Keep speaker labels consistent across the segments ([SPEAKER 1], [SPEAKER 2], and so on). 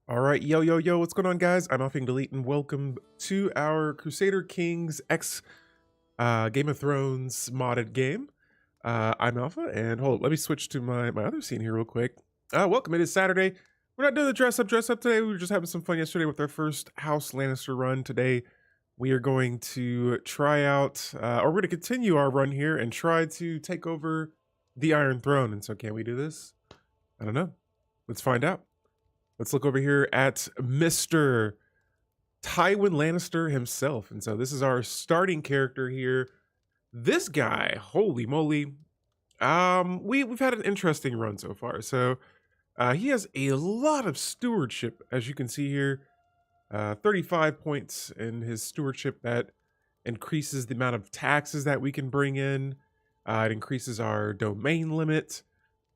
[SPEAKER 1] All right, yo, what's going on, guys? I'm Offing Delete, and welcome to our Crusader Kings X Game of Thrones modded game. I'm Alpha, and hold, let me switch to my other scene here real quick. Welcome, it is Saturday. We're not doing the dress up today. We were just having some fun yesterday with our first House Lannister run. Today, we are going to try out, or we're going to continue our run here and try to take over the Iron Throne. And so, can we do this? I don't know. Let's find out. Let's look over here at Mr. Tywin Lannister himself. And so this is our starting character here. This guy, holy moly. We've had an interesting run so far. So he has a lot of stewardship, as you can see here. 35 points in his stewardship. That increases the amount of taxes that we can bring in. It increases our domain limit.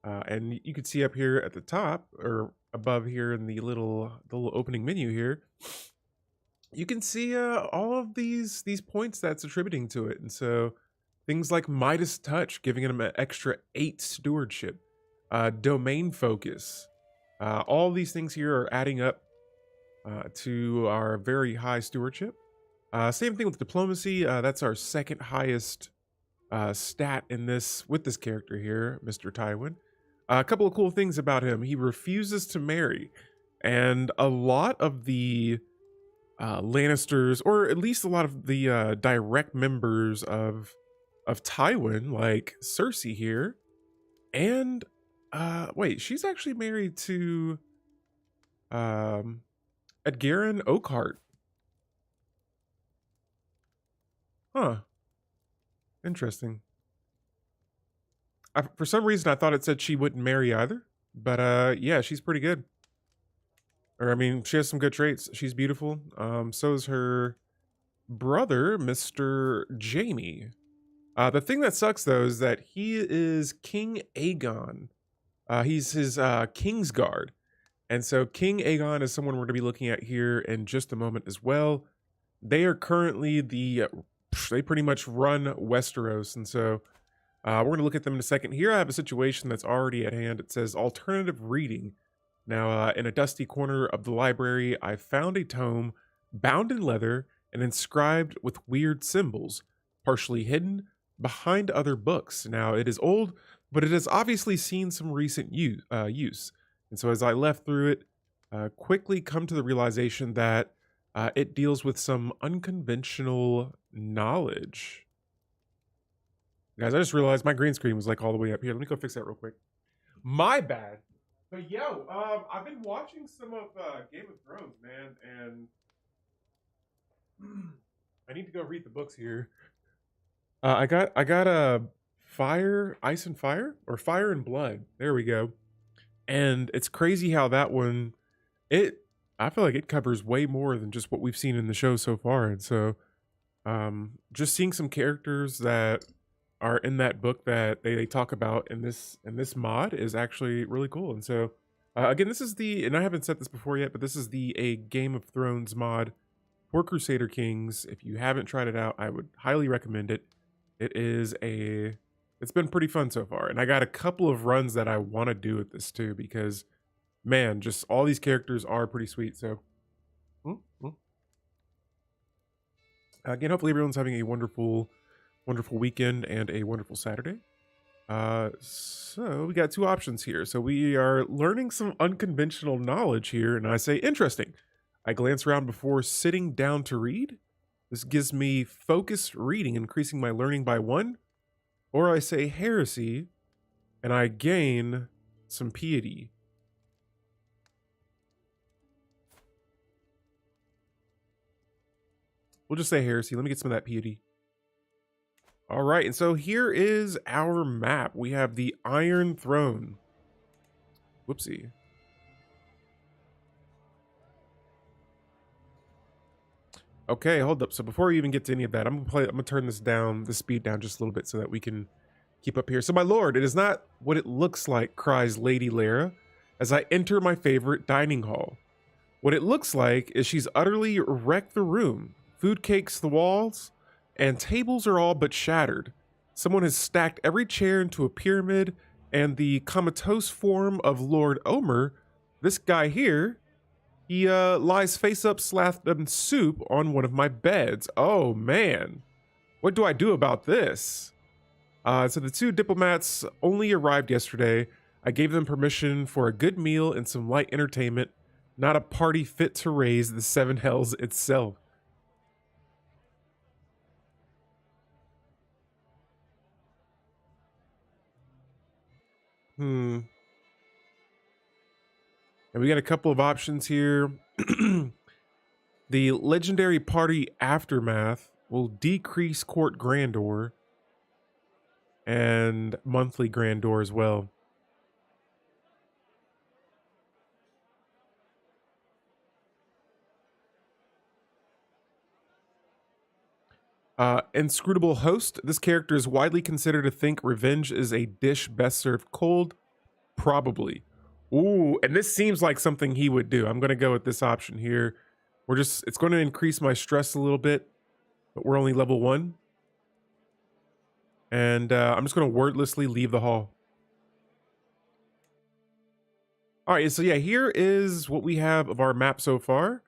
[SPEAKER 1] And you can see up here at the top, or above here in the little opening menu here, you can see all of these points that's attributing to it. And so things like Midas Touch, giving him an extra 8 stewardship, domain focus, all these things here are adding up to our very high stewardship. Same thing with diplomacy. That's our second highest stat in this with this character here, Mr. Tywin. A couple of cool things about him. He refuses to marry. And a lot of the Lannisters, or at least a lot of the direct members of Tywin, like Cersei here, and wait, she's actually married to Edgarin Oakhart. Huh. Interesting. For some reason, I thought it said she wouldn't marry either. But yeah, she's pretty good. Or I mean, she has some good traits. She's beautiful. So is her brother, Mr. Jaime. The thing that sucks though is that he is King Aegon. He's his King's Guard. And so King Aegon is someone we're going to be looking at here in just a moment as well. They are currently they pretty much run Westeros. And so we're going to look at them in a second. Here I have a situation that's already at hand. It says alternative reading. Now, in a dusty corner of the library, I found a tome bound in leather and inscribed with weird symbols, partially hidden behind other books. Now, it is old, but it has obviously seen some recent use. And so as I left through it, quickly come to the realization that it deals with some unconventional knowledge. Guys, I just realized my green screen was like all the way up here. Let me go fix that real quick. My bad. But yo, I've been watching some of Game of Thrones, man, and I need to go read the books here. I got a Ice and Fire, or Fire and Blood. There we go. And it's crazy how that one, I feel like it covers way more than just what we've seen in the show so far. And so, just seeing some characters that are in that book that they talk about in this mod is actually really cool. And so again, this is and I haven't said this before yet, but this is a Game of Thrones mod for Crusader Kings. If you haven't tried it out, I would highly recommend it. It's been pretty fun so far, and I got a couple of runs that I want to do with this too, because man, just all these characters are pretty sweet. So again, hopefully everyone's having a wonderful weekend and a wonderful Saturday. So we got two options here. So we are learning some unconventional knowledge here, and I say interesting. I glance around before sitting down to read. This gives me focused reading, increasing my learning by 1. Or I say heresy, and I gain some piety. We'll just say heresy. Let me get some of that piety. All right, and so here is our map. We have the Iron Throne. Whoopsie. Okay, hold up. So before we even get to any of that, I'm gonna turn the speed down just a little bit so that we can keep up here. So my lord, it is not what it looks like, cries Lady Lara as I enter my favorite dining hall. What it looks like is she's utterly wrecked the room. Food cakes the walls, and tables are all but shattered. Someone has stacked every chair into a pyramid, and the comatose form of Lord Omer, this guy here, He lies face up slathed in soup on one of my beds. Oh man, what do I do about this? So the two diplomats only arrived yesterday. I gave them permission for a good meal and some light entertainment, not a party fit to raise the seven hells itself. And we got a couple of options here. The legendary party aftermath will decrease court grandeur and monthly grandeur as well. Inscrutable host. This character is widely considered to think revenge is a dish best served cold. Probably. Ooh, and this seems like something he would do. I'm going to go with this option here. It's going to increase my stress a little bit, but we're only level 1. And I'm just going to wordlessly leave the hall. All right, so yeah, here is what we have of our map so far.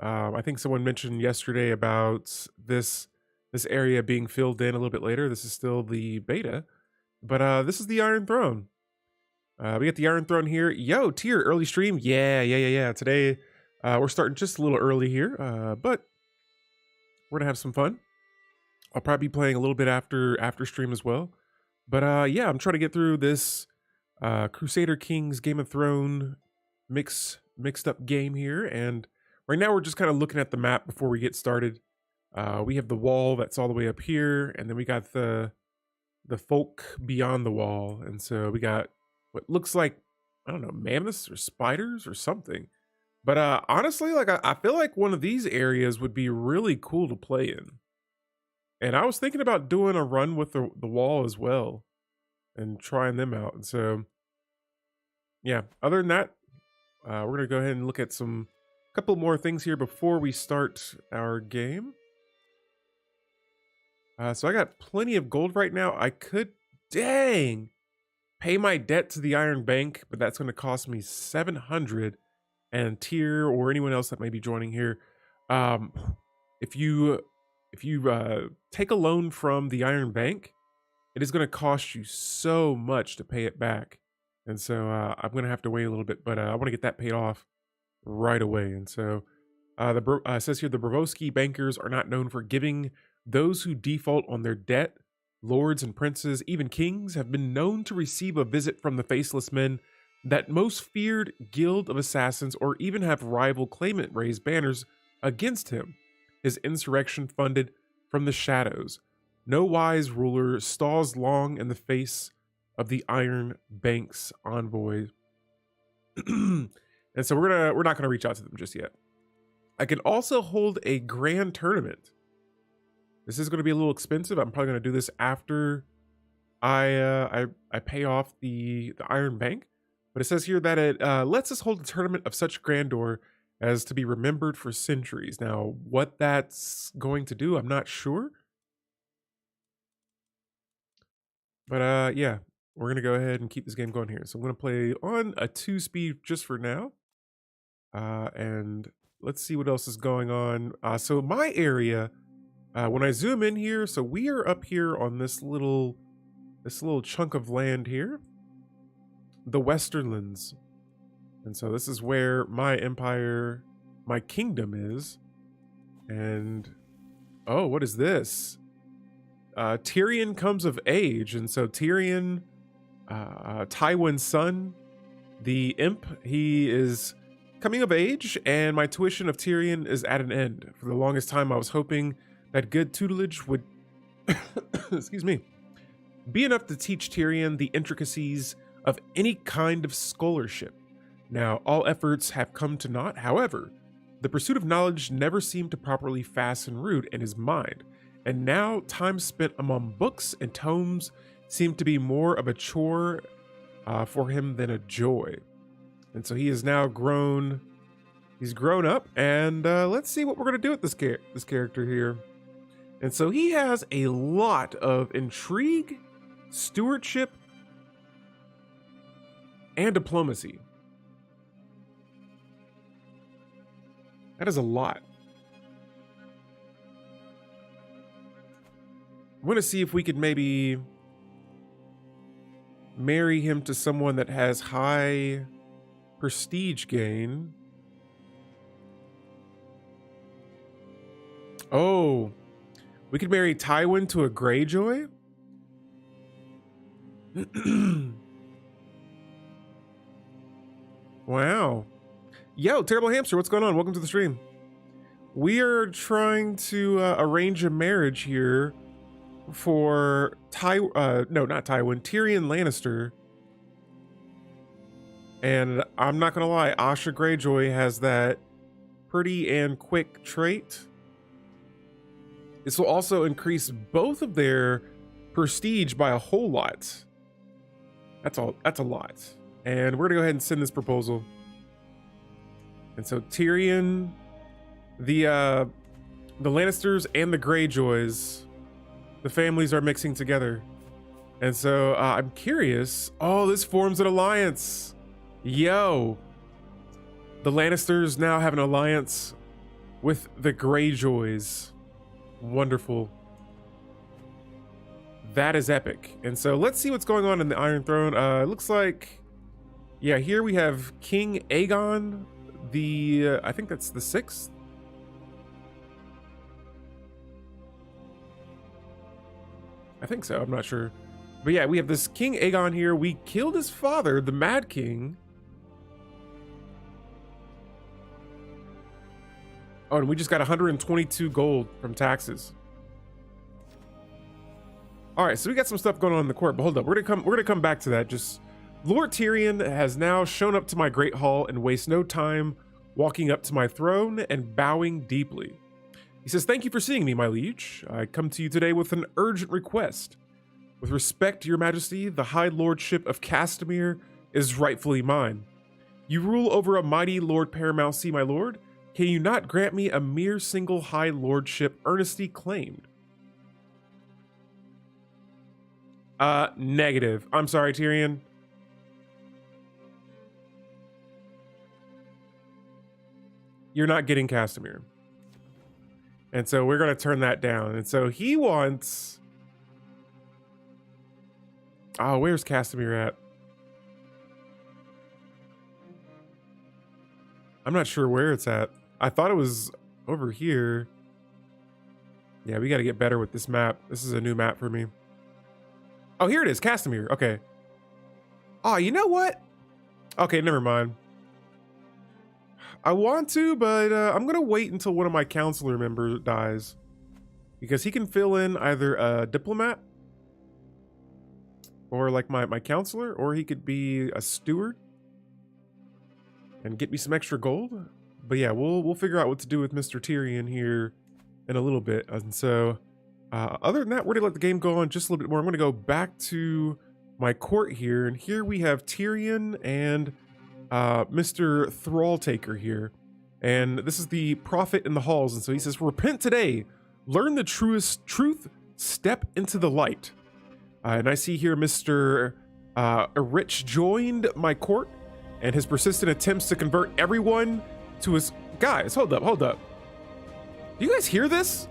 [SPEAKER 1] I think someone mentioned yesterday about this area being filled in a little bit later. This is still the beta, but this is the Iron Throne. We got the Iron Throne here. Yo, tier early stream. Yeah. Today, we're starting just a little early here, but we're gonna have some fun. I'll probably be playing a little bit after stream as well. But yeah, I'm trying to get through this Crusader Kings Game of Thrones mixed up game here, and right now we're just kind of looking at the map before we get started. We have the wall that's all the way up here, and then we got the folk beyond the wall, and so we got what looks like, I don't know, mammoths or spiders or something. But honestly, like I feel like one of these areas would be really cool to play in. And I was thinking about doing a run with the wall as well and trying them out. And so, yeah, other than that, we're going to go ahead and look at a couple more things here before we start our game. So I got plenty of gold right now. I could, dang, pay my debt to the Iron Bank, but that's going to cost me 700. And tier or anyone else that may be joining here, if you take a loan from the Iron Bank, it is going to cost you so much to pay it back. And so I'm going to have to wait a little bit, but I want to get that paid off right away. And so it says here, the Brovosky bankers are not known for giving those who default on their debt. Lords and princes, even kings, have been known to receive a visit from the faceless men, that most feared guild of assassins, or even have rival claimant raise banners against him. His insurrection funded from the shadows. No wise ruler stalls long in the face of the Iron Bank's envoy. And so we're not gonna reach out to them just yet. I can also hold a grand tournament. This is gonna be a little expensive. I'm probably gonna do this after I pay off the Iron Bank. But it says here that it lets us hold a tournament of such grandeur as to be remembered for centuries. Now, what that's going to do, I'm not sure. But yeah, we're going to go ahead and keep this game going here. So I'm going to play on a 2-speed just for now. And let's see what else is going on. So my area, when I zoom in here, so we are up here on this little chunk of land here. The Westerlands. And so this is where my empire, my kingdom is. And oh, what is this? Tyrion comes of age. And so Tyrion, Tywin's son, the imp, he is coming of age, and my tuition of Tyrion is at an end. For the longest time I was hoping that good tutelage would excuse me, be enough to teach Tyrion the intricacies of any kind of scholarship. Now, all efforts have come to naught. However, the pursuit of knowledge never seemed to properly fasten root in his mind, and now time spent among books and tomes seemed to be more of a chore for him than a joy. And so he is now grown. He's grown up, and let's see what we're going to do with this character here. And so he has a lot of intrigue, stewardship, and diplomacy. That is a lot. I want to see if we could maybe marry him to someone that has high prestige gain. Oh, we could marry Tywin to a Greyjoy? Wow. Yo, Terrible Hamster, what's going on? Welcome to the stream. We are trying to arrange a marriage here for no, not Tywin, Tyrion Lannister. And I'm not gonna lie, Asha Greyjoy has that pretty and quick trait. This will also increase both of their prestige by a whole lot. That's a lot. And we're gonna go ahead and send this proposal. And so Tyrion, the Lannisters and the Greyjoys, the families are mixing together. And so I'm curious. Oh, this forms an alliance. Yo, the Lannisters now have an alliance with the Greyjoys. Wonderful. That is epic. And so let's see what's going on in the Iron Throne. It looks like, yeah, here we have King Aegon, I think that's the 6th. I think so, I'm not sure. But yeah, we have this King Aegon here. We killed his father, the Mad King. Oh, and we just got 122 gold from taxes. All right, so we got some stuff going on in the court, but hold up, we're gonna come back to that. Just Lord Tyrion has now shown up to my great hall and wastes no time walking up to my throne and bowing deeply. He says, "Thank you for seeing me, my liege. I come to you today with an urgent request. With respect to your majesty, the high lordship of Castamere is rightfully mine. You rule over a mighty lord paramountcy, my lord. Can you not grant me a mere single high lordship earnestly claimed?" Negative. I'm sorry, Tyrion. You're not getting Castamere. And so we're going to turn that down. And so he wants... Oh, where's Castamere at? I'm not sure where it's at. I thought it was over here. Yeah, we got to get better with this map. This is a new map for me. Oh, here it is, Castamere. Okay. Oh, you know what? Okay, never mind. I want to, but I'm going to wait until one of my counselor members dies. Because he can fill in either a diplomat or like my counselor, or he could be a steward and get me some extra gold. But yeah, we'll figure out what to do with Mr. Tyrion here in a little bit. And so other than that, we're gonna let the game go on just a little bit more. I'm gonna go back to my court here, and here we have Tyrion and Mr. Thralltaker here. And this is the prophet in the halls. And so he says, "Repent today, learn the truth, step into the light." And I see here Mr. Rich joined my court, and his persistent attempts to convert everyone to his... Guys, hold up. Do you guys hear this?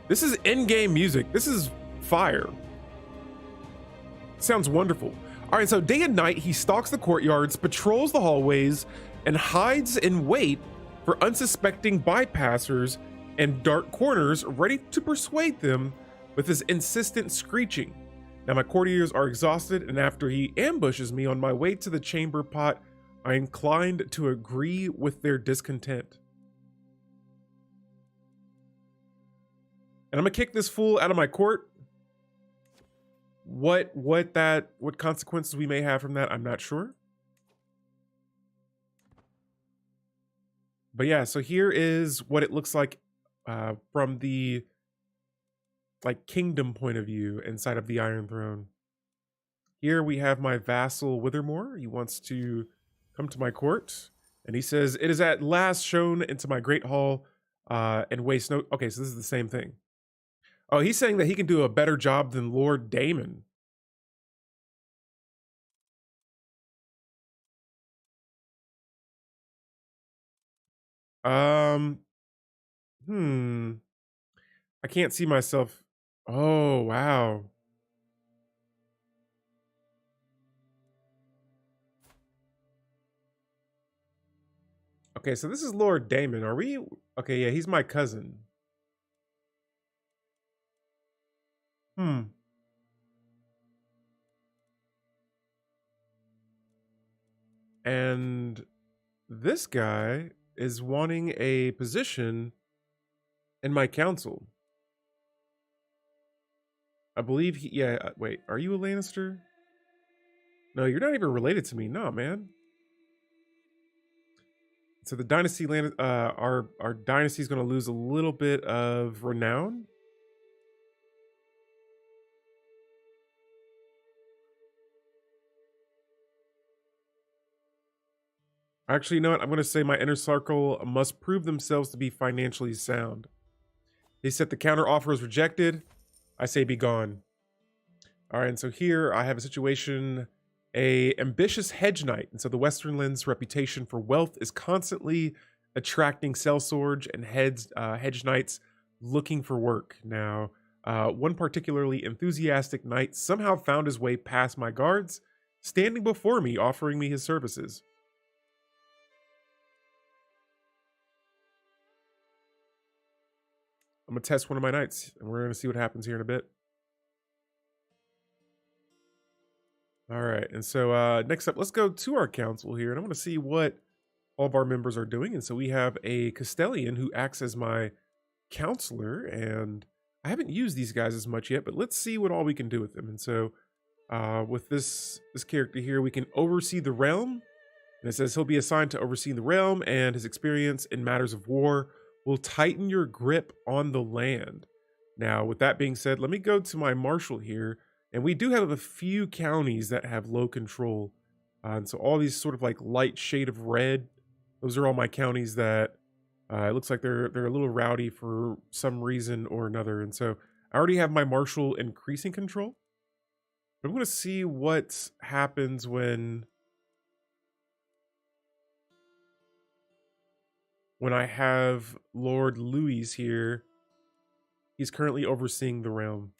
[SPEAKER 1] This is in-game music. This is fire. Sounds wonderful. All right, so day and night, he stalks the courtyards, patrols the hallways, and hides in wait for unsuspecting bypassers and dark corners, ready to persuade them with his insistent screeching. Now my courtiers are exhausted, and after he ambushes me on my way to the chamber pot, I inclined to agree with their discontent. And I'm gonna kick this fool out of my court. What consequences we may have from that, I'm not sure. But yeah, so here is what it looks like from the kingdom point of view inside of the Iron Throne. Here we have my vassal Withermore. He wants to come to my court, and he says, "It is at last shown into my great hall and waste no..." Okay, so this is the same thing. Oh, he's saying that he can do a better job than Lord Daemon. Um, hmm. I can't see myself. Oh, wow. Okay, so this is Lord Damon. Are we? Okay, yeah, he's my cousin. Hmm. And this guy is wanting a position in my council. I believe he, yeah, wait, are you a Lannister? No, you're not even related to me. No, man. So the dynasty our dynasty is going to lose a little bit of renown. Actually, you know what? I'm going to say my inner circle must prove themselves to be financially sound. They said the counter offer is rejected. I say be gone. All right, and so here I have a situation, a ambitious hedge knight. And so the Westernland's reputation for wealth is constantly attracting sellswords and hedge knights looking for work. Now, one particularly enthusiastic knight somehow found his way past my guards, standing before me, offering me his services. I'm gonna test one of my knights, and we're gonna see what happens here in a bit. All right, and so next up, let's go to our council here, and I want to see what all of our members are doing. And so we have a Castellian who acts as my counselor, and I haven't used these guys as much yet, but let's see what all we can do with them. And so with this character here, we can oversee the realm, and it says he'll be assigned to oversee the realm, and his experience in matters of war will tighten your grip on the land. Now, with that being said, let me go to my marshal here, and we do have a few counties that have low control. And so all these sort of like light shade of red, those are all my counties that it looks like they're a little rowdy for some reason or another. And so I already have my marshal increasing control. But I'm going to see what happens when I have Lord Louis here. He's currently overseeing the realm.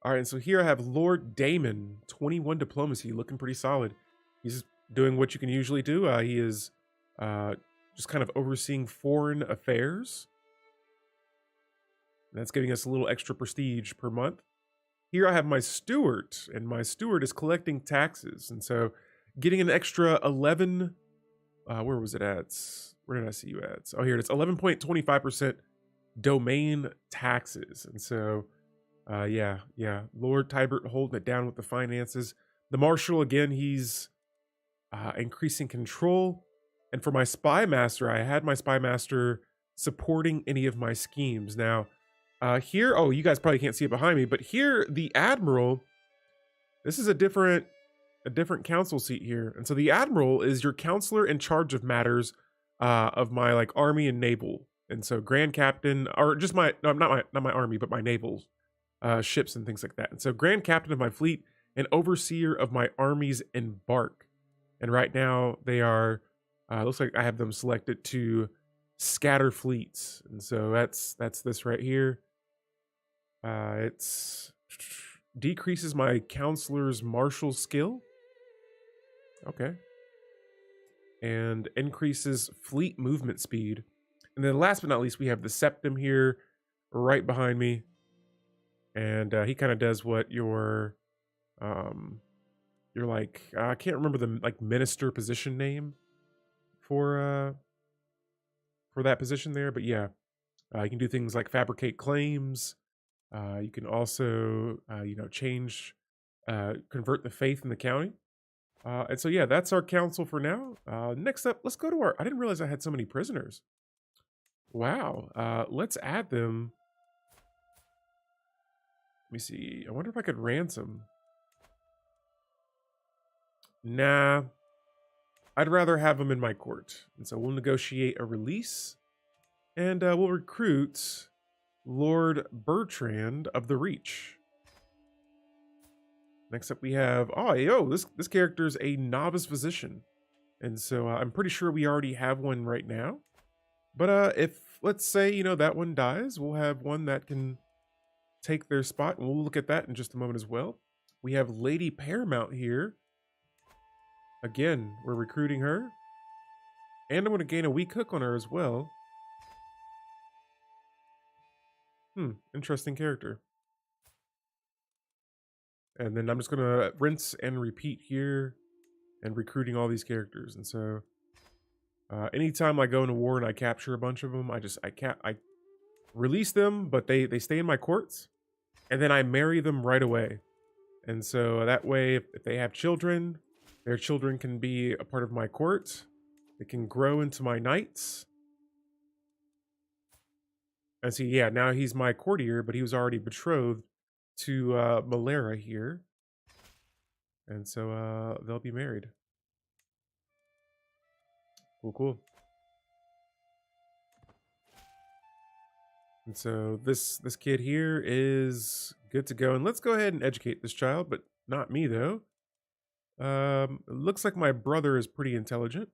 [SPEAKER 1] All right, and so here I have Lord Damon, 21 diplomacy, looking pretty solid. He's doing what you can usually do. He is just kind of overseeing foreign affairs. And that's giving us a little extra prestige per month. Here I have my steward, and my steward is collecting taxes. And so getting an extra 11, where was it at? Where did I see you at? Oh, here it is, 11.25% domain taxes. And so yeah, Lord Tybert holding it down with the finances. The marshal, again, he's increasing control. And for my spy master, I had my spy master supporting any of my schemes. Now, here, oh, you guys probably can't see it behind me, but here, the admiral, this is a different council seat here. And so the admiral is your counselor in charge of matters of my like army and naval. And so grand captain, or just my, no, not my army, but my naval ships and things like that. And so grand captain of my fleet and overseer of my armies embark. And right now they are, looks like I have them selected to scatter fleets. And so that's this right here. It's decreases my counselor's martial skill. Okay. And increases fleet movement speed. And then last but not least, we have the septum here right behind me. And he kind of does what your like, I can't remember the like minister position name for that position there, but yeah, you can do things like fabricate claims. You can also change, convert the faith in the county. And so yeah, that's our council for now. Next up, let's go to our, I didn't realize I had so many prisoners. Wow. Let's add them. Let me see. I wonder if I could ransom. Nah. I'd rather have them in my court. And so we'll negotiate a release. And we'll recruit Lord Bertrand of the Reach. Next up we have, oh, yo, this character's a novice physician. And so I'm pretty sure we already have one right now. But if, let's say, you know, that one dies, we'll have one that can take their spot. And we'll look at that in just a moment as well. We have Lady Paramount here. Again, we're recruiting her. And I'm going to gain a weak hook on her as well. Interesting character. And then I'm just going to rinse and repeat here and recruiting all these characters. And so anytime I go into war and I capture a bunch of them, I release them, but they stay in my courts, and then I marry them right away. And so that way, if they have children, their children can be a part of my court. They can grow into my knights. And see, yeah, now he's my courtier, but he was already betrothed to Malera here. And so they'll be married. Cool, cool. And so this kid here is good to go. And let's go ahead and educate this child, but not me though. It looks like my brother is pretty intelligent.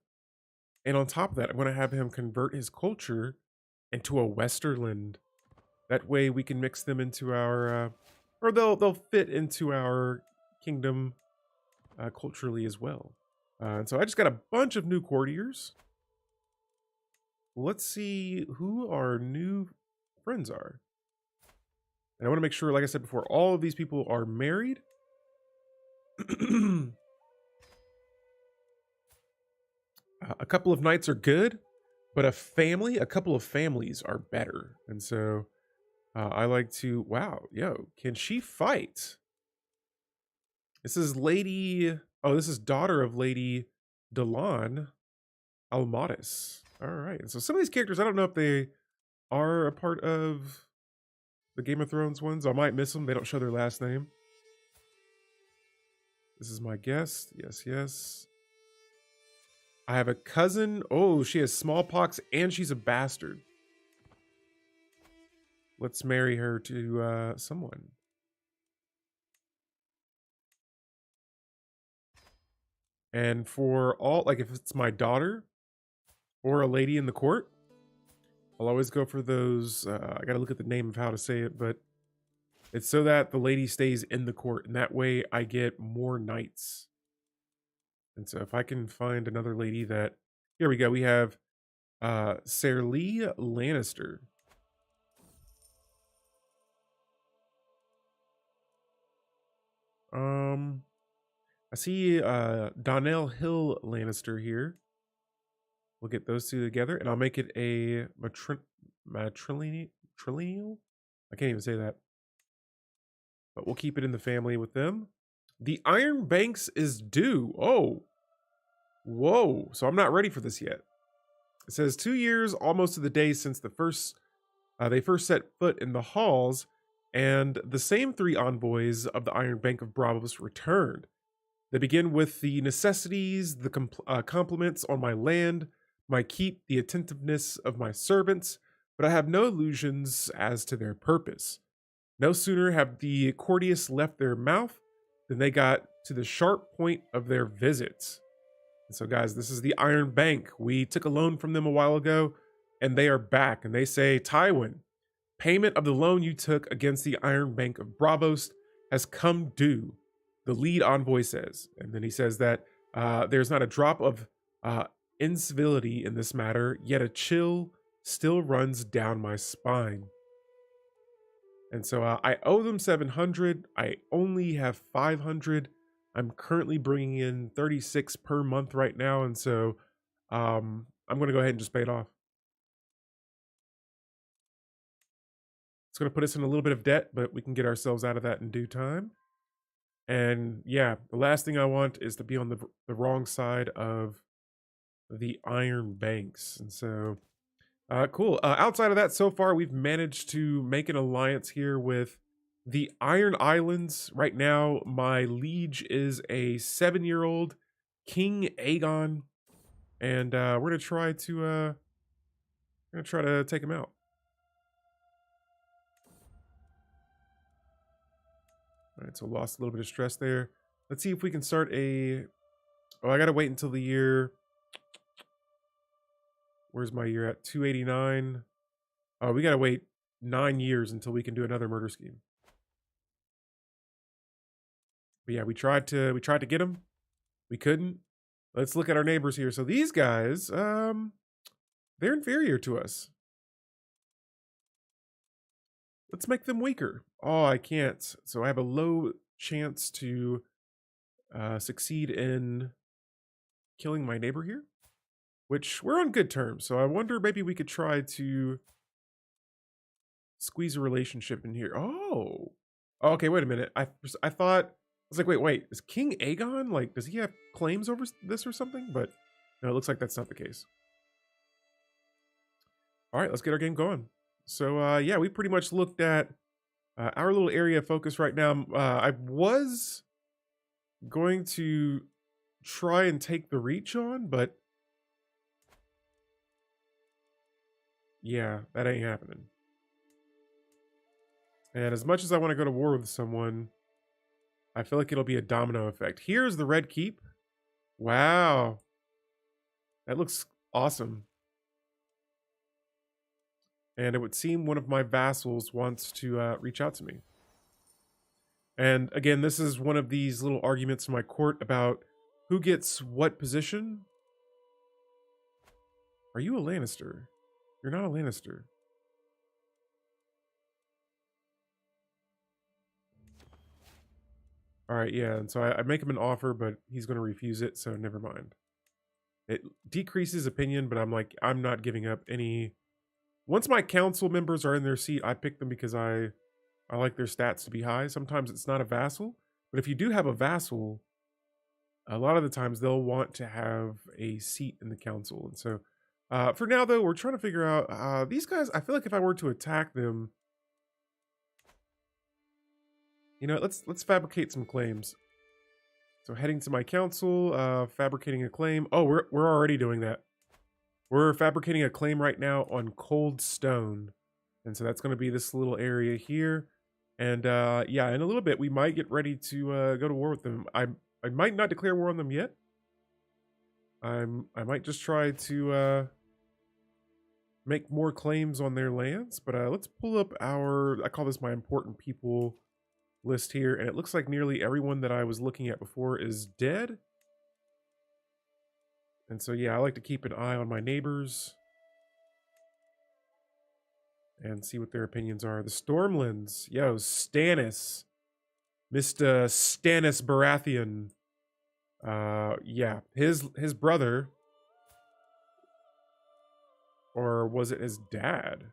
[SPEAKER 1] And on top of that, I'm going to have him convert his culture into a Westerland. That way we can mix them into our, or they'll fit into our kingdom culturally as well. And so I just got a bunch of new courtiers. Let's see who our new friends are. And I want to make sure, like I said before, all of these people are married. A couple of knights are good, but a couple of families are better. And so I like to, wow, yo, can she fight? This is this is daughter of Lady Delon Almatis. All right. And so some of these characters, I don't know if they are a part of the Game of Thrones ones. I might miss them. They don't show their last name. This is my guest. Yes, yes. I have a cousin. Oh, she has smallpox and she's a bastard. Let's marry her to someone. And for all, like if it's my daughter or a lady in the court, I'll always go for those. I got to look at the name of how to say it, but it's so that the lady stays in the court. And that way I get more knights. And so if I can find another lady that, here we go. We have Tywin Lannister. I see Donnell Hill Lannister here. We'll get those two together, and I'll make it a matrilineal. I can't even say that. But we'll keep it in the family with them. The Iron Banks is due. Oh. Whoa. So I'm not ready for this yet. It says 2 years, almost to the day since they first set foot in the halls, and the same 3 envoys of the Iron Bank of Bravos returned. They begin with the necessities, the compliments on my land, my keep, the attentiveness of my servants, but I have no illusions as to their purpose. No sooner have the courteous left their mouth than they got to the sharp point of their visits. And so, guys, this is the Iron Bank. We took a loan from them a while ago, and they are back. And they say, Tywin, payment of the loan you took against the Iron Bank of Bravos has come due, the lead envoy says. And then he says that there's not a drop of incivility in this matter, yet a chill still runs down my spine. And so I owe them 700. I only have 500. I'm currently bringing in 36 per month right now. And so I'm going to go ahead and just pay it off. It's going to put us in a little bit of debt, but we can get ourselves out of that in due time. And yeah, the last thing I want is to be on the wrong side of the Iron Banks. And so, cool. Outside of that, so far, we've managed to make an alliance here with the Iron Islands. Right now, my liege is a 7-year-old King Aegon. And we're going to try to take him out. All right, so lost a little bit of stress there. Let's see if we can start a... Oh, I got to wait until the year Where's my year at? 289. Oh, we gotta wait 9 years until we can do another murder scheme. But yeah, we tried to get him. We couldn't. Let's look at our neighbors here. So these guys, they're inferior to us. Let's make them weaker. Oh, I can't. So I have a low chance to succeed in killing my neighbor here, which we're on good terms. So I wonder maybe we could try to squeeze a relationship in here. Oh, okay. Wait a minute. I thought, I was like, wait, is King Aegon, like, does he have claims over this or something? But no, it looks like that's not the case. All right, let's get our game going. So yeah, we pretty much looked at our little area of focus right now. I was going to try and take the Reach on, but yeah, that ain't happening. And as much as I want to go to war with someone, I feel like it'll be a domino effect. Here's the Red Keep. Wow. That looks awesome. And it would seem one of my vassals wants to reach out to me. And again, this is one of these little arguments in my court about who gets what position. Are you a Lannister? You're not a Lannister. All right, yeah, and so I make him an offer, but he's going to refuse it, so never mind. It decreases opinion, but I'm like, I'm not giving up any. Once my council members are in their seat, I pick them because I like their stats to be high. Sometimes it's not a vassal, but if you do have a vassal, a lot of the times they'll want to have a seat in the council. And so for now, though, we're trying to figure out these guys. I feel like if I were to attack them, you know, let's fabricate some claims. So heading to my council, fabricating a claim. Oh, we're already doing that. We're fabricating a claim right now on cold stone. And so that's going to be this little area here. And yeah, in a little bit, we might get ready to go to war with them. I might not declare war on them yet. I might just try to make more claims on their lands. But let's pull up our, I call this my important people list here. And it looks like nearly everyone that I was looking at before is dead. And so, yeah, I like to keep an eye on my neighbors and see what their opinions are. The Stormlands. Yo, Stannis. Mr. Stannis Baratheon. Yeah, his brother. Or was it his dad?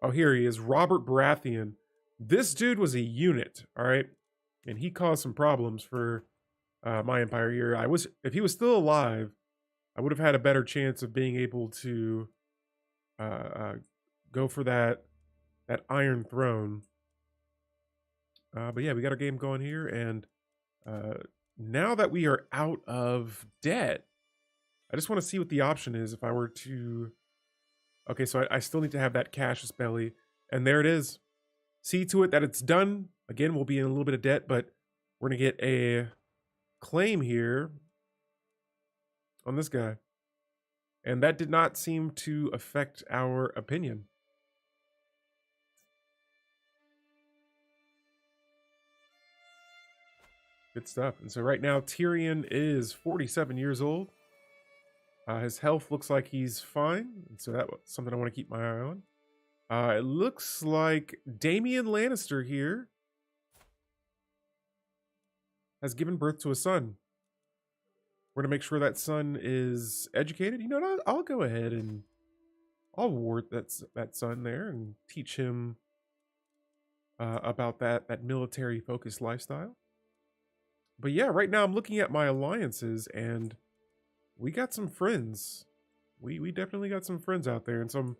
[SPEAKER 1] Oh, here he is. Robert Baratheon. This dude was a unit, all right? And he caused some problems for my empire here. If he was still alive, I would have had a better chance of being able to go for that Iron Throne. But yeah, we got our game going here, and now that we are out of debt, I just want to see what the option is if I were to. Okay, so I still need to have that casus belli, and there it is. See to it that it's done. Again, we'll be in a little bit of debt, but we're gonna get a claim here on this guy. And that did not seem to affect our opinion. Good stuff. And so right now, Tyrion is 47 years old. His health looks like he's fine. And so that's something I want to keep my eye on. It looks like Damian Lannister here has given birth to a son. We're going to make sure that son is educated. You know what? I'll go ahead and I'll ward that son there and teach him about that military-focused lifestyle. But yeah, right now I'm looking at my alliances, and we got some friends. We definitely got some friends out there, and so I'm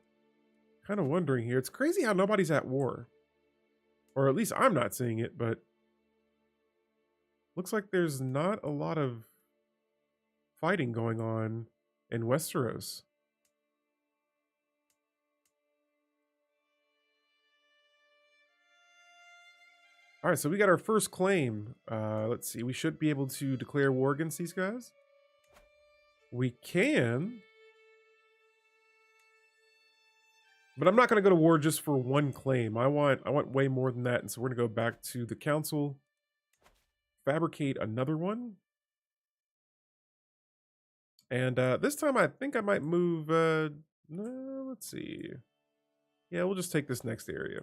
[SPEAKER 1] kind of wondering here. It's crazy how nobody's at war. Or at least I'm not seeing it, but looks like there's not a lot of fighting going on in Westeros. All right, so we got our first claim. Let's see. We should be able to declare war against these guys. We can. But I'm not going to go to war just for one claim. I want way more than that. And so we're going to go back to the council. Fabricate another one. And this time I think I might move... no, let's see. Yeah, we'll just take this next area.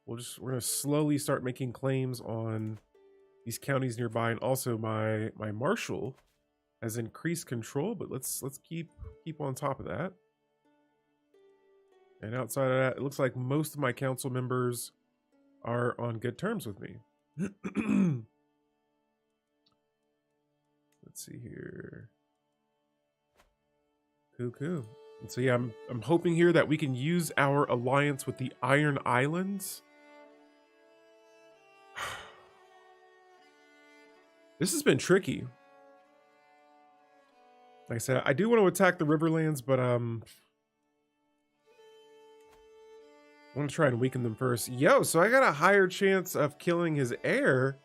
[SPEAKER 1] We're going to slowly start making claims on these counties nearby. And also my marshal has increased control. But let's keep on top of that. And outside of that, it looks like most of my council members are on good terms with me. Let's see here. Cool. And so yeah, I'm hoping here that we can use our alliance with the Iron Islands. This has been tricky. Like I said, I do want to attack the Riverlands, but I want to try and weaken them first. Yo, so I got a higher chance of killing his heir.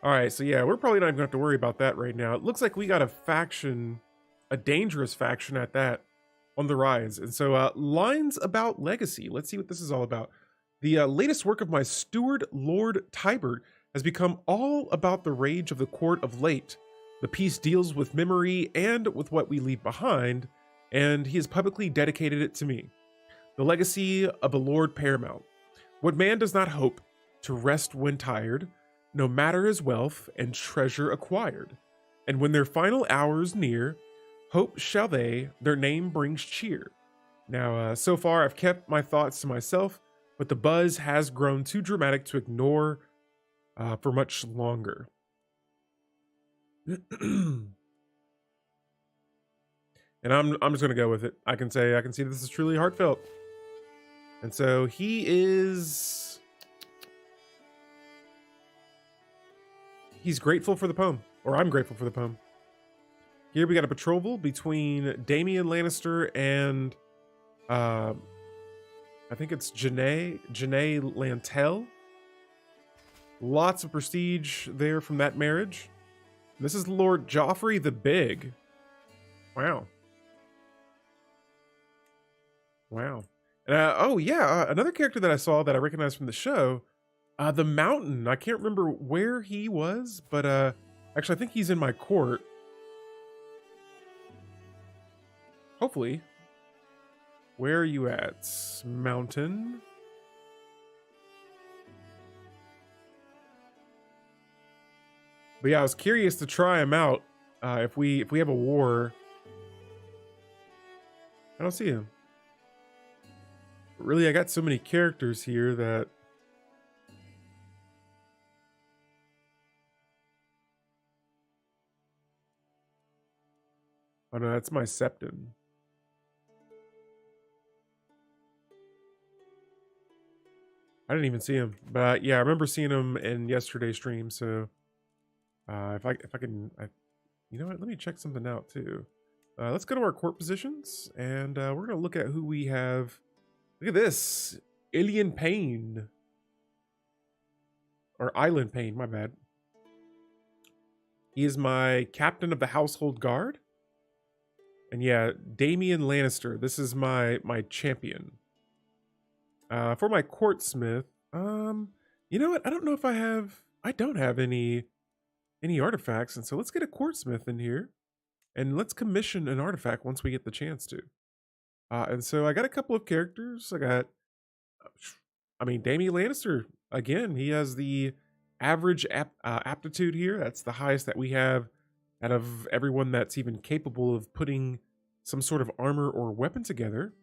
[SPEAKER 1] All right, so yeah, we're probably not even going to have to worry about that right now. It looks like we got a faction, a dangerous faction at that, on the rise. And so lines about legacy. Let's see what this is all about. The latest work of my steward, Lord Tybert, has become all about the rage of the court of late. The piece deals with memory and with what we leave behind, and he has publicly dedicated it to me. The legacy of a Lord Paramount. What man does not hope to rest when tired, no matter his wealth and treasure acquired. And when their final hours near, hope shall they, their name brings cheer. Now, so far I've kept my thoughts to myself, but the buzz has grown too dramatic to ignore for much longer. And I'm just gonna go with it. I can see this is truly heartfelt. And so he's grateful for the poem, or I'm grateful for the poem. Here we got a betrothal between Damian Lannister and I think it's Janae Lantel. Lots of prestige there from that marriage. This is Lord Joffrey the Big. Wow. Oh yeah, another character that I saw that I recognized from the show, the Mountain. I can't remember where he was, but actually I think he's in my court. Hopefully. Where are you at, Mountain? But yeah, I was curious to try him out. If we have a war. I don't see him. But really, I got so many characters here that oh no, that's my Septon. I didn't even see him, but yeah, I remember seeing him in yesterday's stream. So if I can, you know what? Let me check something out too. Let's go to our court positions, and we're gonna look at who we have. Look at this, Ilian Payne, or Island Payne. My bad. He is my captain of the household guard, and yeah, Damian Lannister. This is my champion. For my courtsmith, you know what? I don't know if I have. I don't have any artifacts, and so let's get a courtsmith in here, and let's commission an artifact once we get the chance to. And so I got a couple of characters. Damian Lannister again. He has the average aptitude here. That's the highest that we have out of everyone that's even capable of putting some sort of armor or weapon together.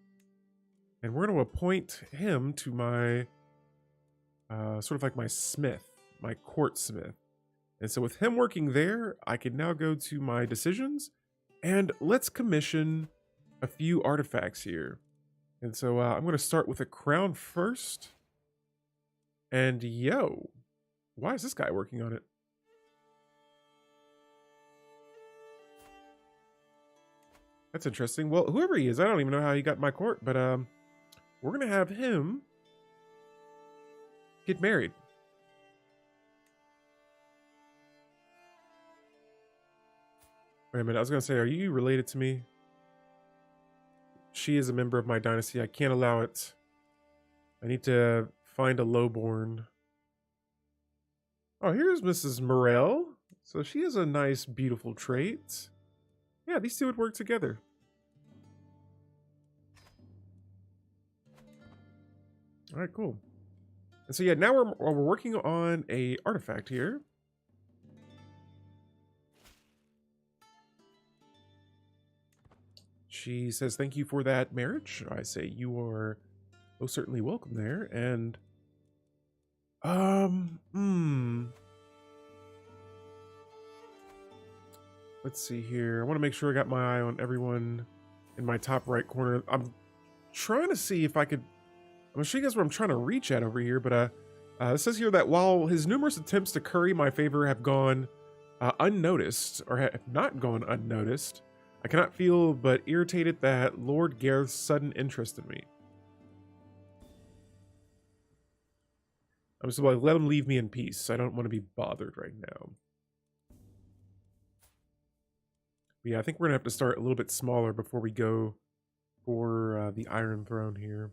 [SPEAKER 1] And we're going to appoint him to my, sort of like my smith, my court smith. And so with him working there, I can now go to my decisions and let's commission a few artifacts here. And so I'm going to start with a crown first. And yo, why is this guy working on it? That's interesting. Well, whoever he is, I don't even know how he got my court, but we're going to have him get married. Wait a minute, I was gonna say, are you related to me? She is a member of my dynasty. I can't allow it. I need to find a lowborn. Oh, here's Mrs. Morel. So she has a nice, beautiful trait. Yeah, these two would work together. All right, cool. And so yeah, now we're working on a artifact here. She says, thank you for that marriage. I say, you are most certainly welcome there. And, let's see here. I want to make sure I got my eye on everyone in my top right corner. I'm trying to see if I could, I'm going to show you guys what I'm trying to reach at over here. But, it says here that while his numerous attempts to curry my favor have gone unnoticed, or have not gone unnoticed, I cannot feel but irritated that Lord Gareth's sudden interest in me. I'm just like, let him leave me in peace. I don't want to be bothered right now. But yeah, I think we're gonna have to start a little bit smaller before we go for the Iron Throne here.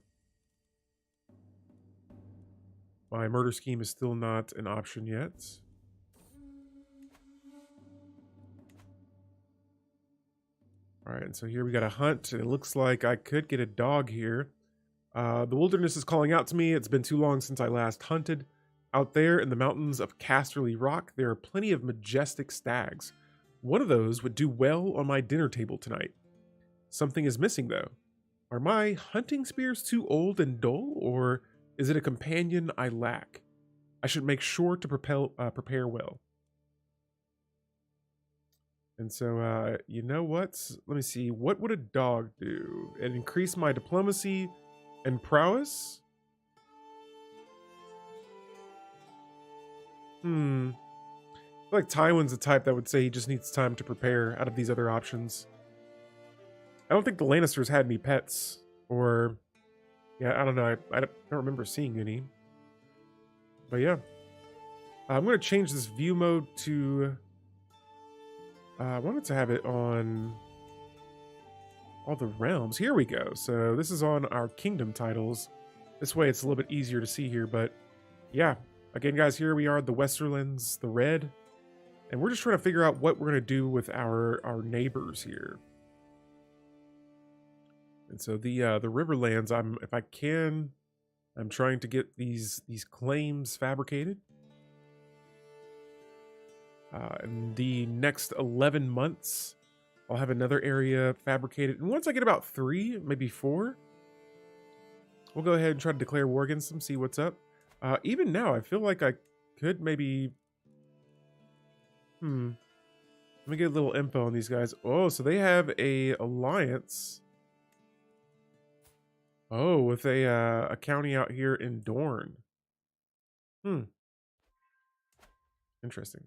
[SPEAKER 1] My murder scheme is still not an option yet. All right, and so here we got a hunt, and it looks like I could get a dog here. The wilderness is calling out to me. It's been too long since I last hunted. Out there in the mountains of Casterly Rock, there are plenty of majestic stags. One of those would do well on my dinner table tonight. Something is missing, though. Are my hunting spears too old and dull, or is it a companion I lack? I should make sure to prepare well. And so, you know what? Let me see. What would a dog do? And increase my diplomacy and prowess? I feel like Tywin's the type that would say he just needs time to prepare out of these other options. I don't think the Lannisters had any pets. Or, yeah, I don't know. I don't remember seeing any. But yeah. I'm going to change this view mode to... I wanted to have it on all the realms. Here we go. So this is on our kingdom titles. This way it's a little bit easier to see here. But yeah, again, guys, here we are, the Westerlands, the red. And we're just trying to figure out what we're going to do with our neighbors here. And so the Riverlands, if I can, I'm trying to get these claims fabricated. In the next 11 months, I'll have another area fabricated. And once I get about 3, maybe 4, we'll go ahead and try to declare war against them, see what's up. Even now, I feel like I could maybe... Let me get a little info on these guys. Oh, so they have a alliance. Oh, with a county out here in Dorne. Interesting.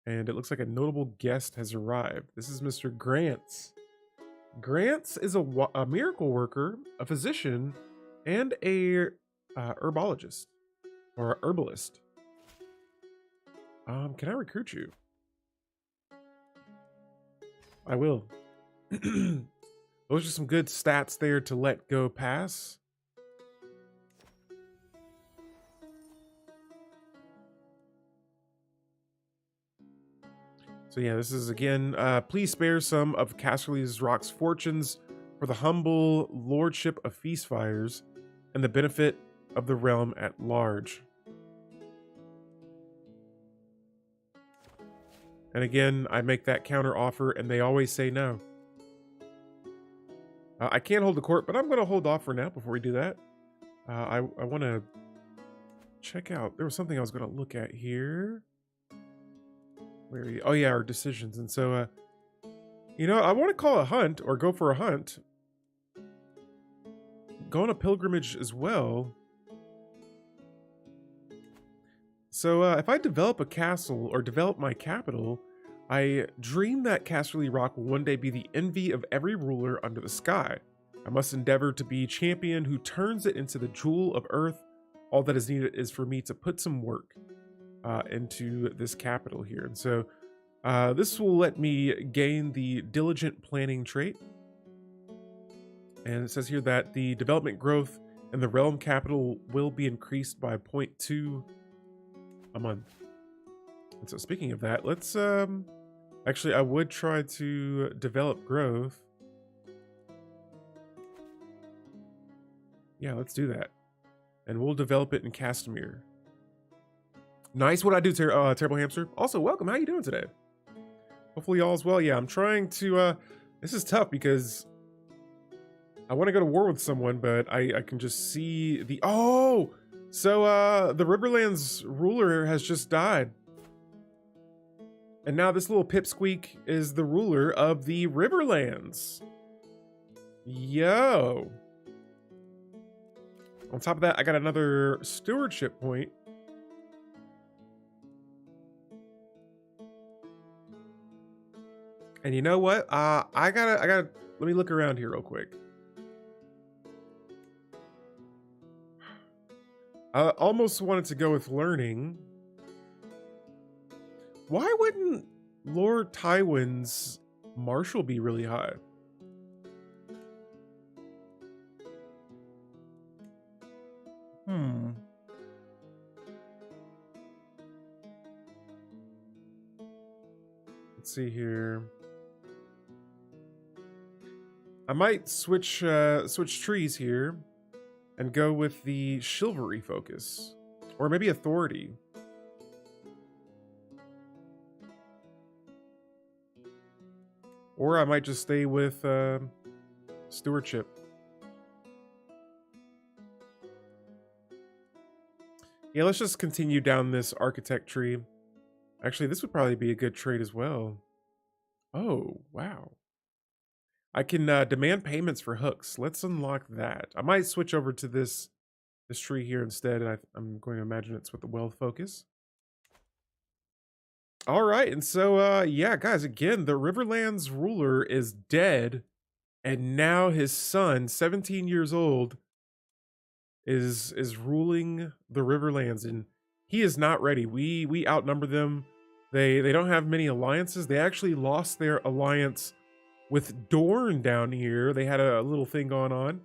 [SPEAKER 1] And it looks like a notable guest has arrived. This is Mr. Grants. Grants is a miracle worker, a physician, and a herbologist or a herbalist. Can I recruit you? I will. Those are some good stats there to let go pass. So yeah, this is again, please spare some of Casterly Rock's fortunes for the humble lordship of Feastfires and the benefit of the realm at large. And again, I make that counter offer and they always say no. I can't hold the court, but I'm going to hold off for now before we do that. I want to check out, there was something I was going to look at here. Where are you? Oh yeah, our decisions. And so, you know, I want to call a hunt or go for a hunt. Go on a pilgrimage as well. So if I develop a castle or develop my capital, I dream that Casterly Rock will one day be the envy of every ruler under the sky. I must endeavor to be champion who turns it into the jewel of earth all that is needed is for me to put some work into this capital here. And so this will let me gain the diligent planning trait. And it says here that the development growth in the realm capital will be increased by 0.2 a month. And so speaking of that, let's actually, I would try to develop growth. Yeah, let's do that. And we'll develop it in Castamere. Nice. What I do, Terrible Hamster. Also, welcome. How you doing today? Hopefully all is well. Yeah, I'm trying to, this is tough because I want to go to war with someone, but I can just see the, oh! So, the Riverlands ruler has just died. And now this little pipsqueak is the ruler of the Riverlands. Yo. On top of that, I got another stewardship point. And you know what? I gotta, let me look around here real quick. I almost wanted to go with learning. Why wouldn't Lord Tywin's martial be really high? Let's see here. I might switch trees here and go with the chivalry focus, or maybe authority. Or I might just stay with stewardship. Yeah, let's just continue down this architect tree. Actually, this would probably be a good trade as well. Oh, wow. I can demand payments for hooks. Let's unlock that. I might switch over to this tree here instead. I'm going to imagine it's with the wealth focus. All right, and so yeah, guys, again, the Riverlands ruler is dead, and now his son, 17 years old, is ruling the Riverlands, and he is not ready. We outnumber them. They don't have many alliances. They actually lost their alliance with Dorne down here. They had a little thing going on.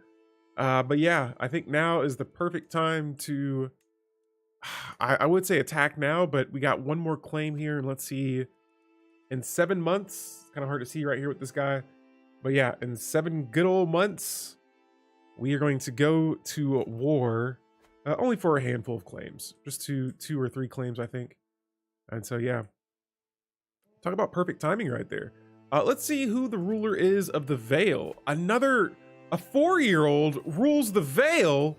[SPEAKER 1] But yeah, I think now is the perfect time to, I would say attack now, but we got one more claim here, and let's see, in 7 months, kind of hard to see right here with this guy, but yeah, in 7 good old months, we are going to go to war, only for a handful of claims, just two or three claims, I think. And so yeah, talk about perfect timing right there. Let's see who the ruler is of the Vale. A 4-year-old rules the Vale.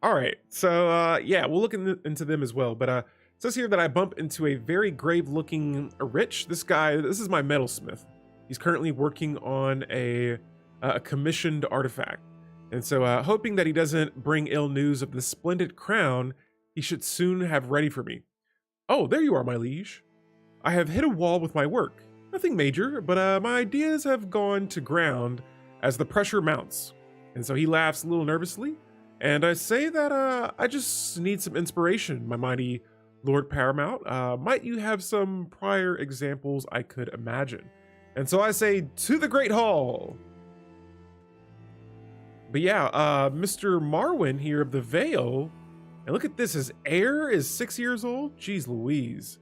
[SPEAKER 1] All right, so yeah, we'll look into them as well. But it says here that I bump into a very grave-looking rich. This guy, this is my metalsmith. He's currently working on a commissioned artifact. And so hoping that he doesn't bring ill news of the splendid crown he should soon have ready for me. Oh, there you are, my liege. I have hit a wall with my work. Nothing major, but my ideas have gone to ground as the pressure mounts. And so he laughs a little nervously, and I say that I just need some inspiration, my mighty Lord Paramount. Might you have some prior examples I could imagine? And so I say, to the Great Hall. But yeah, Mr. Marwyn here of the Vale, and look at this, his heir is 6 years old? Jeez Louise.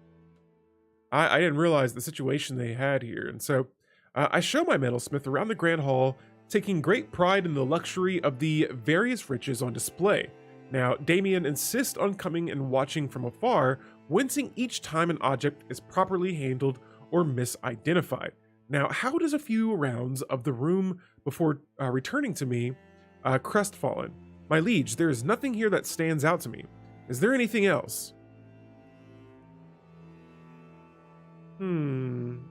[SPEAKER 1] I didn't realize the situation they had here. And so I show my metalsmith around the Grand Hall, taking great pride in the luxury of the various riches on display. Now, Damien insists on coming and watching from afar, wincing each time an object is properly handled or misidentified. Now, how does a few rounds of the room before returning to me, crestfallen? My liege, there is nothing here that stands out to me. Is there anything else? And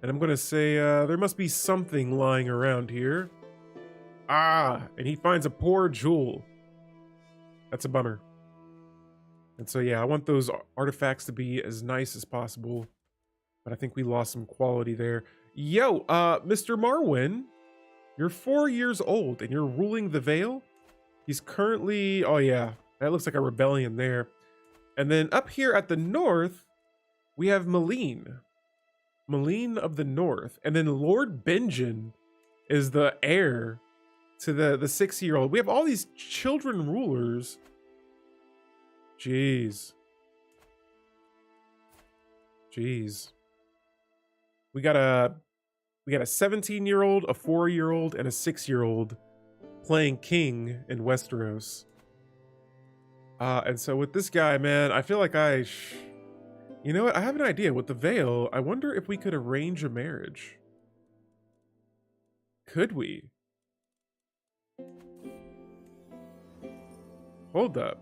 [SPEAKER 1] I'm going to say there must be something lying around here. Ah, and he finds a poor jewel. That's a bummer. And so yeah, I want those artifacts to be as nice as possible, but I think we lost some quality there. Yo, Mr. Marwyn, you're 4 years old and you're ruling the Vale. He's currently, oh yeah, that looks like a rebellion there. And then up here at the north, we have Meline of the North. And then Lord Benjen is the heir to the 6-year-old. We have all these children rulers. Jeez. We got a 17-year-old, a 4-year-old, and a 6-year-old playing king in Westeros. And so with this guy, man, I feel like you know what? I have an idea. With the Vale, I wonder if we could arrange a marriage. Could we? Hold up.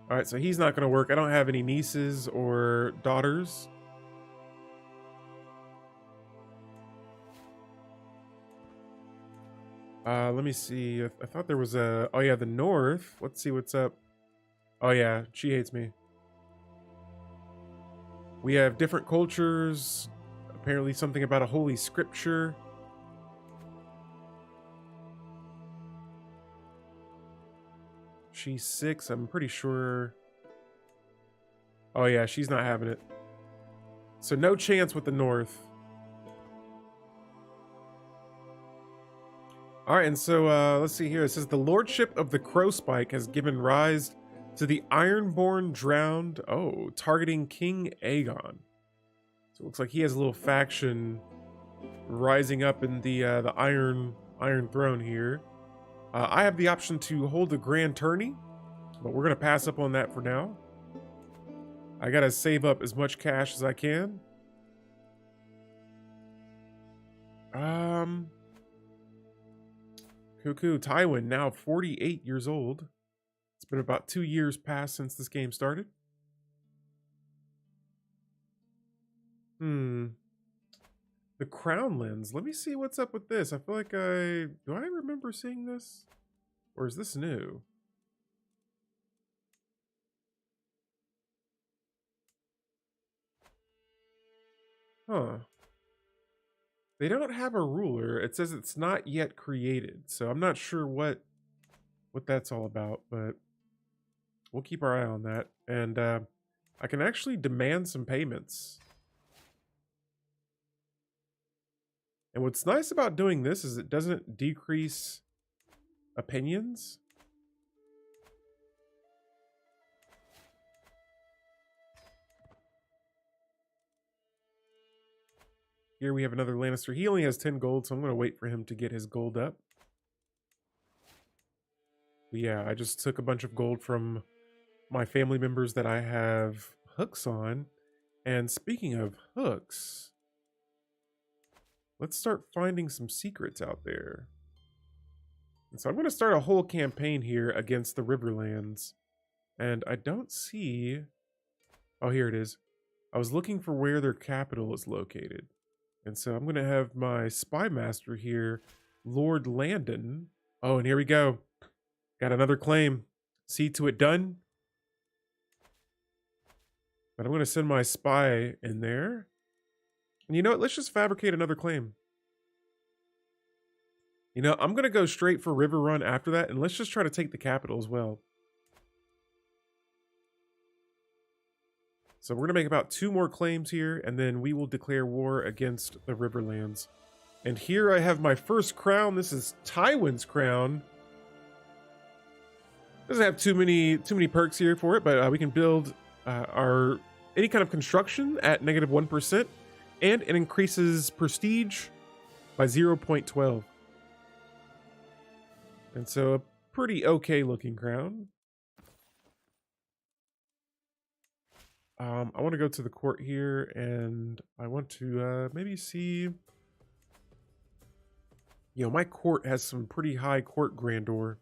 [SPEAKER 1] All right, so he's not gonna work. I don't have any nieces or daughters. Let me see. I thought there was a, oh yeah, the North. Let's see what's up. Oh yeah, she hates me. We have different cultures. Apparently something about a holy scripture. She's 6, I'm pretty sure. Oh yeah, she's not having it. So no chance with the North. All right, and so let's see here. It says the lordship of the Crowspike has given rise to the Ironborn drowned. Oh, targeting King Aegon. So it looks like he has a little faction rising up in the Iron Throne here. I have the option to hold the Grand Tourney, but we're gonna pass up on that for now. I gotta save up as much cash as I can. Cuckoo Tywin, now 48 years old. It's been about 2 years past since this game started. The Crown Lens. Let me see what's up with this. I feel like do I remember seeing this? Or is this new? Huh. They don't have a ruler. It says it's not yet created. So I'm not sure what that's all about, but we'll keep our eye on that. And I can actually demand some payments. And what's nice about doing this is it doesn't decrease opinions. Here we have another Lannister. He only has 10 gold, so I'm going to wait for him to get his gold up. But yeah, I just took a bunch of gold from my family members that I have hooks on. And speaking of hooks, let's start finding some secrets out there. And so I'm going to start a whole campaign here against the Riverlands. And I don't see... Oh, here it is. I was looking for where their capital is located. And so I'm going to have my spy master here, Lord Landon. Oh, and here we go. Got another claim. See to it done. But I'm going to send my spy in there. And you know what? Let's just fabricate another claim. You know, I'm going to go straight for River Run after that. And let's just try to take the capital as well. So we're going to make about 2 more claims here, and then we will declare war against the Riverlands. And here I have my first crown. This is Tywin's crown. Doesn't have too many perks here for it, but we can build any kind of construction at -1%, and it increases prestige by 0.12. And so a pretty okay looking crown. I want to go to the court here, and I want to maybe see... You know, my court has some pretty high court grandeur.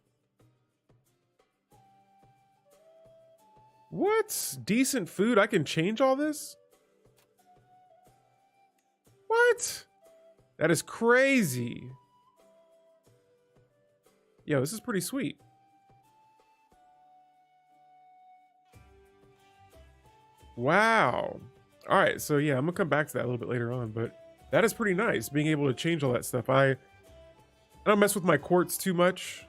[SPEAKER 1] What? Decent food? I can change all this? What? That is crazy. Yo, this is pretty sweet. Wow. All right, so yeah, I'm gonna come back to that a little bit later on, but that is pretty nice, being able to change all that stuff. I don't mess with my courts too much.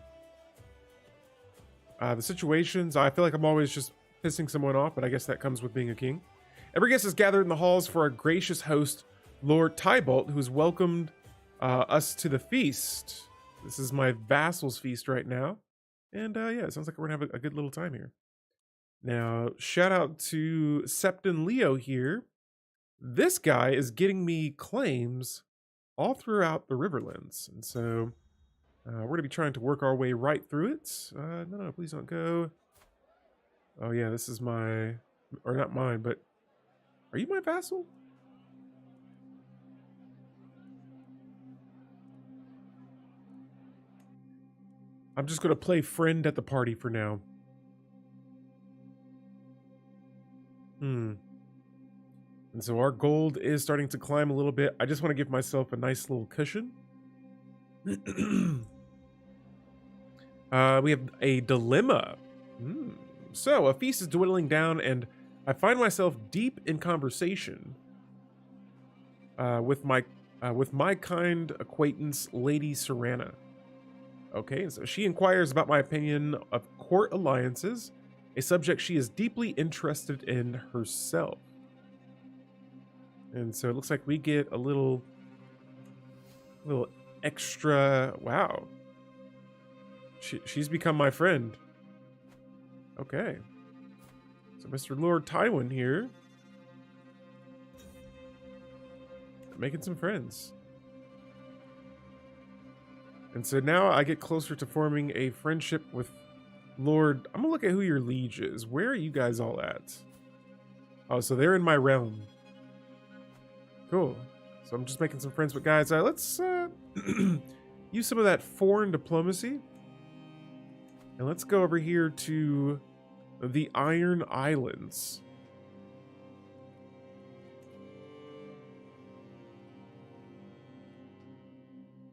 [SPEAKER 1] The situations, I feel like I'm always just pissing someone off, but I guess that comes with being a king. Every guest is gathered in the halls for our gracious host, Lord Tybalt, who has welcomed us to the feast. This is my vassal's feast right now. And yeah, it sounds like we're gonna have a good little time here. Now, shout out to Septon Leo here. This guy is getting me claims all throughout the Riverlands. And so we're going to be trying to work our way right through it. No, please don't go. Oh yeah, this is my, or not mine, but are you my vassal? I'm just going to play friend at the party for now. And so our gold is starting to climb a little bit. I just want to give myself a nice little cushion. We have a dilemma. So a feast is dwindling down, and I find myself deep in conversation with my kind acquaintance, Lady Serana. Okay, so she inquires about my opinion of court alliances, a subject she is deeply interested in herself. And so it looks like we get a little extra. Wow. She's become my friend. Okay. So Mr. Lord Tywin here. Making some friends. And so now I get closer to forming a friendship with Lord. I'm gonna look at who your liege is. Where are you guys all at? Oh, so they're in my realm. Cool. So I'm just making some friends with guys. Let's use some of that foreign diplomacy. And let's go over here to the Iron Islands.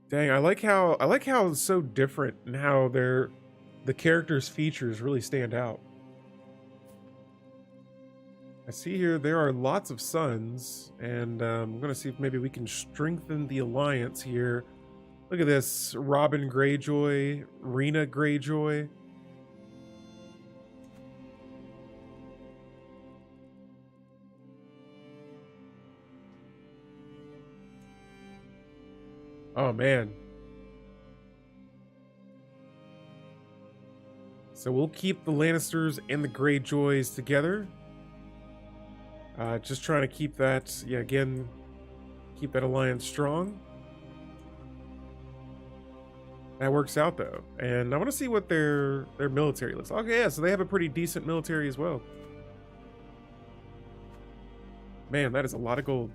[SPEAKER 1] Dang, I like how it's so different and how the characters' features really stand out. I see here there are lots of suns, and I'm gonna see if maybe we can strengthen the alliance here. Look at this, Robin Greyjoy, Rena Greyjoy. Oh man. So we'll keep the Lannisters and the Greyjoys together. Just trying to keep that, yeah, again, keep that alliance strong. That works out though. And I want to see what their military looks like. Okay, yeah, so they have a pretty decent military as well. Man, that is a lot of gold.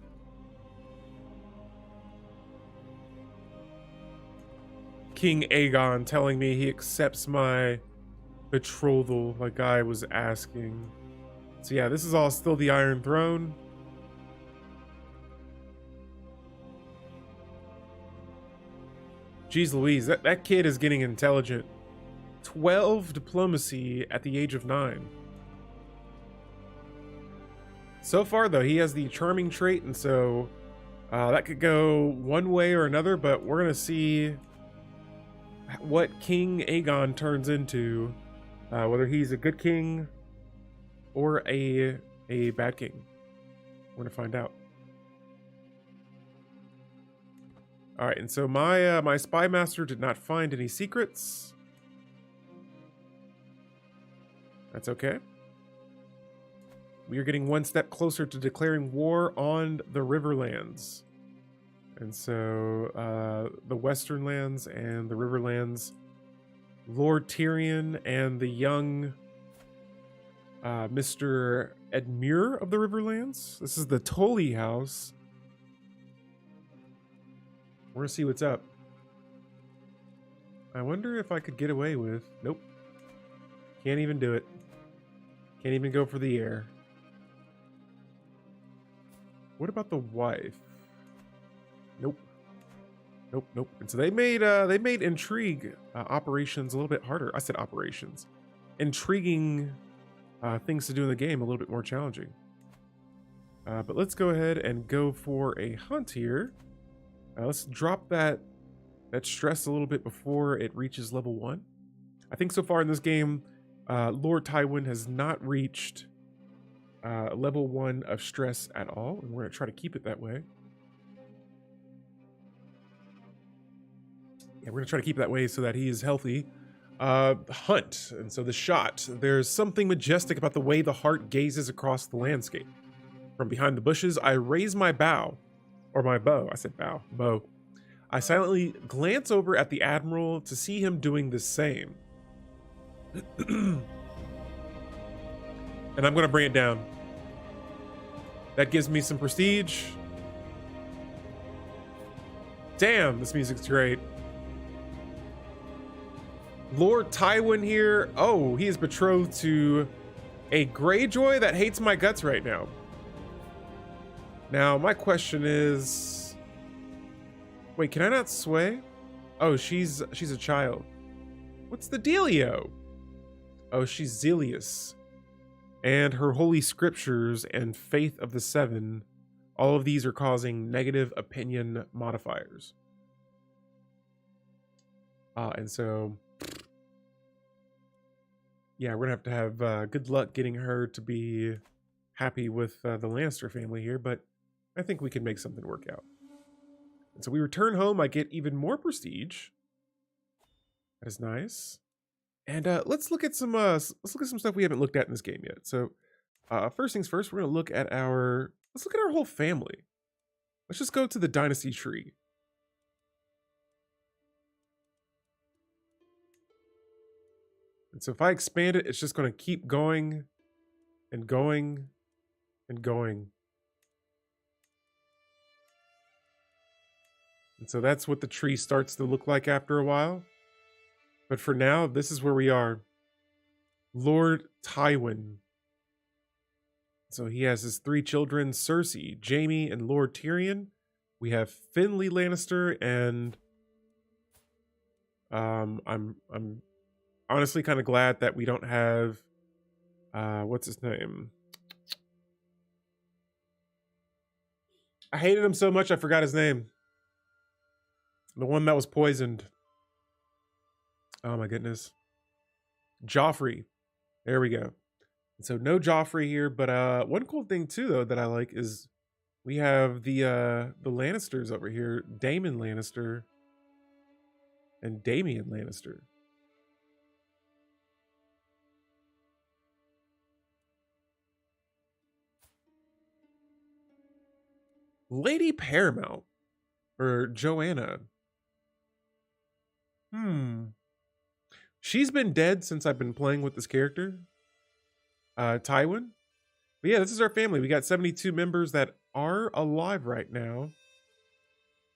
[SPEAKER 1] King Aegon telling me he accepts my betrothal like I was asking. So yeah, this is all still the Iron Throne. Jeez Louise, that kid is getting intelligent. 12 diplomacy at the age of 9. So far though, he has the charming trait, and so that could go one way or another, but we're gonna see what King Aegon turns into, whether he's a good king or a bad king. We're gonna find out. All right, and so my spy master did not find any secrets. That's okay. We are getting one step closer to declaring war on the Riverlands. And so the Western Lands and the Riverlands, Lord Tyrion and the young Mr. Edmure of the Riverlands. This is the Tully house. We're gonna see what's up. I wonder if I could get away with... Nope. Can't even do it. Can't even go for the air. What about the wife? Nope. Nope, nope. And so they made intrigue operations a little bit harder. I said operations. Intriguing things to do in the game a little bit more challenging. But let's go ahead and go for a hunt here. Let's drop that stress a little bit before it reaches level 1. I think so far in this game, Lord Tywin has not reached level 1 of stress at all, and we're going to try to keep it that way. Yeah, we're going to try to keep it that way so that he is healthy. Hunt, and so the shot. There's something majestic about the way the heart gazes across the landscape. From behind the bushes, I raise my bow, or my bow. I said bow, bow. I silently glance over at the Admiral to see him doing the same. And I'm going to bring it down. That gives me some prestige. Damn, this music's great. Lord Tywin here. Oh, he is betrothed to a Greyjoy that hates my guts right now. Now, my question is... Wait, can I not sway? Oh, she's a child. What's the dealio? Oh, she's zealous. And her holy scriptures and faith of the seven, all of these are causing negative opinion modifiers. And so... yeah, we're gonna have good luck getting her to be happy with the Lannister family here, but I think we can make something work out. And so we return home. I get even more prestige. That is nice. And let's look at some stuff we haven't looked at in this game yet. So first things first, we're gonna look at our whole family. Let's just go to the dynasty tree. And so if I expand it, it's just going to keep going and going and going. And so that's what the tree starts to look like after a while. But for now, this is where we are. Lord Tywin. So he has his 3 children, Cersei, Jaime, and Lord Tyrion. We have Finlay Lannister, and I'm honestly kind of glad that we don't have what's his name? I hated him so much I forgot his name. The one that was poisoned. Oh my goodness. Joffrey. There we go. And so no Joffrey here, but one cool thing too though that I like is we have the Lannisters over here, Daemon Lannister and Damian Lannister. Lady Paramount, or Joanna. She's been dead since I've been playing with this character, Tywin. But yeah, this is our family. We got 72 members that are alive right now.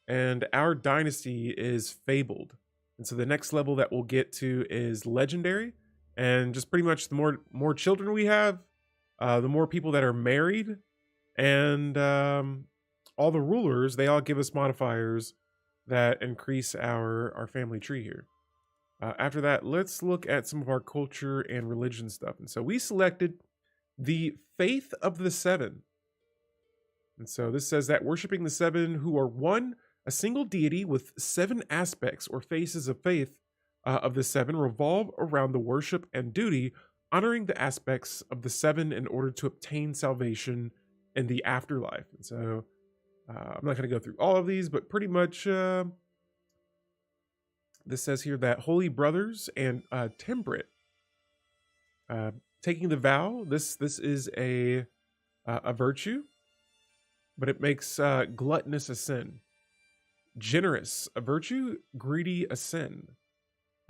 [SPEAKER 1] And our dynasty is fabled. And so the next level that we'll get to is legendary. And just pretty much the more children we have, the more people that are married, and all the rulers, they all give us modifiers that increase our family tree here. After that, let's look at some of our culture and religion stuff. And so we selected the faith of the seven. And so this says that worshiping the seven who are one, a single deity with 7 aspects or phases of faith of the 7 revolve around the worship and duty, honoring the aspects of the 7 in order to obtain salvation in the afterlife. And so I'm not going to go through all of these, but pretty much this says here that holy brothers and temperate, taking the vow. This is a virtue, but it makes gluttonous a sin. Generous, a virtue. Greedy, a sin.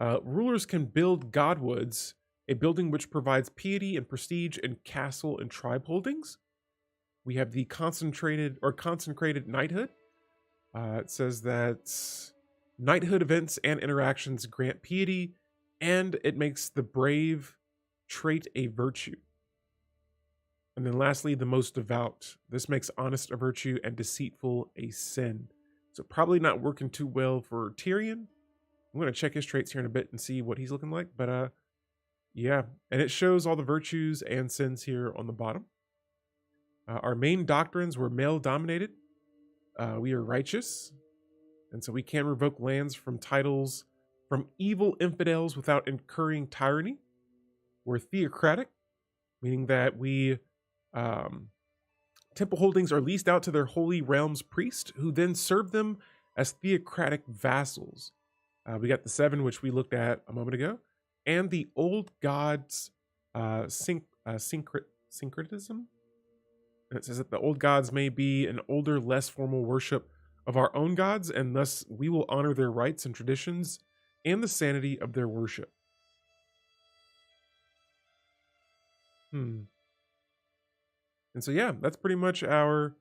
[SPEAKER 1] Rulers can build godwoods, a building which provides piety and prestige in castle and tribe holdings. We have the consecrated knighthood. It says that knighthood events and interactions grant piety, and it makes the brave trait a virtue. And then lastly, the most devout. This makes honest a virtue and deceitful a sin. So probably not working too well for Tyrion. I'm going to check his traits here in a bit and see what he's looking like. But yeah, and it shows all the virtues and sins here on the bottom. Our main doctrines were male dominated. We are righteous. And so we can revoke lands from titles from evil infidels without incurring tyranny. We're theocratic, meaning that we temple holdings are leased out to their holy realms priest, who then serve them as theocratic vassals. We got the 7, which we looked at a moment ago, and the old gods syncretism. And it says that the old gods may be an older, less formal worship of our own gods, and thus we will honor their rites and traditions and the sanity of their worship. And so yeah, that's pretty much our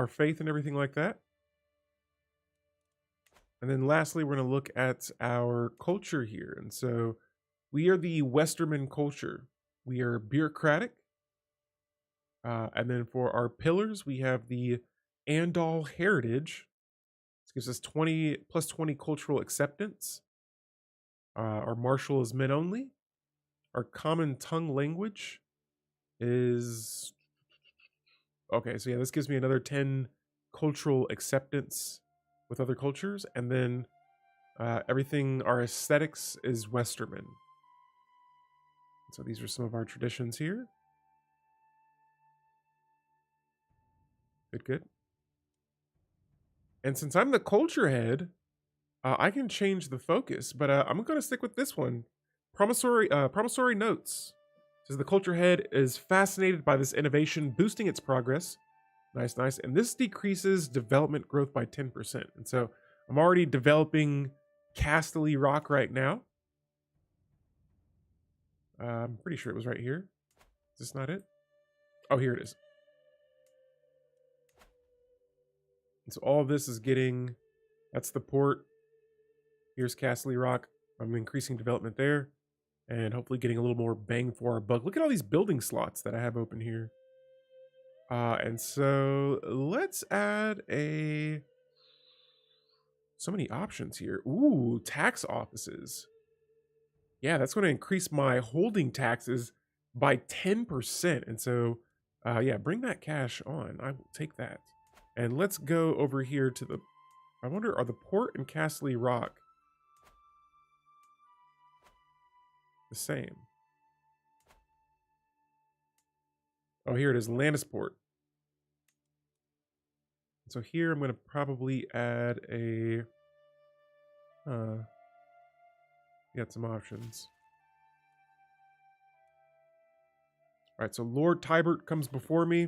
[SPEAKER 1] faith and everything like that. And then lastly, we're going to look at our culture here. And so we are the Westerman culture. We are bureaucratic. And then for our pillars, we have the Andal heritage. This gives us 20 plus 20 cultural acceptance. Our martial is men only. Our common tongue language is okay. So yeah, this gives me another 10 cultural acceptance with other cultures. And then everything, our aesthetics is Westerman. So these are some of our traditions here. Good. And since I'm the culture head, I can change the focus, but I'm going to stick with this one. Promissory notes. It says the culture head is fascinated by this innovation, boosting its progress. Nice. And this decreases development growth by 10%. And so I'm already developing Casterly Rock right now. I'm pretty sure it was right here. Is this not it? Oh, here it is. And so all of this is getting, that's the port. Here's Casterly Rock. I'm increasing development there and hopefully getting a little more bang for our buck. Look at all these building slots that I have open here. And so let's add so many options here. Ooh, tax offices. Yeah, that's going to increase my holding taxes by 10%. And so, yeah, bring that cash on. I will take that. And let's go over here to the, I wonder, are the port and Casterly Rock the same? Oh, here it is, Lannisport. So here I'm going to probably add a, get some options. All right, so Lord Tybert comes before me.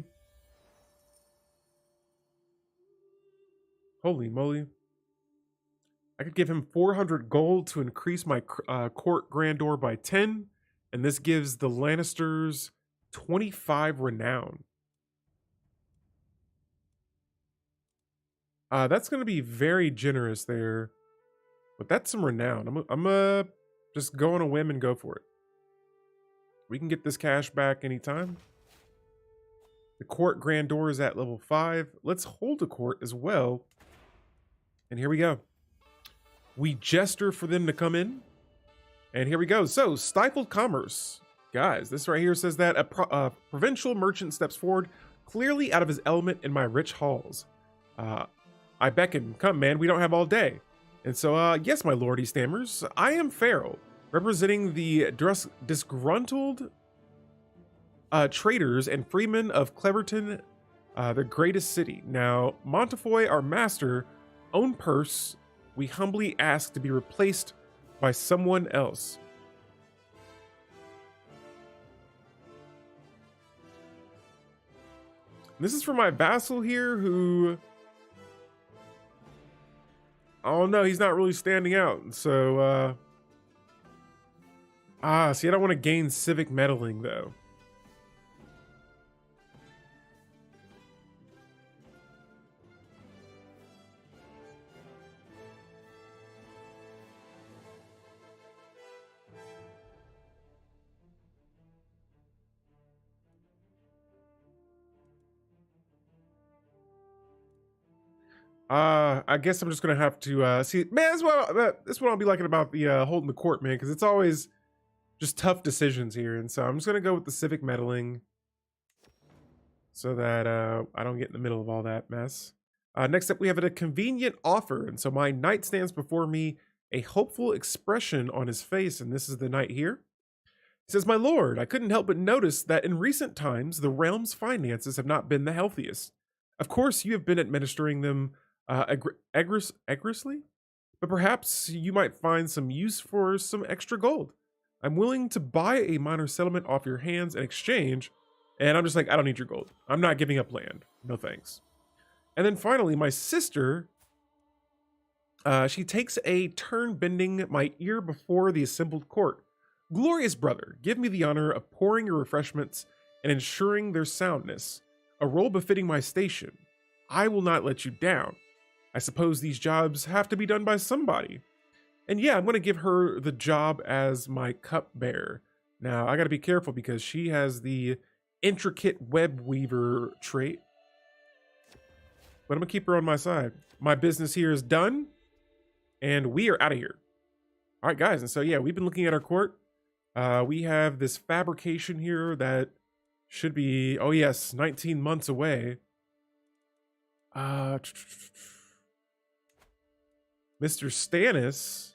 [SPEAKER 1] Holy moly. I could give him 400 gold to increase my court grandeur by 10. And this gives the Lannisters 25 renown. That's going to be very generous there. But that's some renown. I'm just go on a whim and go for it. We can get this cash back anytime. The court grandeur is at level 5. Let's hold a court as well. And here we go. We gesture for them to come in. And here we go. So, stifled commerce. Guys, this right here says that a provincial merchant steps forward, clearly out of his element in my rich halls. I beckon, come man, we don't have all day. And so, yes, my lord, he stammers. I am Farrell, representing the disgruntled traders and freemen of Cleverton, the greatest city. Now, Montefoy, our master, own purse, we humbly ask to be replaced by someone else. This is for my vassal here who, oh no, he's not really standing out. So, see, I don't want to gain civic meddling though. I guess I'm just gonna have to see. Man, that's what I'll be liking about the holding the court, man, because it's always just tough decisions here. And so I'm just gonna go with the civic meddling so that I don't get in the middle of all that mess. Next up, we have a convenient offer. And so my knight stands before me, a hopeful expression on his face. And this is the knight here. He says, "My lord, I couldn't help but notice that in recent times, the realm's finances have not been the healthiest. Of course, you have been administering them aggressively, but perhaps you might find some use for some extra gold. I'm willing to buy a minor settlement off your hands in exchange." And I'm just like, I don't need your gold. I'm not giving up land. No thanks. And then finally, my sister, she takes a turn bending my ear before the assembled court. "Glorious brother, give me the honor of pouring your refreshments and ensuring their soundness, a role befitting my station. I will not let you down. I suppose these jobs have to be done by somebody." And yeah, I'm going to give her the job as my cupbearer. Now, I got to be careful because she has the intricate web weaver trait, but I'm going to keep her on my side. My business here is done, and we are out of here. All right, guys. And so, yeah, we've been looking at our court. We have this fabrication here that should be, oh yes, 19 months away. Mr. Stannis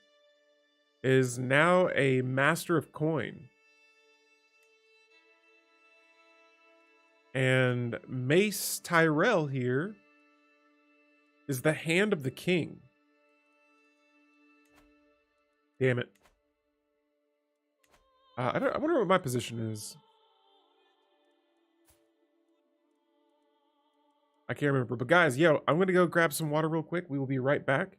[SPEAKER 1] is now a master of coin. And Mace Tyrell here is the hand of the king. Damn it. I wonder what my position is. I can't remember. But guys, yo, I'm going to go grab some water real quick. We will be right back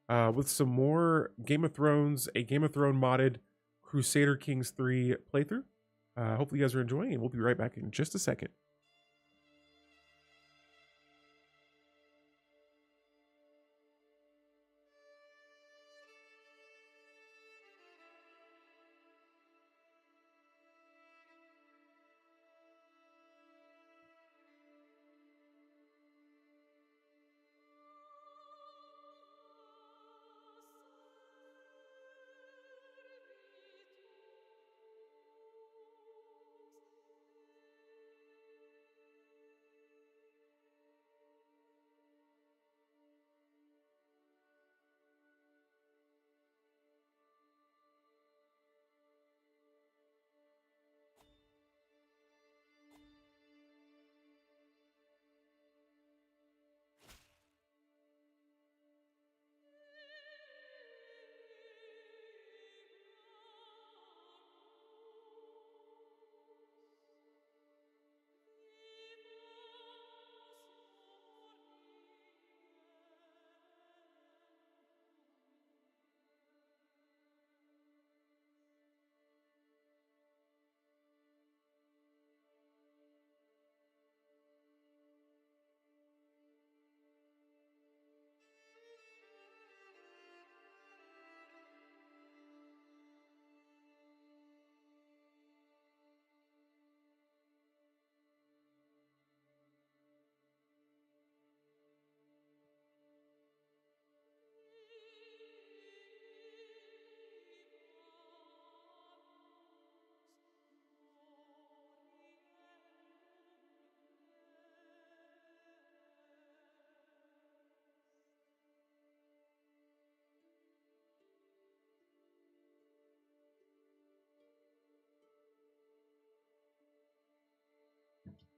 [SPEAKER 1] with some more Game of Thrones, a Game of Thrones modded Crusader Kings 3 playthrough. Hopefully you guys are enjoying, and we'll be right back in just a second.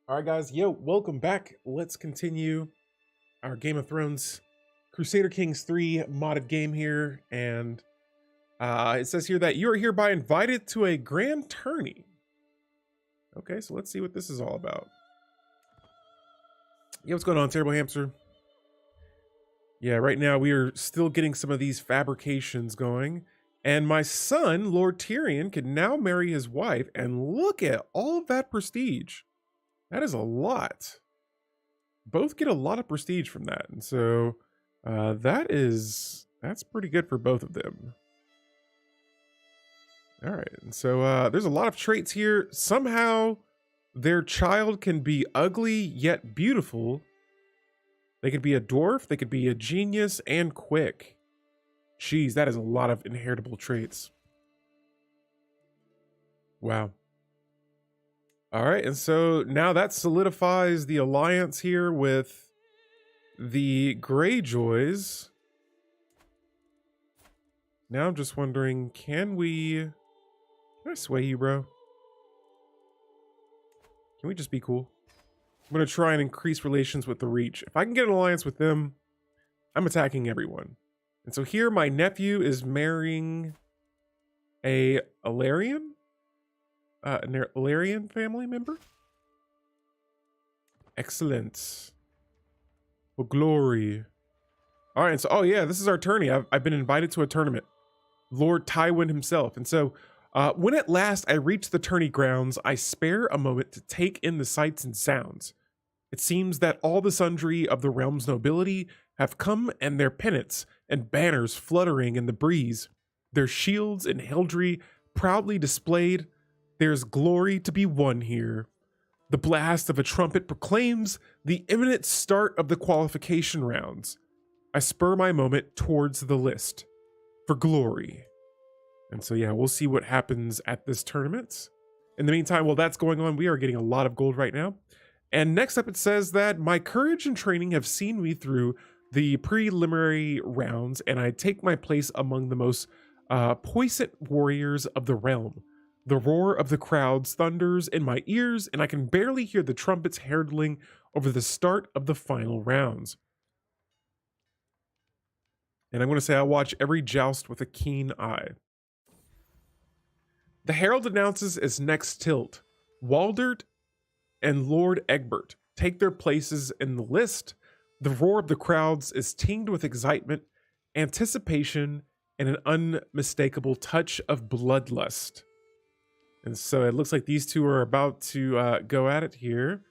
[SPEAKER 1] All right, guys. Yo, welcome back. Let's continue our Game of Thrones Crusader Kings 3 modded game here. And it says here that you are hereby invited to a grand tourney. Okay, so let's see what this is all about. Yeah, what's going on, Terrible Hamster? Yeah, right now we are still getting some of these fabrications going. And my son, Lord Tyrion, can now marry his wife. And look at all of that prestige. That is a lot. Both get a lot of prestige from that. And so that's pretty good for both of them. All right. And so there's a lot of traits here. Somehow their child can be ugly yet beautiful. They could be a dwarf, they could be a genius, and quick. Jeez, that is a lot of inheritable traits. Wow. All right, and so now that solidifies the alliance here with the Greyjoys. Now I'm just wondering, can I sway you, bro? Can we just be cool? I'm going to try and increase relations with the Reach. If I can get an alliance with them, I'm attacking everyone. And so here my nephew is marrying an Alarian family member. Excellent. Well, glory. All right, and so, oh yeah, this is our tourney. I've been invited to a tournament. Lord Tywin himself. And so when at last I reach the tourney grounds, I spare a moment to take in the sights and sounds. It seems that all the sundry of the realm's nobility have come, and their pennants and banners fluttering in the breeze, their shields and heraldry proudly displayed. There's glory to be won here. The blast of a trumpet proclaims the imminent start of the qualification rounds. I spur my moment towards the list for glory. And so, yeah, we'll see what happens at this tournament. In the meantime, while that's going on, we are getting a lot of gold right now. And next up, it says that my courage and training have seen me through the preliminary rounds, and I take my place among the most puissant warriors of the realm. The roar of the crowds thunders in my ears, and I can barely hear the trumpets heralding over the start of the final rounds. And I'm going to say I watch every joust with a keen eye. The herald announces its next tilt. Waldert and Lord Egbert take their places in the list. The roar of the crowds is tinged with excitement, anticipation, and an unmistakable touch of bloodlust. And so it looks like these two are about to go at it here.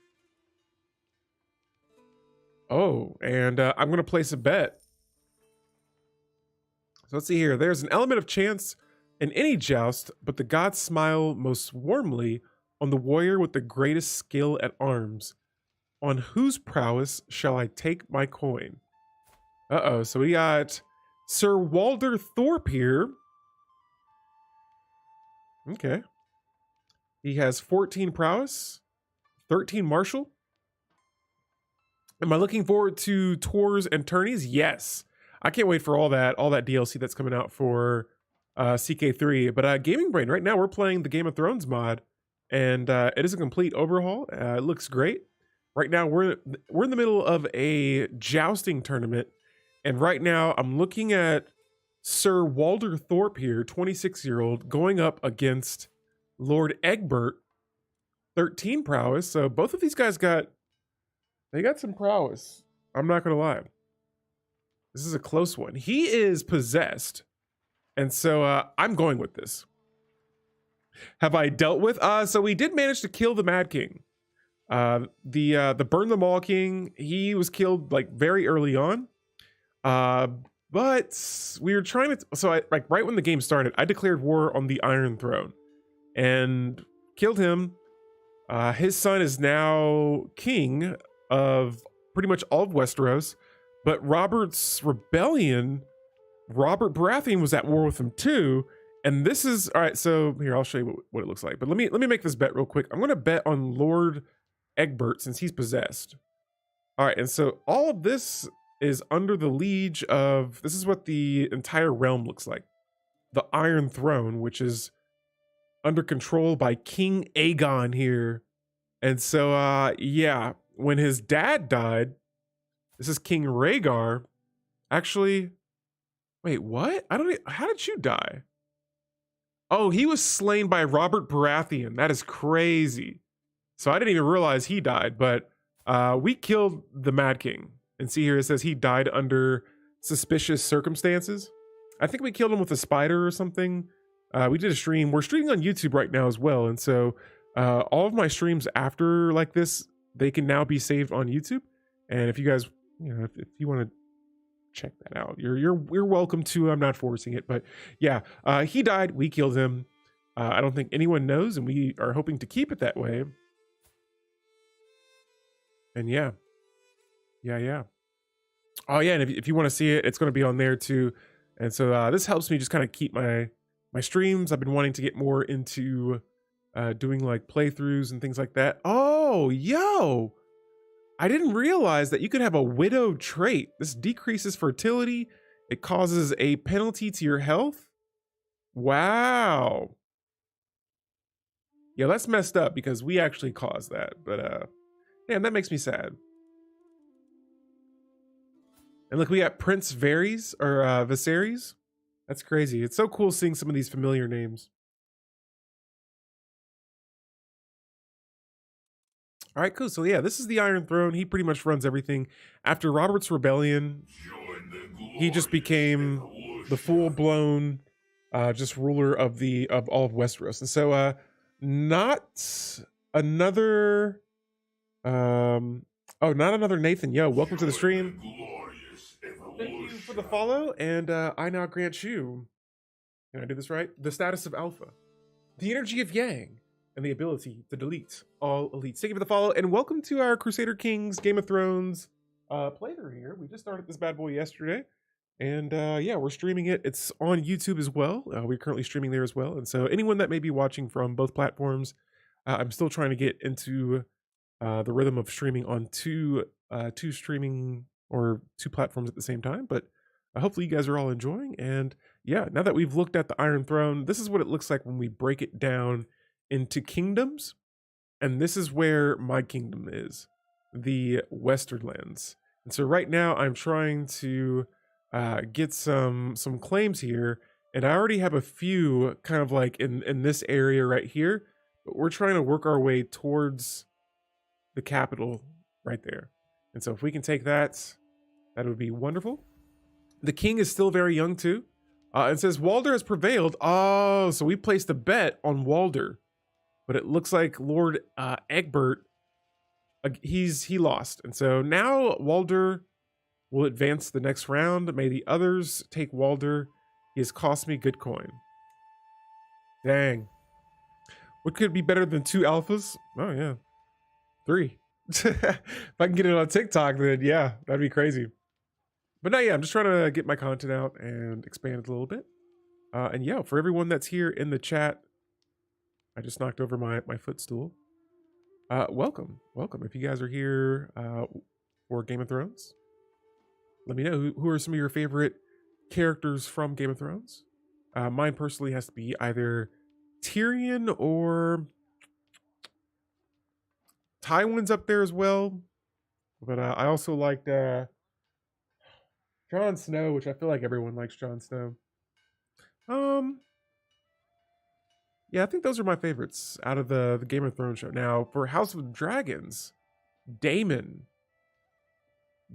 [SPEAKER 1] Oh, and I'm going to place a bet. So let's see here. There's an element of chance in any joust, but the gods smile most warmly on the warrior with the greatest skill at arms. On whose prowess shall I take my coin? Uh-oh, so we got Sir Walder Thorpe here. Okay. He has 14 prowess, 13 martial. Am I looking forward to tours and tourneys? Yes. I can't wait for all that DLC that's coming out for CK3. But Gaming Brain, right now we're playing the Game of Thrones mod, and it is a complete overhaul. It looks great. Right now we're in the middle of a jousting tournament, and right now I'm looking at Sir Walder Thorpe here, 26-year-old, going up against Lord Egbert, 13 prowess. So both of these guys got some prowess. I'm not gonna lie. This is a close one. He is possessed, and so I'm going with this. Have I dealt with? So we did manage to kill the Mad King. The Burn the Mall King, he was killed like very early on. But we were trying to, so like right when the game started, I declared war on the Iron Throne and killed him. His son is now king of pretty much all of Westeros, but Robert's rebellion, Robert Baratheon was at war with him too. And this is, all right, so here, I'll show you what it looks like. But let me make this bet real quick. I'm going to bet on Lord Egbert since he's possessed. All right, and so all of this is under the liege of, this is what the entire realm looks like. The Iron Throne, which is under control by King Aegon here. And so, yeah, when his dad died, this is King Rhaegar. Actually, wait, what? How did you die? Oh, he was slain by Robert Baratheon. That is crazy. So I didn't even realize he died, but we killed the Mad King. And see here, it says he died under suspicious circumstances. I think we killed him with a spider or something. We did a stream. We're streaming on YouTube right now as well. And so all of my streams after like this, they can now be saved on YouTube. And if you guys, if you want to check that out, you're welcome to. I'm not forcing it, but yeah, he died. We killed him. I don't think anyone knows, and we are hoping to keep it that way. And yeah. Oh yeah, and if you want to see it, it's going to be on there too. And so this helps me just kind of keep my streams. I've been wanting to get more into doing like playthroughs and things like that. Oh, yo, I didn't realize that you could have a widow trait. This decreases fertility. It causes a penalty to your health. Wow. Yeah, that's messed up because we actually caused that. But damn, that makes me sad. And look, we got Prince Varys or Viserys. That's crazy. It's so cool seeing some of these familiar names. All right, cool. So yeah, this is the Iron Throne. He pretty much runs everything. After Robert's Rebellion, he just became the full-blown just ruler of all of Westeros. And so not another not another Nathan. Yo, welcome to the stream. Thank you for the follow, and I now grant you, can I do this right? The status of Alpha, the energy of Yang, and the ability to delete all elites. Thank you for the follow, and welcome to our Crusader Kings Game of Thrones playthrough here. We just started this bad boy yesterday, and yeah, we're streaming it. It's on YouTube as well. We're currently streaming there as well, and so anyone that may be watching from both platforms, I'm still trying to get into the rhythm of streaming on two streaming or two platforms at the same time, but hopefully you guys are all enjoying. And yeah, now that we've looked at the Iron Throne, this is what it looks like when we break it down into kingdoms. And this is where my kingdom is, the Westerlands. And so right now I'm trying to get some claims here, and I already have a few kind of like in this area right here, but we're trying to work our way towards the capital right there. And so if we can take that, that would be wonderful. The king is still very young too. It says Walder has prevailed. Oh, so we placed a bet on Walder, but it looks like Lord Egbert, he lost. And so now Walder will advance the next round. May the others take Walder. He has cost me good coin. Dang. What could be better than 2 alphas? Oh yeah, 3. If I can get it on TikTok, then yeah, that'd be crazy. But no, yeah, I'm just trying to get my content out and expand it a little bit. And yeah, for everyone that's here in the chat, I just knocked over my footstool. Welcome. If you guys are here for Game of Thrones, let me know who are some of your favorite characters from Game of Thrones. Mine personally has to be either Tyrion or Tywin's up there as well. But I also liked Jon Snow, which I feel like everyone likes Jon Snow. Yeah, I think those are my favorites out of the Game of Thrones show. Now, for House of Dragons, Daemon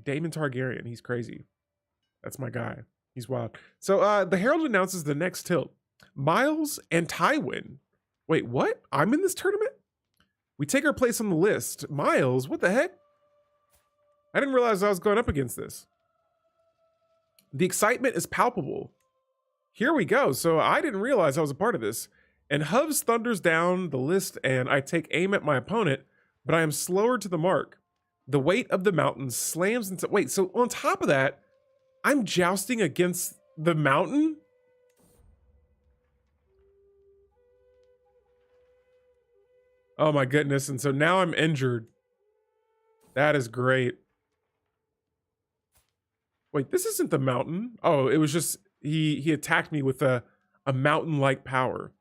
[SPEAKER 1] Targaryen, he's crazy. That's my guy. He's wild. So the Herald announces the next tilt. Miles and Tywin. Wait, what? I'm in this tournament? We take our place on the list. Miles, what the heck? I didn't realize I was going up against this. The excitement is palpable. Here we go. So I didn't realize I was a part of this. And Hubs thunders down the list, and I take aim at my opponent, but I am slower to the mark. The weight of the mountain slams into... Wait, so on top of that, I'm jousting against the mountain? Oh my goodness. And so now I'm injured. That is great. Wait, this isn't the mountain. Oh, it was just... He attacked me with a mountain-like power.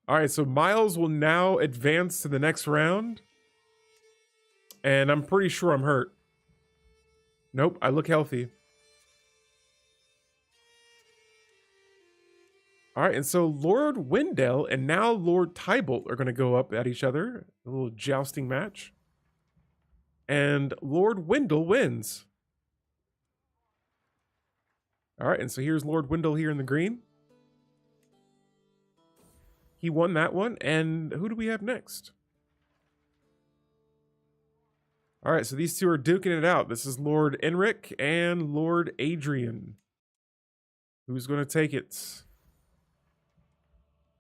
[SPEAKER 1] All right, so Miles will now advance to the next round. And I'm pretty sure I'm hurt. Nope, I look healthy. All right, and so Lord Wendell and now Lord Tybalt are going to go up at each other. A little jousting match. And Lord Wendell wins. All right, and so here's Lord Wendell here in the green. He won that one. And who do we have next? All right, so these two are duking it out. This is Lord Enric and Lord Adrian. Who's going to take it?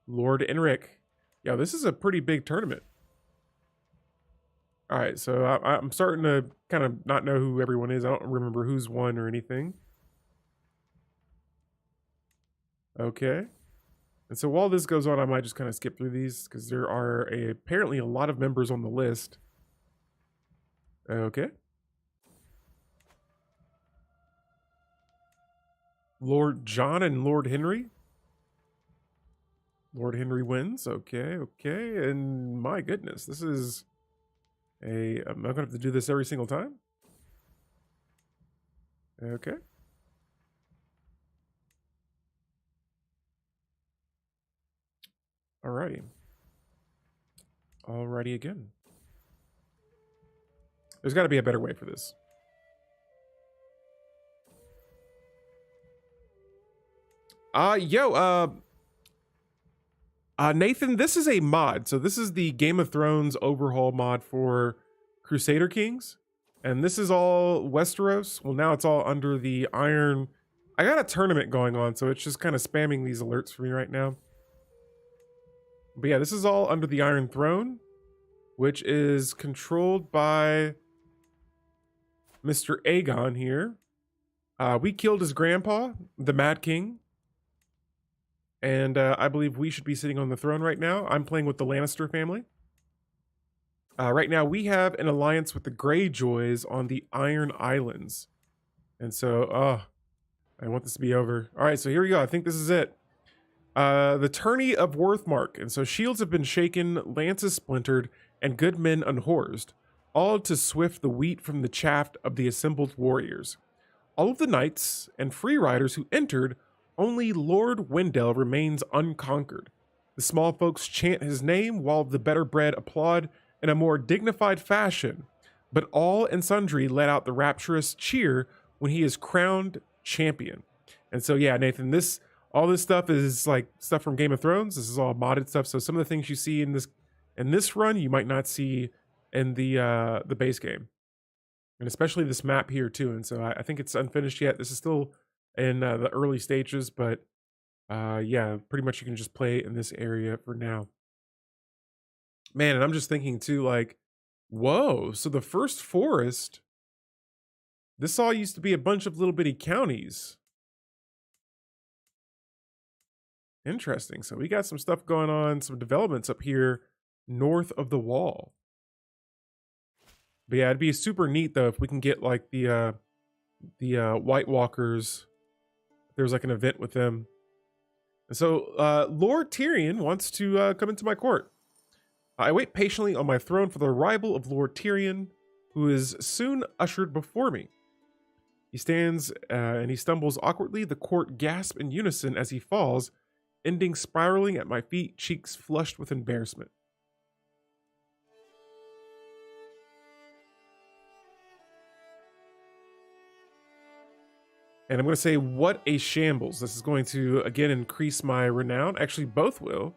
[SPEAKER 1] Lord Enric. Yeah, this is a pretty big tournament. All right, so I'm starting to kind of not know who everyone is. I don't remember who's won or anything. Okay. And so while this goes on, I might just kind of skip through these because there are apparently a lot of members on the list. Okay. Lord John and Lord Henry. Lord Henry wins. Okay, okay. And my goodness, this is I'm not gonna have to do this every single time. Okay. Alrighty. Alrighty again. There's got to be a better way for this. Nathan, this is a mod. So this is the Game of Thrones overhaul mod for Crusader Kings. And this is all Westeros. Well, now it's all under the Iron. I got a tournament going on, so it's just kind of spamming these alerts for me right now. But yeah, this is all under the Iron Throne, which is controlled by Mr. Aegon here. We killed his grandpa, the Mad King. And I believe we should be sitting on the throne right now. I'm playing with the Lannister family. Right now, we have an alliance with the Greyjoys on the Iron Islands. And so, I want this to be over. All right, so here we go. I think this is it. The tourney of Worthmark. And so shields have been shaken, lances splintered, and good men unhorsed, all to swift the wheat from the chaff of the assembled warriors. All of the knights and free riders who entered, only Lord Wendell remains unconquered. The small folks chant his name while the better bred applaud in a more dignified fashion, but all and sundry let out the rapturous cheer when he is crowned champion. And so, yeah, Nathan, all this stuff is like stuff from Game of Thrones. This is all modded stuff. So some of the things you see in this run, you might not see in the base game, and especially this map here too. And so I think it's unfinished yet. This is still in the early stages, but yeah, pretty much you can just play in this area for now. Man, and I'm just thinking too, like, whoa, so the first forest, this all used to be a bunch of little bitty counties. Interesting. So we got some stuff going on, some developments up here north of the wall. But yeah, it'd be super neat though if we can get like the White Walkers. There's like an event with them. And so Lord Tyrion wants to come into my court. I wait patiently on my throne for the arrival of Lord Tyrion, who is soon ushered before me. He stands and he stumbles awkwardly. The court gasps in unison as he falls, ending spiraling at my feet, cheeks flushed with embarrassment. And I'm going to say, what a shambles. This is going to, again, increase my renown. Actually, both will.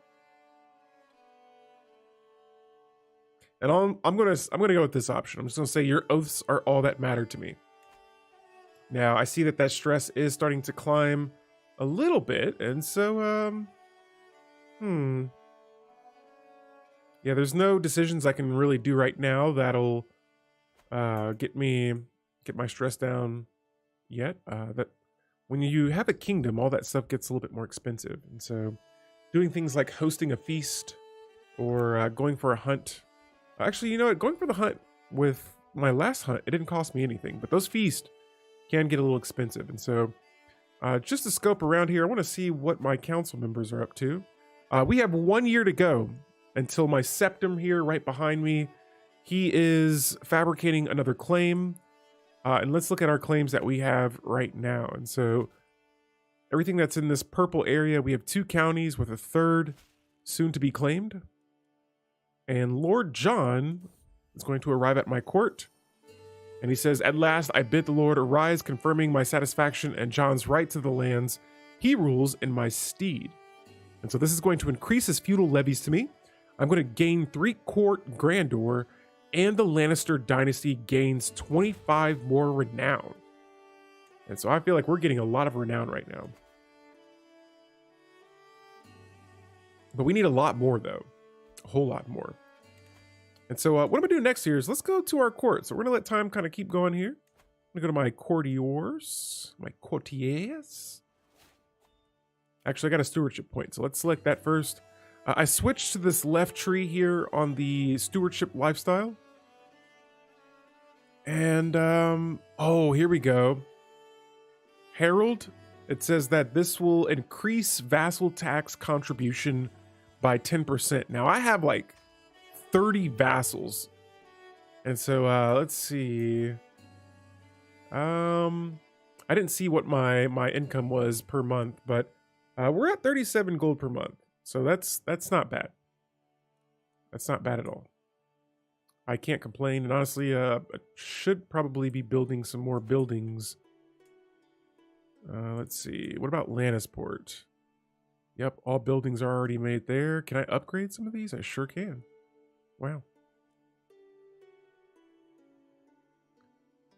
[SPEAKER 1] And I'm going to go with this option. I'm just going to say your oaths are all that matter to me. Now, I see that stress is starting to climb a little bit. And so, yeah, there's no decisions I can really do right now that'll get my stress down yet. That when you have a kingdom, all that stuff gets a little bit more expensive. And so doing things like hosting a feast or going for a hunt. Actually, you know what? Going for the hunt with my last hunt, it didn't cost me anything, but those feasts can get a little expensive. And so just to scope around here, I want to see what my council members are up to. We have 1 year to go until my septum here right behind me. He is fabricating another claim. And let's look at our claims that we have right now. And so everything that's in this purple area, we have 2 counties with a 3rd soon to be claimed. And Lord John is going to arrive at my court. And he says, "At last I bid the Lord arise, confirming my satisfaction and John's right to the lands. He rules in my stead." And so this is going to increase his feudal levies to me. I'm going to gain 3 court grandeur, and the Lannister dynasty gains 25 more renown. And so I feel like we're getting a lot of renown right now. But we need a lot more though. A whole lot more. And so what I'm gonna do next here is let's go to our court. So we're gonna let time kind of keep going here. I'm gonna go to my courtiers, my courtiers. Actually, I got a stewardship point, so let's select that first. I switched to this left tree here on the stewardship lifestyle. And, oh, here we go. Herald, it says that this will increase vassal tax contribution by 10%. Now, I have like 30 vassals. And so, let's see. I didn't see what my income was per month, but we're at 37 gold per month. So that's not bad. That's not bad at all. I can't complain, and honestly, I should probably be building some more buildings. Let's see. What about Lannisport? Yep, all buildings are already made there. Can I upgrade some of these? I sure can. Wow.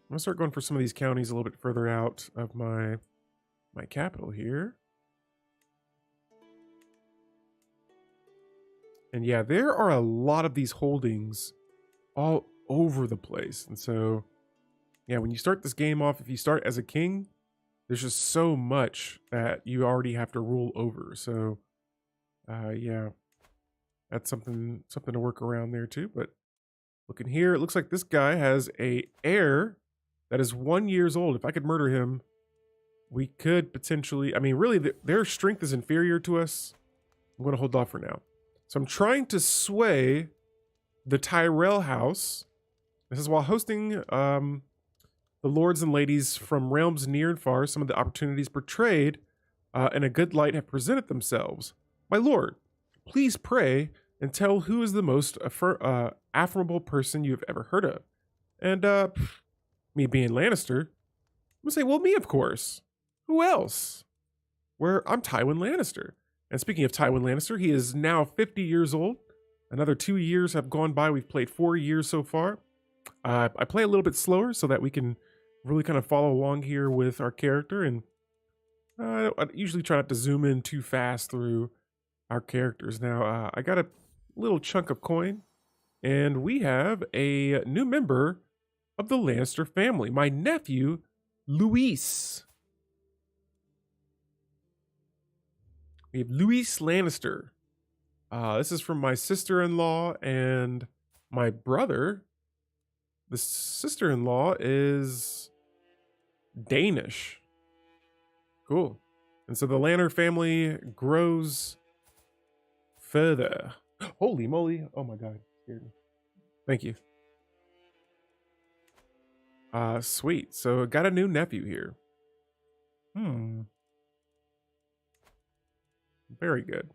[SPEAKER 1] I'm gonna start going for some of these counties a little bit further out of my capital here. And yeah, there are a lot of these holdings all over the place. And so, yeah, when you start this game off, if you start as a king, there's just so much that you already have to rule over. So, yeah, that's something to work around there too. But looking here, it looks like this guy has a heir that is 1 year old. If I could murder him, we could potentially, I mean, really, their strength is inferior to us. I'm going to hold off for now. So I'm trying to sway the Tyrell house. This is while hosting the lords and ladies from realms near and far. Some of the opportunities portrayed in a good light have presented themselves. My lord, please pray and tell who is the most affable person you have ever heard of. And me being Lannister, I'm gonna say, well, me, of course. Who else? I'm Tywin Lannister. And speaking of Tywin Lannister, he is now 50 years old. Another 2 years have gone by. We've played 4 years so far. I play a little bit slower so that we can really kind of follow along here with our character. And I usually try not to zoom in too fast through our characters. Now, I got a little chunk of coin. And we have a new member of the Lannister family. My nephew, Luis. We have Luis Lannister. This is from my sister-in-law and my brother. The sister-in-law is Danish. Cool. And so the Lannister family grows further. Holy moly. Oh my God. Scared me. Thank you. Sweet. So got a new nephew here. Very good.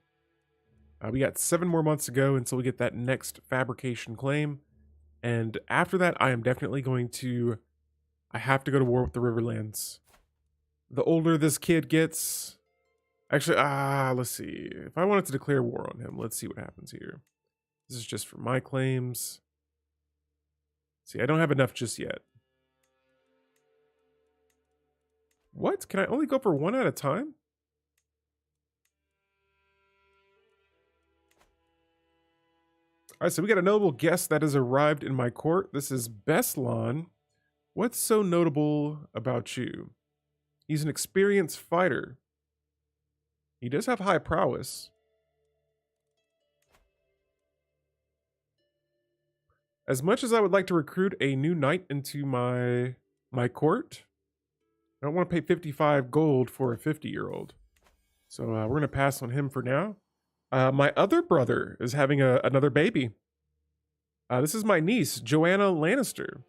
[SPEAKER 1] We got 7 more months to go until we get that next fabrication claim. And after that, I am definitely going to... I have to go to war with the Riverlands. The older this kid gets... Actually, let's see. If I wanted to declare war on him, let's see what happens here. This is just for my claims. See, I don't have enough just yet. What? Can I only go for 1 at a time? All right, so we got a notable guest that has arrived in my court. This is Beslan. What's so notable about you? He's an experienced fighter. He does have high prowess. As much as I would like to recruit a new knight into my court, I don't want to pay 55 gold for a 50-year-old. So we're going to pass on him for now. My other brother is having another baby. This is my niece, Joanna Lannister.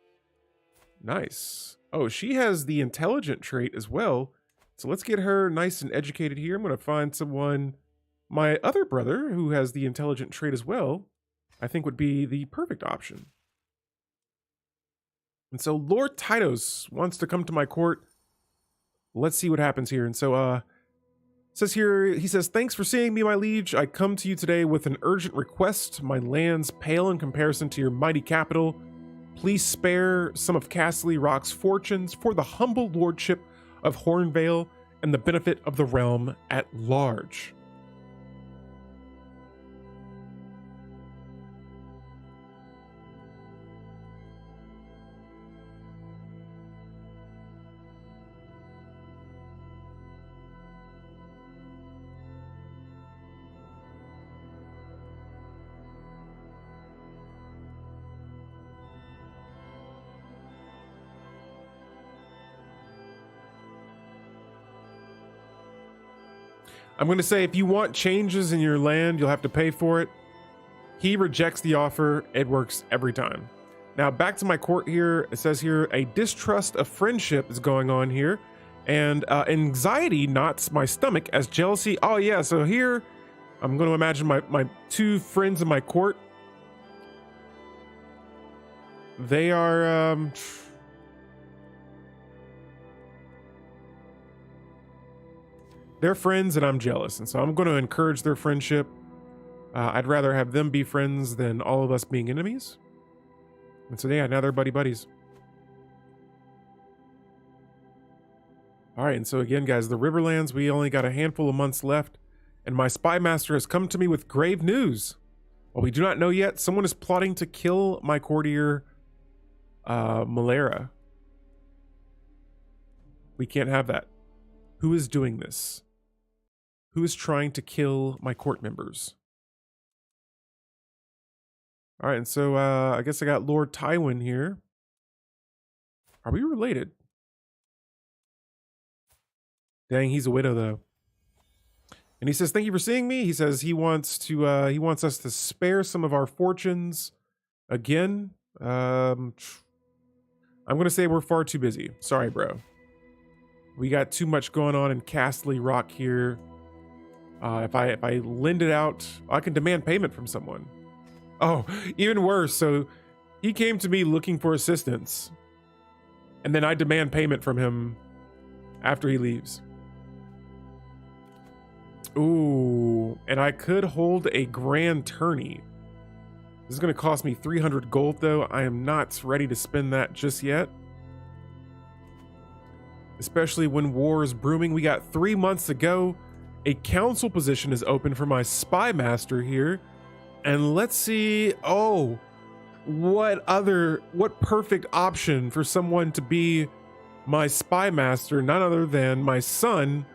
[SPEAKER 1] Nice. Oh, she has the intelligent trait as well. So let's get her nice and educated here. I'm going to find someone, my other brother, who has the intelligent trait as well, I think would be the perfect option. And so Lord Tytos wants to come to my court. Let's see what happens here. And so, says here, he says, thanks for seeing me, my liege. I come to you today with an urgent request. My lands pale in comparison to your mighty capital. Please spare some of Castle Rock's fortunes for the humble lordship of Hornvale and the benefit of the realm at large. I'm going to say if you want changes in your land, you'll have to pay for it. He rejects the offer. It works every time. Now, back to my court here. It says here, a distrust of friendship is going on here. And anxiety knots my stomach as jealousy. Oh, yeah. So here, I'm going to imagine my two friends in my court. They are... they're friends and I'm jealous. And so I'm going to encourage their friendship. I'd rather have them be friends than all of us being enemies. And so, yeah, now they're buddies. All right, and so again, guys, the Riverlands, we only got a handful of months left, and my spy master has come to me with grave news. While we do not know yet, someone is plotting to kill my courtier, Malera. We can't have that. Who is doing this? Who is trying to kill my court members? All right, and so I guess I got Lord Tywin here. Are we related? Dang, he's a widow though. And he says, "Thank you for seeing me." He says he wants us to spare some of our fortunes again. I'm gonna say we're far too busy. Sorry, bro. We got too much going on in Castle Rock here. If I lend it out, I can demand payment from someone. Oh, even worse. So he came to me looking for assistance, and then I demand payment from him after he leaves. Ooh, and I could hold a grand tourney. This is going to cost me 300 gold, though. I am not ready to spend that just yet. Especially when war is brewing. We got 3 months to go. A council position is open for my spy master here. And let's see, oh, what perfect option for someone to be my spy master, none other than my son,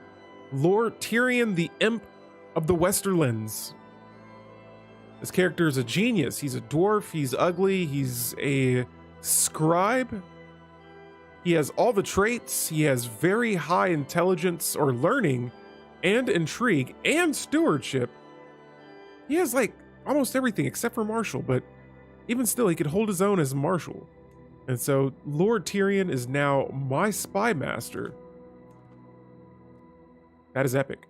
[SPEAKER 1] Lord Tyrion, the Imp of the Westerlands. This character is a genius. He's a dwarf, he's ugly, he's a scribe. He has all the traits, he has very high intelligence or learning and intrigue and stewardship. He has like almost everything except for Marshal, but even still, he could hold his own as Marshal. And so Lord Tyrion is now my spy master. That is epic.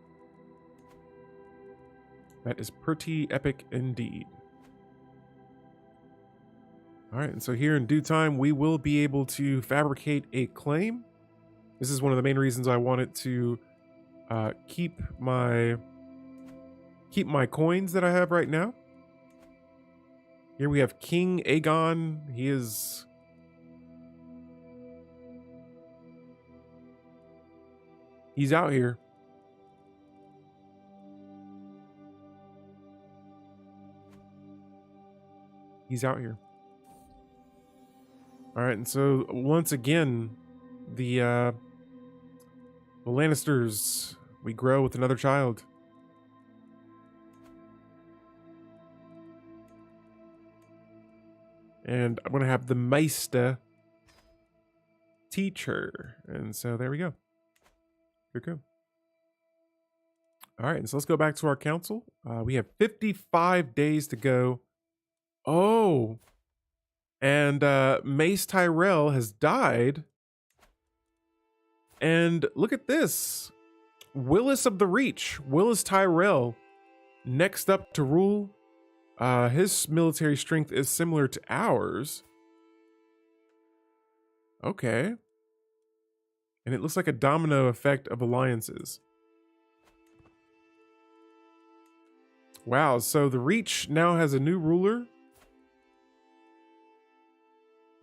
[SPEAKER 1] That is pretty epic indeed. All right, and so here in due time, we will be able to fabricate a claim. This is one of the main reasons I wanted to keep my coins that I have right now. Here we have King Aegon. He's out here. He's out here. All right, and so once again, the Lannisters, we grow with another child. And I'm going to have the Meister teach her. And so there we go. Good. All right, and so let's go back to our council. We have 55 days to go. Oh, and Mace Tyrell has died. And look at this. Willis of the Reach, Willis Tyrell, next up to rule. His military strength is similar to ours. Okay. And it looks like a domino effect of alliances. Wow, so the Reach now has a new ruler.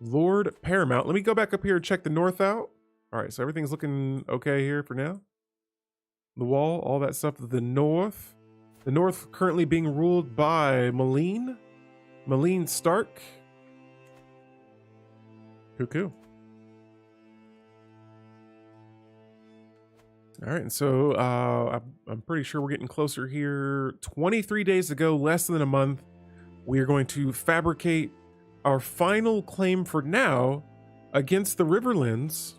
[SPEAKER 1] Lord Paramount. Let me go back up here and check the north out. All right, so everything's looking okay here for now. The wall, all that stuff to the north. The north currently being ruled by Malene Stark. Cool. All right, and so I'm pretty sure we're getting closer here. 23 days to go, less than a month. We are going to fabricate our final claim for now against the Riverlands.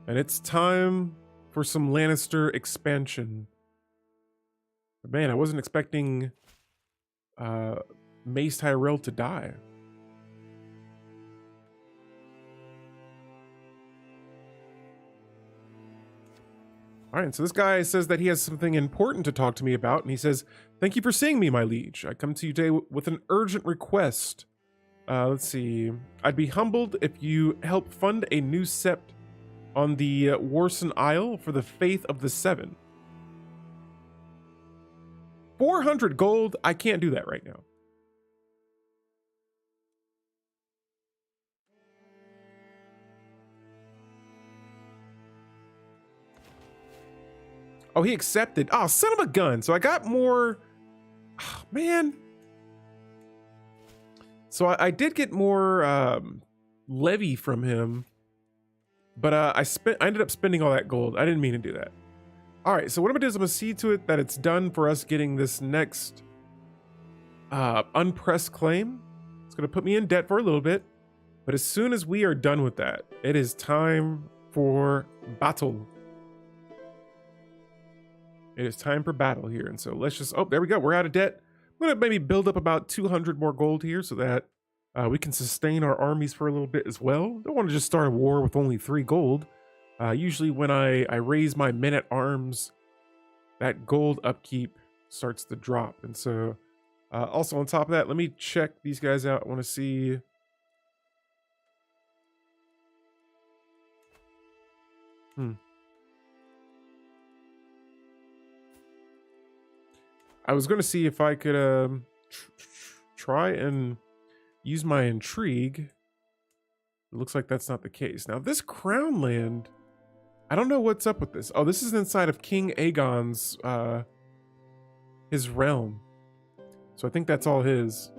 [SPEAKER 1] And it's time for some Lannister expansion. But man, I wasn't expecting Mace Tyrell to die. All right, so this guy says that he has something important to talk to me about, and he says, "Thank you for seeing me, my liege. I come to you today with an urgent request. Let's see. I'd be humbled if you help fund a new sept on the Warson Isle for the Faith of the Seven. 400 gold? I can't do that right now." Oh, he accepted. Oh, son of a gun. So I got more. Oh, man. So I did get more levy from him, but I ended up spending all that gold. I didn't mean to do that. All right, so what I'm gonna do is I'm gonna see to it that it's done for us getting this next unpressed claim. It's gonna put me in debt for a little bit, but as soon as we are done with that, it is time for battle. It is time for battle here, and so let's just, oh, there we go, we're out of debt. I'm gonna maybe build up about 200 more gold here so that we can sustain our armies for a little bit as well. Don't want to just start a war with only 3 gold. Usually when I raise my men-at-arms, that gold upkeep starts to drop. And so also on top of that, let me check these guys out. I want to see. I was going to see if I could try and use my intrigue. It looks like that's not the case. Now, this crown land, I don't know what's up with this. Oh, this is inside of King Aegon's, his realm. So I think that's all his.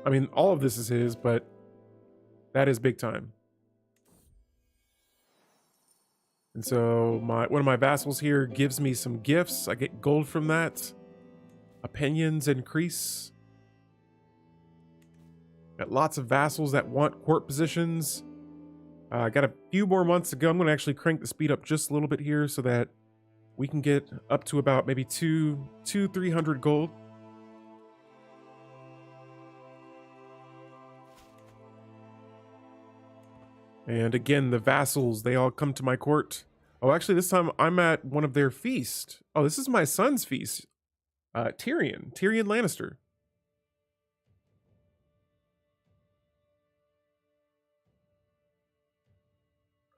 [SPEAKER 1] I mean, all of this is his, but that is big time. And so one of my vassals here gives me some gifts. I get gold from that. Opinions increase. Got lots of vassals that want court positions. I got a few more months to go. I'm going to actually crank the speed up just a little bit here so that we can get up to about maybe 300 gold. And again, the vassals, they all come to my court. Oh, actually, this time I'm at one of their feasts. Oh, this is my son's feast. Tywin Lannister.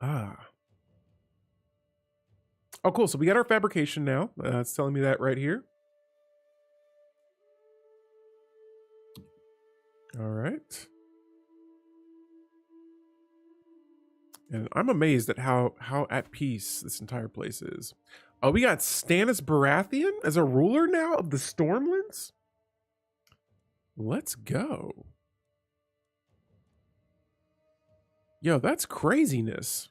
[SPEAKER 1] Ah. Oh, cool. So we got our fabrication now. It's telling me that right here. All right. And I'm amazed at how at peace this entire place is. Oh, we got Stannis Baratheon as a ruler now of the Stormlands? Let's go. Yo, that's craziness.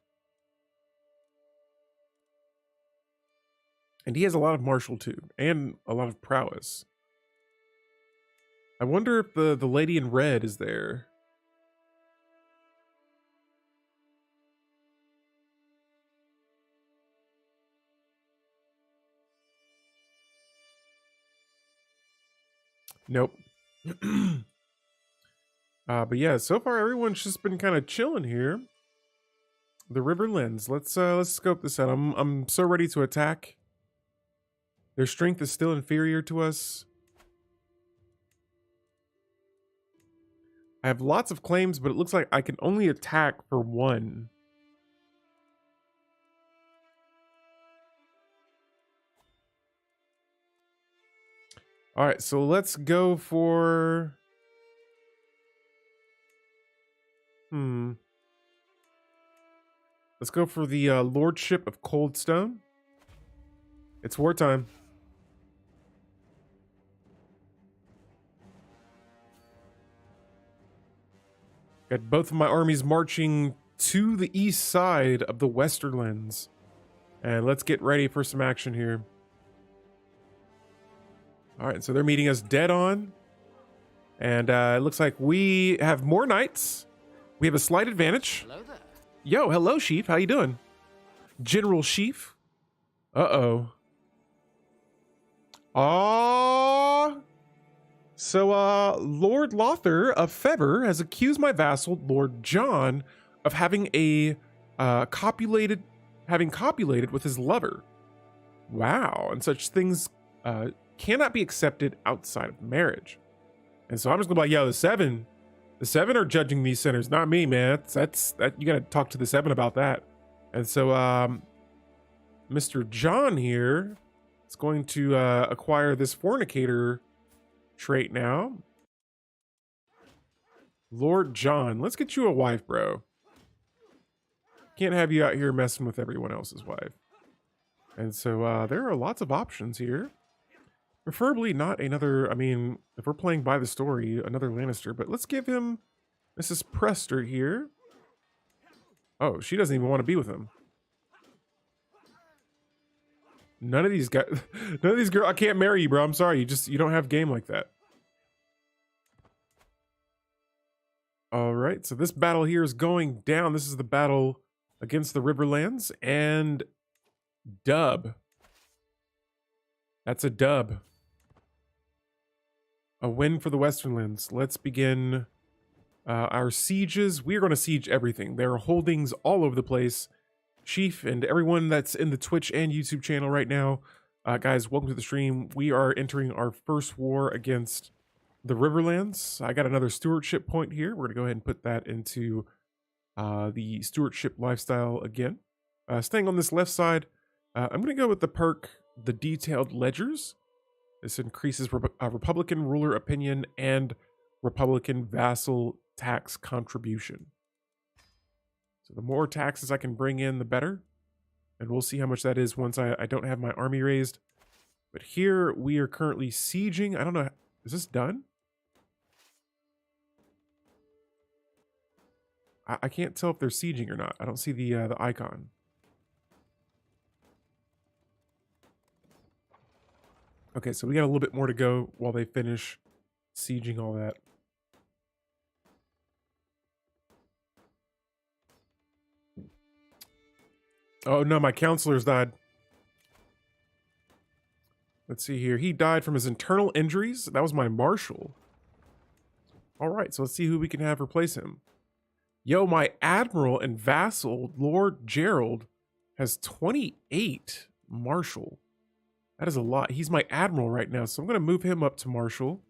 [SPEAKER 1] And he has a lot of martial too, and a lot of prowess. I wonder if the lady in red is there. Nope. But yeah, so far everyone's just been kind of chilling here. The Riverlands. Let's scope this out. I'm so ready to attack. Their strength is still inferior to us. I have lots of claims, but it looks like I can only attack for 1. All right, so let's go for... Let's go for the Lordship of Coldstone. It's wartime. Got both of my armies marching to the east side of the Westerlands. And let's get ready for some action here. All right, so they're meeting us dead on. And it looks like we have more knights. We have a slight advantage.
[SPEAKER 2] Hello there.
[SPEAKER 1] Yo, hello, Sheep. How you doing? General Sheep. Uh-oh. Oh, so Lord Lothar of Fever has accused my vassal Lord John of having copulated with his lover. Wow, and such things cannot be accepted outside of marriage. And so I'm just gonna be like, yo, the seven are judging these sinners, not me, man. That's you gotta talk to the seven about that. And so Mr. John here is going to acquire this fornicator trait now. Lord John, let's get you a wife, bro. Can't have you out here messing with everyone else's wife. And so there are lots of options here. Preferably not another, I mean, if we're playing by the story, another Lannister, but let's give him Mrs. Prester here. Oh, she doesn't even want to be with him. None of these guys, none of these girls, I can't marry you, bro. I'm sorry. You don't have game like that. All right, so this battle here is going down. This is the battle against the Riverlands, and dub. That's a dub. A win for the Westernlands. Let's begin our sieges. We are going to siege everything. There are holdings all over the place. Chief and everyone that's in the Twitch and YouTube channel right now, guys, welcome to the stream. We are entering our first war against the Riverlands. I got another stewardship point here. We're going to go ahead and put that into the stewardship lifestyle again. Staying on this left side, I'm going to go with the perk, the detailed ledgers. This increases Republican ruler opinion and Republican vassal tax contribution. So the more taxes I can bring in, the better. And we'll see how much that is once I don't have my army raised. But here we are currently sieging. I don't know. Is this done? I can't tell if they're sieging or not. I don't see the icon. Okay, so we got a little bit more to go while they finish sieging all that. Oh no, my counselor's died. Let's see here. He died from his internal injuries. That was my marshal. All right, so let's see who we can have replace him. Yo, my admiral and vassal, Lord Gerald, has 28 marshal. That is a lot. He's my admiral right now, so I'm going to move him up to marshal.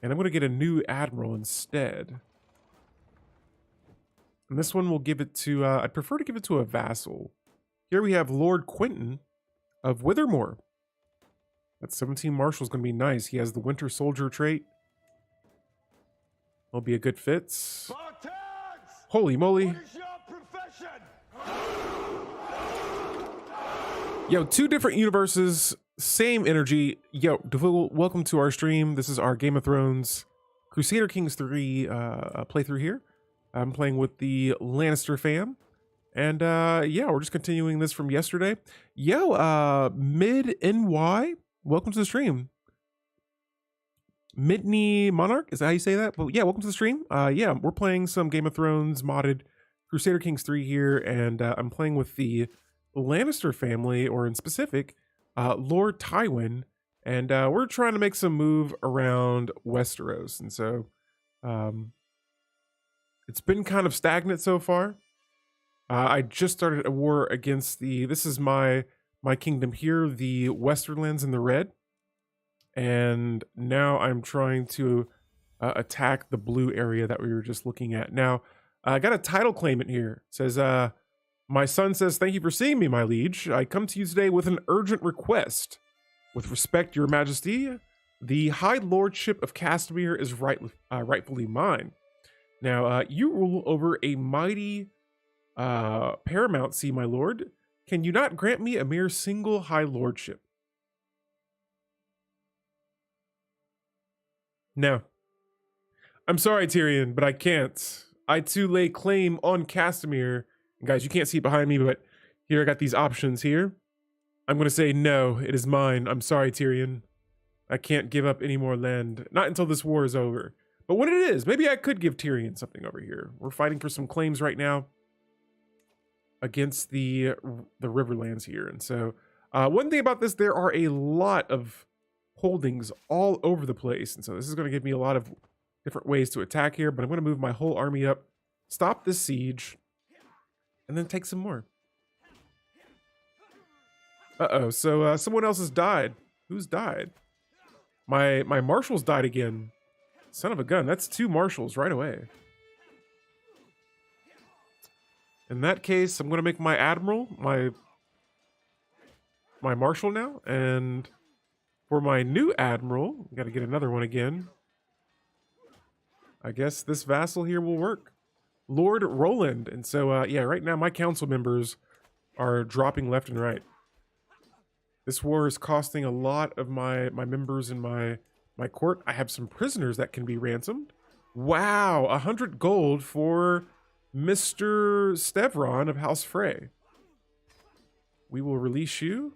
[SPEAKER 1] And I'm going to get a new admiral instead. And this one will give it to, I'd prefer to give it to a vassal. Here we have Lord Quentin of Withermore. That 17 marshal is going to be nice. He has the Winter Soldier trait. Will be a good fit.
[SPEAKER 2] Spartans!
[SPEAKER 1] Holy moly.
[SPEAKER 2] What is your profession?
[SPEAKER 1] Yo, two different universes, same energy. Yo, Devil, welcome to our stream. This is our Game of Thrones Crusader Kings 3 playthrough here. I'm playing with the Lannister fam. And yeah, we're just continuing this from yesterday. Yo, Mid-NY, welcome to the stream. Midney Monarch, is that how you say that? Well, yeah, welcome to the stream. Yeah, we're playing some Game of Thrones modded Crusader Kings 3 here, and I'm playing with the Lannister family, or in specific, Lord Tywin, and we're trying to make some move around Westeros, and so it's been kind of stagnant so far. I just started a war against this is my kingdom here, the Westerlands in the red. And now I'm trying to attack the blue area that we were just looking at. Now, I got a title claimant here. It says, my son says, thank you for seeing me, my liege. I come to you today with an urgent request. With respect, your majesty, the high lordship of Castamere is rightfully mine. Now, you rule over a mighty paramountcy, my lord. Can you not grant me a mere single high lordship? No. I'm sorry, Tyrion, but I can't. I too lay claim on Castamere. And guys, you can't see it behind me, but here I got these options here. I'm going to say no, it is mine. I'm sorry, Tyrion. I can't give up any more land. Not until this war is over. But when it is, maybe I could give Tyrion something over here. We're fighting for some claims right now against the Riverlands here. And so One thing about this, there are a lot of holdings all over the place. And so this is going to give me a lot of different ways to attack here. But I'm going to move my whole army up, stop this siege, and then take some more. Uh-oh, so someone else has died. Who's died? My marshals died again. Son of a gun, that's 2 marshals right away. In that case, I'm going to make my admiral my marshal now. And for my new admiral, got to get another one again. I guess this vassal here will work. Lord Roland. And so, yeah, right now my council members are dropping left and right. This war is costing a lot of my members in my court. I have some prisoners that can be ransomed. Wow, 100 gold for Mr. Stevron of House Frey. We will release you.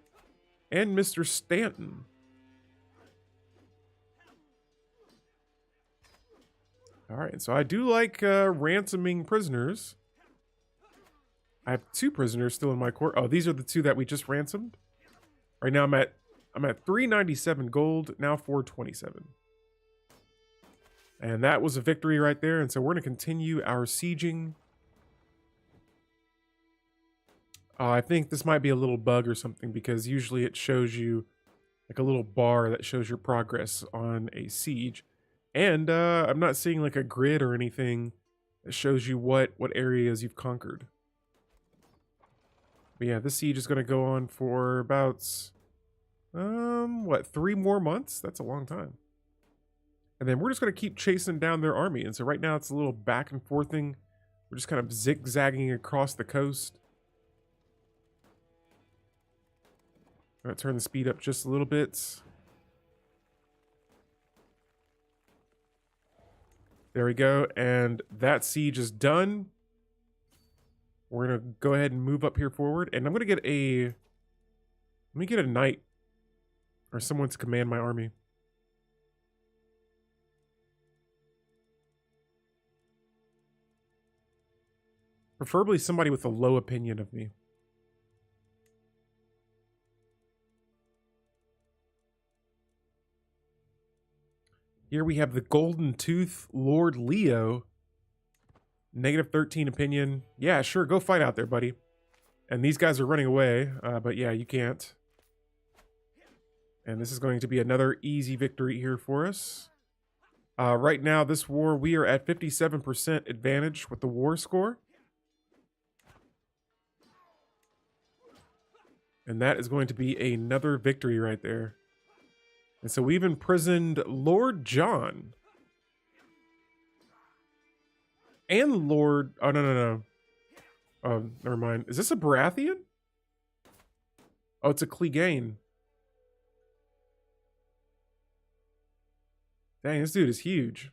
[SPEAKER 1] And Mr. Stanton. All right, so I do like ransoming prisoners. I have 2 prisoners still in my court. Oh, these are the 2 that we just ransomed. Right now I'm at 397 gold, now 427. And that was a victory right there. And so we're going to continue our sieging. I think this might be a little bug or something, because usually it shows you like a little bar that shows your progress on a siege. And I'm not seeing like a grid or anything that shows you what areas you've conquered. But yeah, this siege is going to go on for about, what, 3 more months? That's a long time. And then we're just going to keep chasing down their army. And so right now it's a little back and forth thing. We're just kind of zigzagging across the coast. I'm going to turn the speed up just a little bit. There we go. And that siege is done. We're going to go ahead and move up here forward. And I'm going to get a... Let me get a knight. Or someone to command my army. Preferably somebody with a low opinion of me. Here we have the Golden Tooth Lord Leo. Negative 13 opinion. Yeah, sure, go fight out there, buddy. And these guys are running away, but yeah, you can't. And this is going to be another easy victory here for us. Right now, this war, we are at 57% advantage with the war score. And that is going to be another victory right there. And so we've imprisoned Lord John. And Lord... Oh, no. Oh, never mind. Is this a Baratheon? Oh, it's a Clegane. Dang, this dude is huge.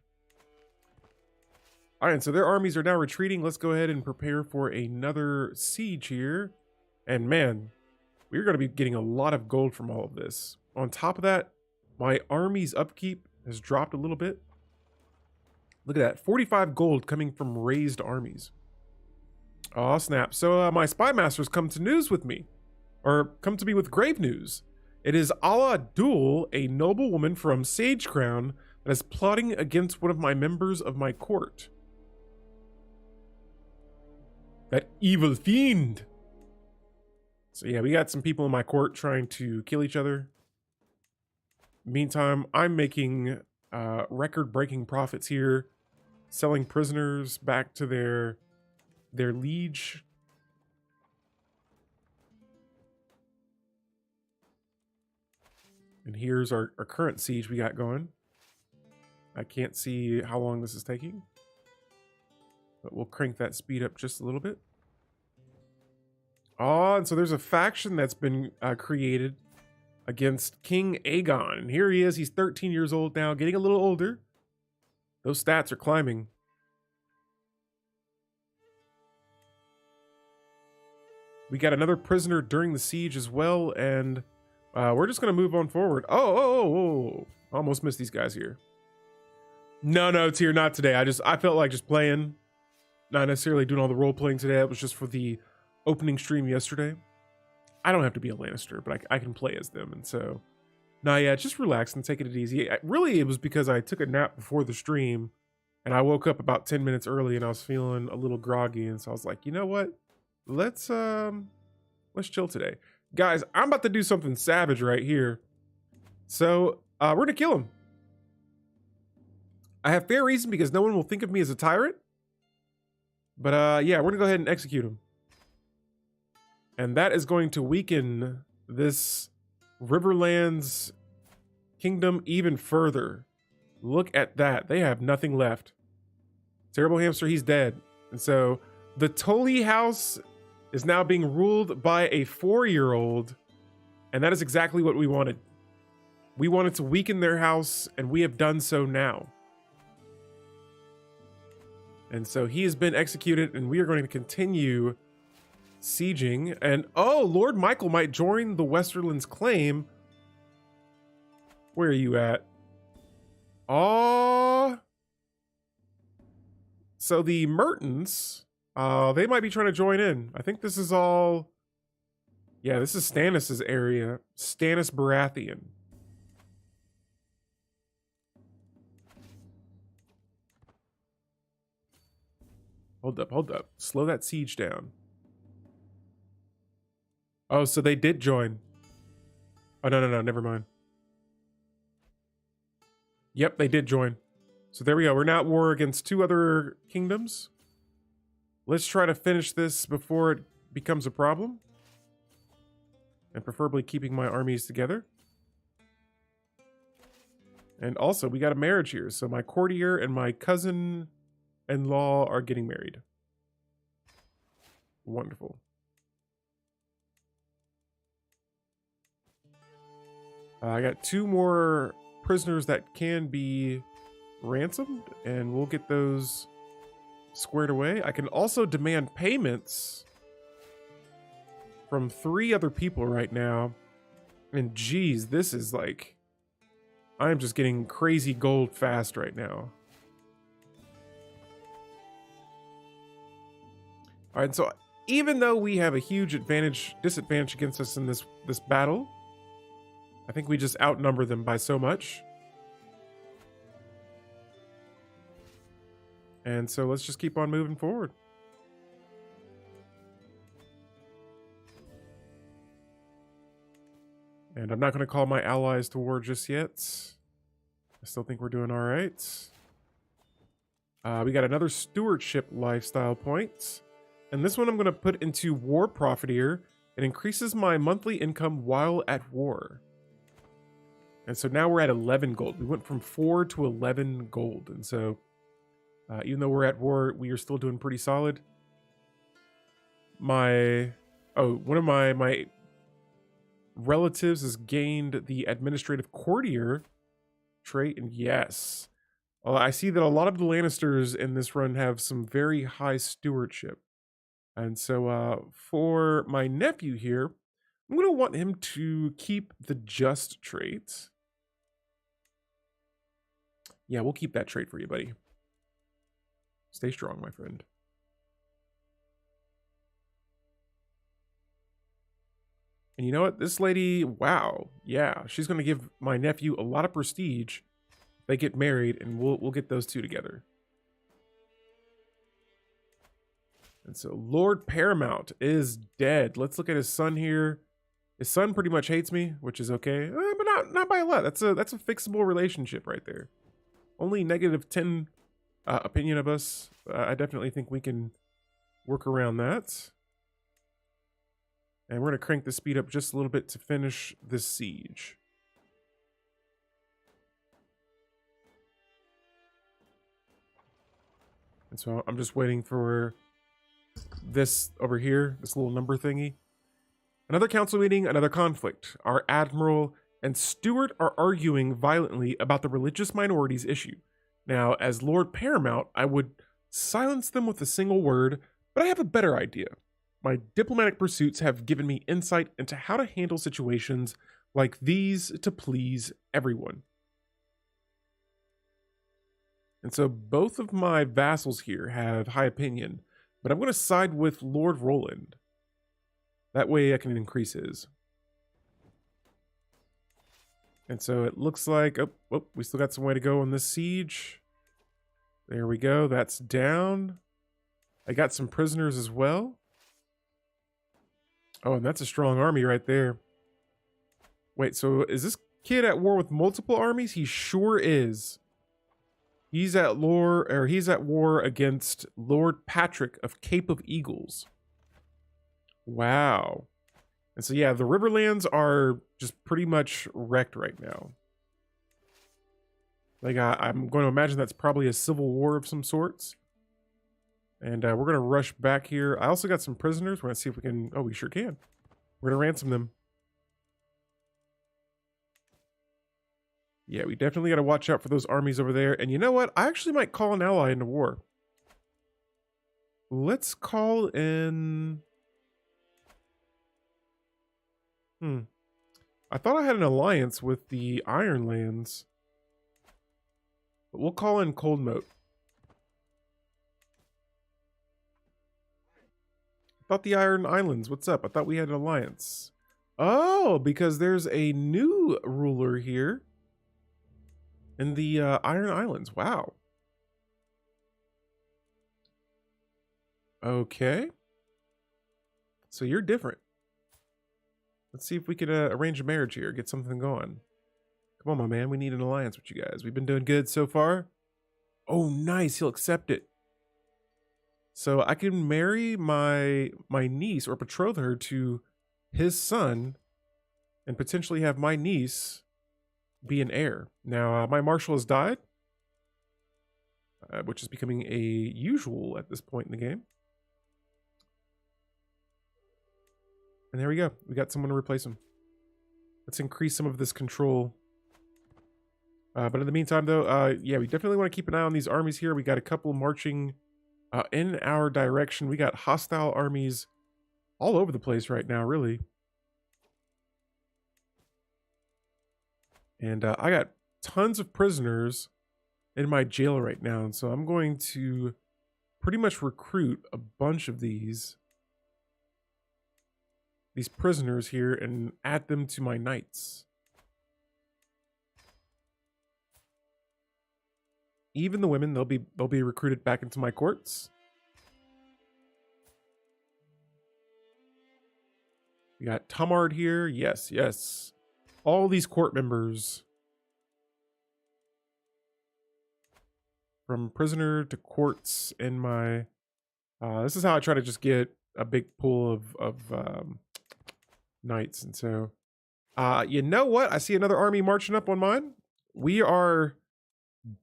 [SPEAKER 1] All right, and so their armies are now retreating. Let's go ahead and prepare for another siege here. And man, we're going to be getting a lot of gold from all of this. On top of that, my army's upkeep has dropped a little bit. Look at that, 45 gold coming from raised armies. Oh, snap. So my spy masters come to news with me. Or come to me with grave news. It is Ala Dul, a noble woman from Sage Crown, that is plotting against one of my members of my court. That evil fiend. So yeah, we got some people in my court trying to kill each other. Meantime, I'm making record-breaking profits here, selling prisoners back to their liege. And here's our current siege we got going. I can't see how long this is taking, but we'll crank that speed up just a little bit. Oh, and so there's a faction that's been created against King Aegon. And here he is. He's 13 years old now, getting a little older. Those stats are climbing. We got another prisoner during the siege as well, and we're just going to move on forward. Oh. Almost missed these guys here. No, Tyr, not today. I felt like just playing. Not necessarily doing all the role playing today. It was just for the opening stream yesterday. I don't have to be a Lannister, but I can play as them. And so, nah, yeah, just relax and taking it easy. Really, it was because I took a nap before the stream, and I woke up about 10 minutes early, and I was feeling a little groggy, and so I was like, you know what? Let's chill today, guys. I'm about to do something savage right here. So we're gonna kill him. I have fair reason because no one will think of me as a tyrant. But yeah, we're gonna go ahead and execute him. And that is going to weaken this Riverlands kingdom even further. Look at that. They have nothing left. Terrible Hamster, he's dead. And so the Tully house is now being ruled by a 4-year-old. And that is exactly what we wanted. We wanted to weaken their house, and we have done so now. And so he has been executed, and we are going to continue sieging. And oh, Lord Michael might join the Westerlands claim. Where are you at? Oh, so the Mertens, they might be trying to join in. I think this is all, yeah, this is Stannis's area. Stannis Baratheon. Hold up. Slow that siege down. Oh, so they did join. Oh, no, never mind. Yep, they did join. So there we go. We're now at war against 2 other kingdoms. Let's try to finish this before it becomes a problem. And preferably keeping my armies together. And also, we got a marriage here. So my courtier and my cousin-in-law are getting married. Wonderful. I got 2 more prisoners that can be ransomed, and we'll get those squared away. I can also demand payments from 3 other people right now. And geez, this is like, I'm just getting crazy gold fast right now. All right, so even though we have a huge disadvantage against us in this battle, I think we just outnumber them by so much. And so let's just keep on moving forward. And I'm not going to call my allies to war just yet. I still think we're doing all right. We got another stewardship lifestyle point. And this one I'm going to put into War Profiteer. It increases my monthly income while at war. And so now we're at 11 gold. We went from 4 to 11 gold. And so even though we're at war, we are still doing pretty solid. One of my relatives has gained the administrative courtier trait. And yes, I see that a lot of the Lannisters in this run have some very high stewardship. And so for my nephew here, I'm going to want him to keep the just trait. Yeah, we'll keep that trait for you, buddy. Stay strong, my friend. And you know what? This lady, wow. Yeah, she's going to give my nephew a lot of prestige. They get married, and we'll get those 2 together. And so Lord Paramount is dead. Let's look at his son here. His son pretty much hates me, which is okay, but not by a lot. That's a fixable relationship right there. Only -10 opinion of us. I definitely think we can work around that. And we're going to crank the speed up just a little bit to finish this siege. And so I'm just waiting for this over here, this little number thingy. Another council meeting, another conflict. Our admiral and steward are arguing violently about the religious minorities issue. Now, as Lord Paramount, I would silence them with a single word, but I have a better idea. My diplomatic pursuits have given me insight into how to handle situations like these to please everyone. And so both of my vassals here have high opinion, but I'm going to side with Lord Roland. That way I can increase his. And so it looks like, oh, we still got some way to go on this siege. There we go. That's down. I got some prisoners as well. Oh, and that's a strong army right there. Wait, so is this kid at war with multiple armies? He sure is. He's at war against Lord Patrick of Cape of Eagles. Wow. And so yeah, the Riverlands are just pretty much wrecked right now. Like I'm going to imagine that's probably a civil war of some sorts. And we're going to rush back here. I also got some prisoners. We're going to see if we can... Oh, we sure can. We're going to ransom them. Yeah, we definitely got to watch out for those armies over there. And you know what? I actually might call an ally into war. Let's call in... I thought I had an alliance with the Ironlands. But we'll call in Coldmoat. I thought the Iron Islands. What's up? I thought we had an alliance. Oh, because there's a new ruler here in the Iron Islands. Wow. Okay. So you're different. Let's see if we could arrange a marriage here, get something going. Come on, my man. We need an alliance with you guys. We've been doing good so far. Oh, nice. He'll accept it. So I can marry my niece or betroth her to his son and potentially have my niece be an heir. Now, my marshal has died, which is becoming a usual at this point in the game. And there we go. We got someone to replace him. Let's increase some of this control. But in the meantime, though, yeah, we definitely want to keep an eye on these armies here. We got a couple marching in our direction. We got hostile armies all over the place right now, really. And I got tons of prisoners in my jail right now. And so I'm going to pretty much recruit a bunch of these prisoners here and add them to my knights. Even the women, they'll be recruited back into my courts. We got Tamard here. Yes, yes. All these court members. From prisoner to courts in my... this is how I try to just get a big pool of knights. And so, you know what? I see another army marching up on mine. We are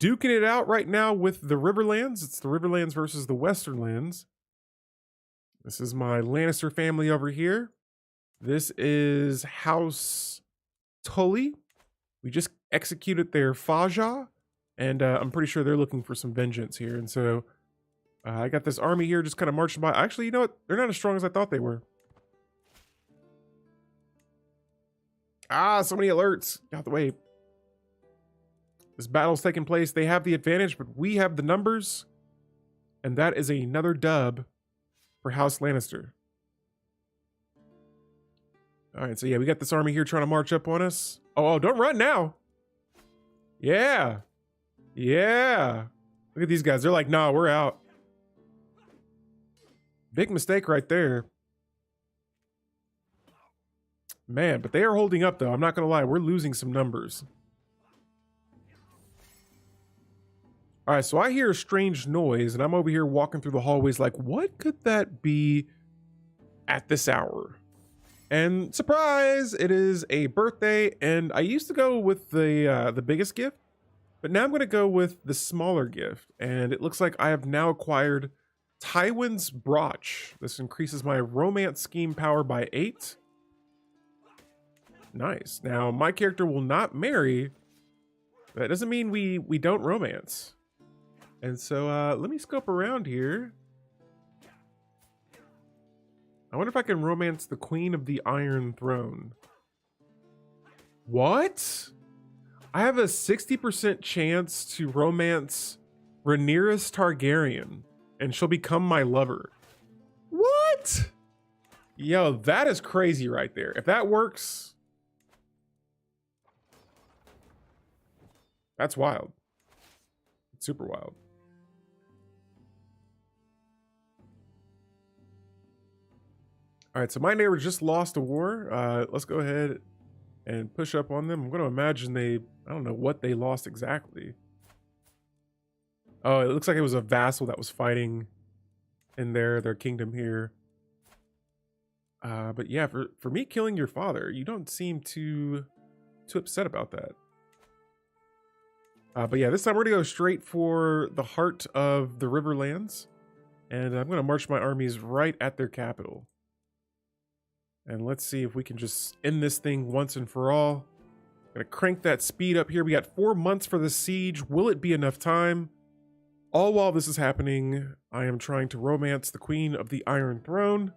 [SPEAKER 1] duking it out right now with the Riverlands. It's the Riverlands versus the Westernlands. This is my Lannister family over here. This is House Tully. We just executed their Faja, and I'm pretty sure they're looking for some vengeance here. And so I got this army here just kind of marching by. Actually, you know what? They're not as strong as I thought they were. Ah, so many alerts. Get out the way. This battle's taking place. They have the advantage, but we have the numbers. And that is another dub for House Lannister. All right, so yeah, we got this army here trying to march up on us. Oh, don't run now. Yeah. Yeah. Look at these guys. They're like, nah, we're out. Big mistake right there. Man, but they are holding up, though. I'm not going to lie. We're losing some numbers. All right, so I hear a strange noise, and I'm over here walking through the hallways like, what could that be at this hour? And surprise, it is a birthday, and I used to go with the biggest gift, but now I'm going to go with the smaller gift, and it looks like I have now acquired Tywin's Brooch. This increases my romance scheme power by 8. Nice. Now, my character will not marry. That doesn't mean we don't romance. And so let me scope around here. I wonder if I can romance the Queen of the Iron Throne. What? I have a 60% chance to romance Rhaenyra Targaryen, and she'll become my lover. What? Yo, that is crazy right there. If that works, that's wild. It's super wild. All right, so my neighbor just lost a war. Let's go ahead and push up on them. I'm going to imagine I don't know what they lost exactly. Oh, it looks like it was a vassal that was fighting in their kingdom here. But yeah, for me killing your father, you don't seem too upset about that. But yeah, this time we're gonna go straight for the heart of the Riverlands, and I'm gonna march my armies right at their capital. And let's see if we can just end this thing once and for all. I'm gonna crank that speed up here. We got 4 months for the siege. Will it be enough time? All while this is happening, I am trying to romance the Queen of the Iron Throne.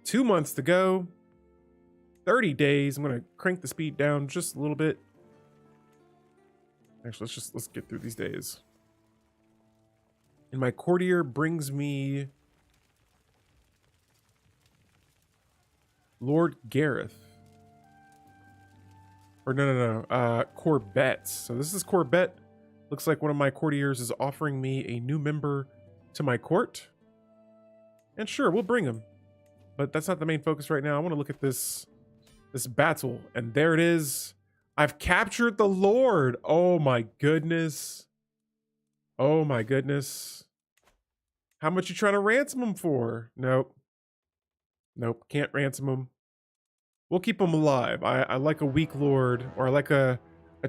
[SPEAKER 1] 2 months to go. 30 days. I'm gonna crank the speed down just a little bit. Actually, let's get through these days. And my courtier brings me Lord Gareth. Or no. Corbett. So this is Corbett. Looks like one of my courtiers is offering me a new member to my court. And sure, we'll bring him. But that's not the main focus right now. I want to look at this battle. And there it is. I've captured the Lord. Oh my goodness. Oh my goodness. How much you trying to ransom him for? Nope. Nope, can't ransom him. We'll keep him alive. I like a weak lord, or I like a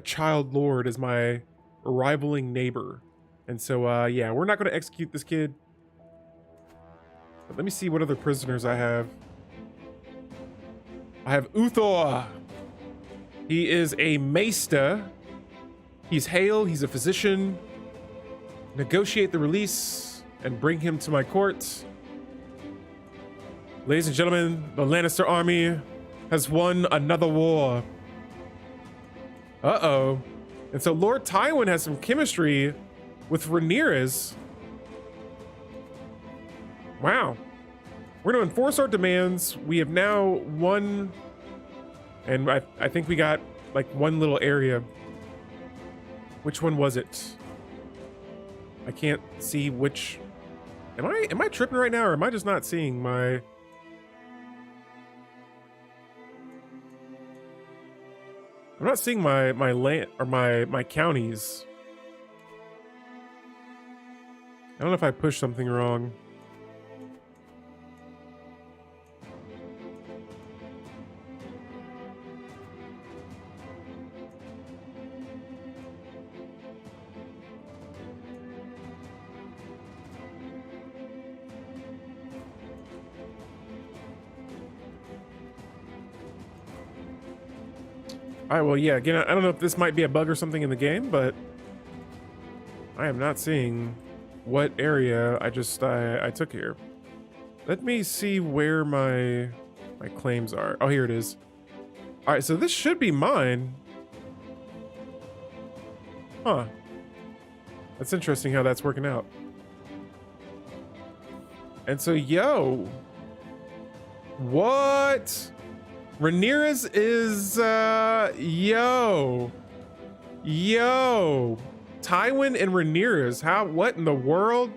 [SPEAKER 1] child lord as my rivaling neighbor. And so, yeah, we're not going to execute this kid. But let me see what other prisoners I have. I have Uthor. He is a maester. He's hale. He's a physician. Negotiate the release and bring him to my court. Ladies and gentlemen, the Lannister army has won another war. Uh-oh. And so Lord Tywin has some chemistry with Rhaenyra's. Wow. We're going to enforce our demands. We have now won. And I think we got like one little area. Which one was it? I can't see which. Am I tripping right now, or am I just not seeing my? I'm not seeing my land or my counties. I don't know if I pushed something wrong. All right, well, yeah, again, I don't know if this might be a bug or something in the game, but I am not seeing what area I took here. Let me see where my claims are. Oh, here it is. All right, so this should be mine. Huh. That's interesting how that's working out. And so, yo. What? Rhaenyra's is, yo. Tywin and Rhaenyra's, what in the world?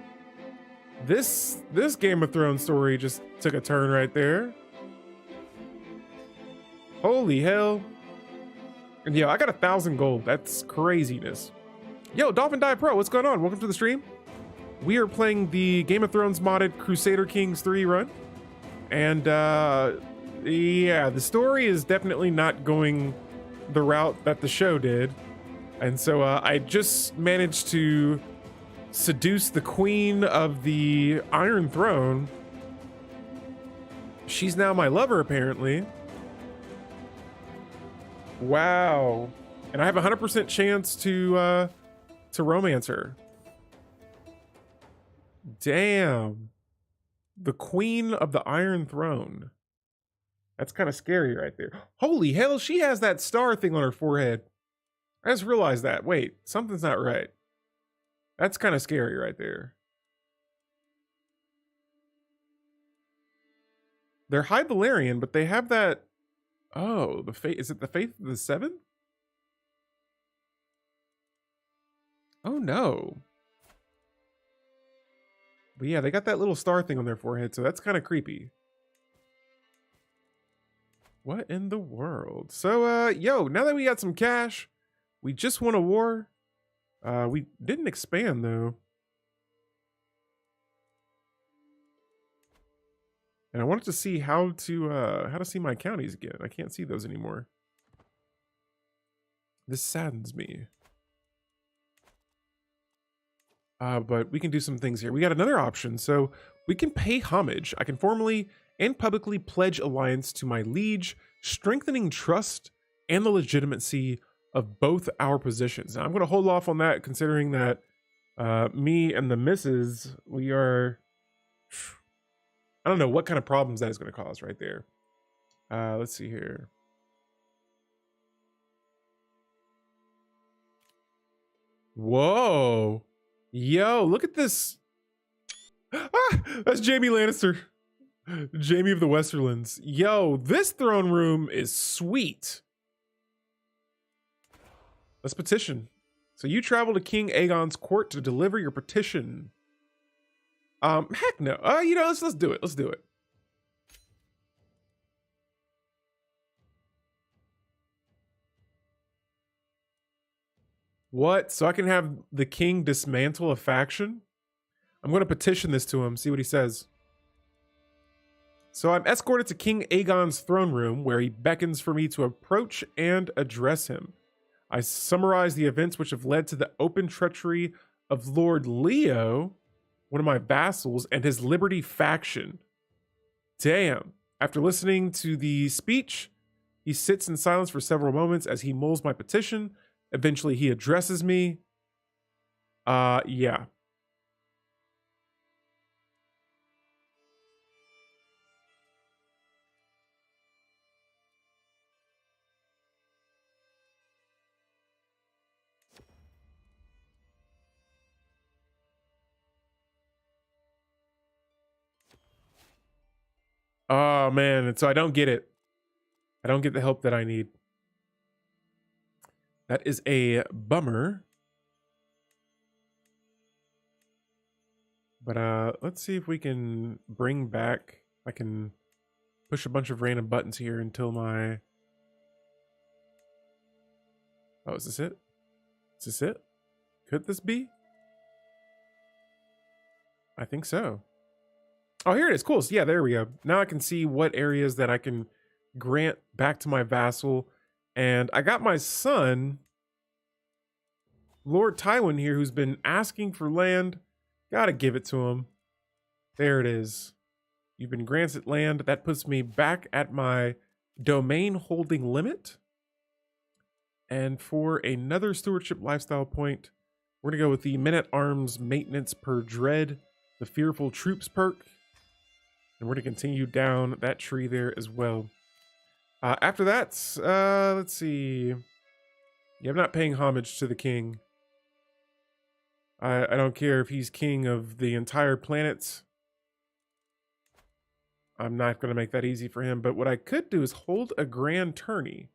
[SPEAKER 1] This Game of Thrones story just took a turn right there. Holy hell. And yo, I got 1,000 gold. That's craziness. Yo, Dolphin Dive Pro, what's going on? Welcome to the stream. We are playing the Game of Thrones modded Crusader Kings 3 run. And, yeah, the story is definitely not going the route that the show did. And so I just managed to seduce the Queen of the Iron Throne. She's now my lover, apparently. Wow. And I have a 100% chance to romance her. Damn. The Queen of the Iron Throne. That's kind of scary right there. Holy hell, she has that star thing on her forehead. I just realized that. Wait, something's not right. That's kind of scary right there. They're High Valyrian, but they have that. Oh, the faith. Is it the Faith of the Seven? Oh no. But yeah, they got that little star thing on their forehead, so that's kind of creepy. What in the world? So, yo, now that we got some cash, we just won a war. We didn't expand though. And I wanted to see how to see my counties again. I can't see those anymore. This saddens me. But we can do some things here. We got another option. So we can pay homage. I can formally and publicly pledge alliance to my liege, strengthening trust and the legitimacy of both our positions. Now, I'm going to hold off on that, considering that me and the missus, we are... I don't know what kind of problems that is going to cause right there. Let's see here. Whoa. Yo, look at this. Ah, that's Jaime Lannister. Jaime of the Westerlands. Yo, this throne room is sweet. Let's petition. So you travel to King Aegon's court to deliver your petition. Heck no. You know, let's do it. Let's do it. What? So I can have the king dismantle a faction? I'm going to petition this to him, see what he says. So I'm escorted to King Aegon's throne room, where he beckons for me to approach and address him. I summarize the events which have led to the open treachery of Lord Leo, one of my vassals, and his Liberty faction. Damn. After listening to the speech, he sits in silence for several moments as he mulls my petition. Eventually, he addresses me. Yeah. Oh, man. And so I don't get it. I don't get the help that I need. That is a bummer. But let's see if we can bring back... I can push a bunch of random buttons here until my... Oh, is this it? Is this it? Could this be? I think so. Oh, here it is. Cool. So yeah, there we go. Now I can see what areas that I can grant back to my vassal. And I got my son, Lord Tywin here, who's been asking for land. Gotta give it to him. There it is. You've been granted land. That puts me back at my domain holding limit. And for another stewardship lifestyle point, we're gonna go with the men-at-arms maintenance per dread, the fearful troops perk. And we're gonna continue down that tree there as well. After that, let's see. Yeah, I'm not paying homage to the king. I don't care if he's king of the entire planet. I'm not going to make that easy for him. But what I could do is hold a grand tourney.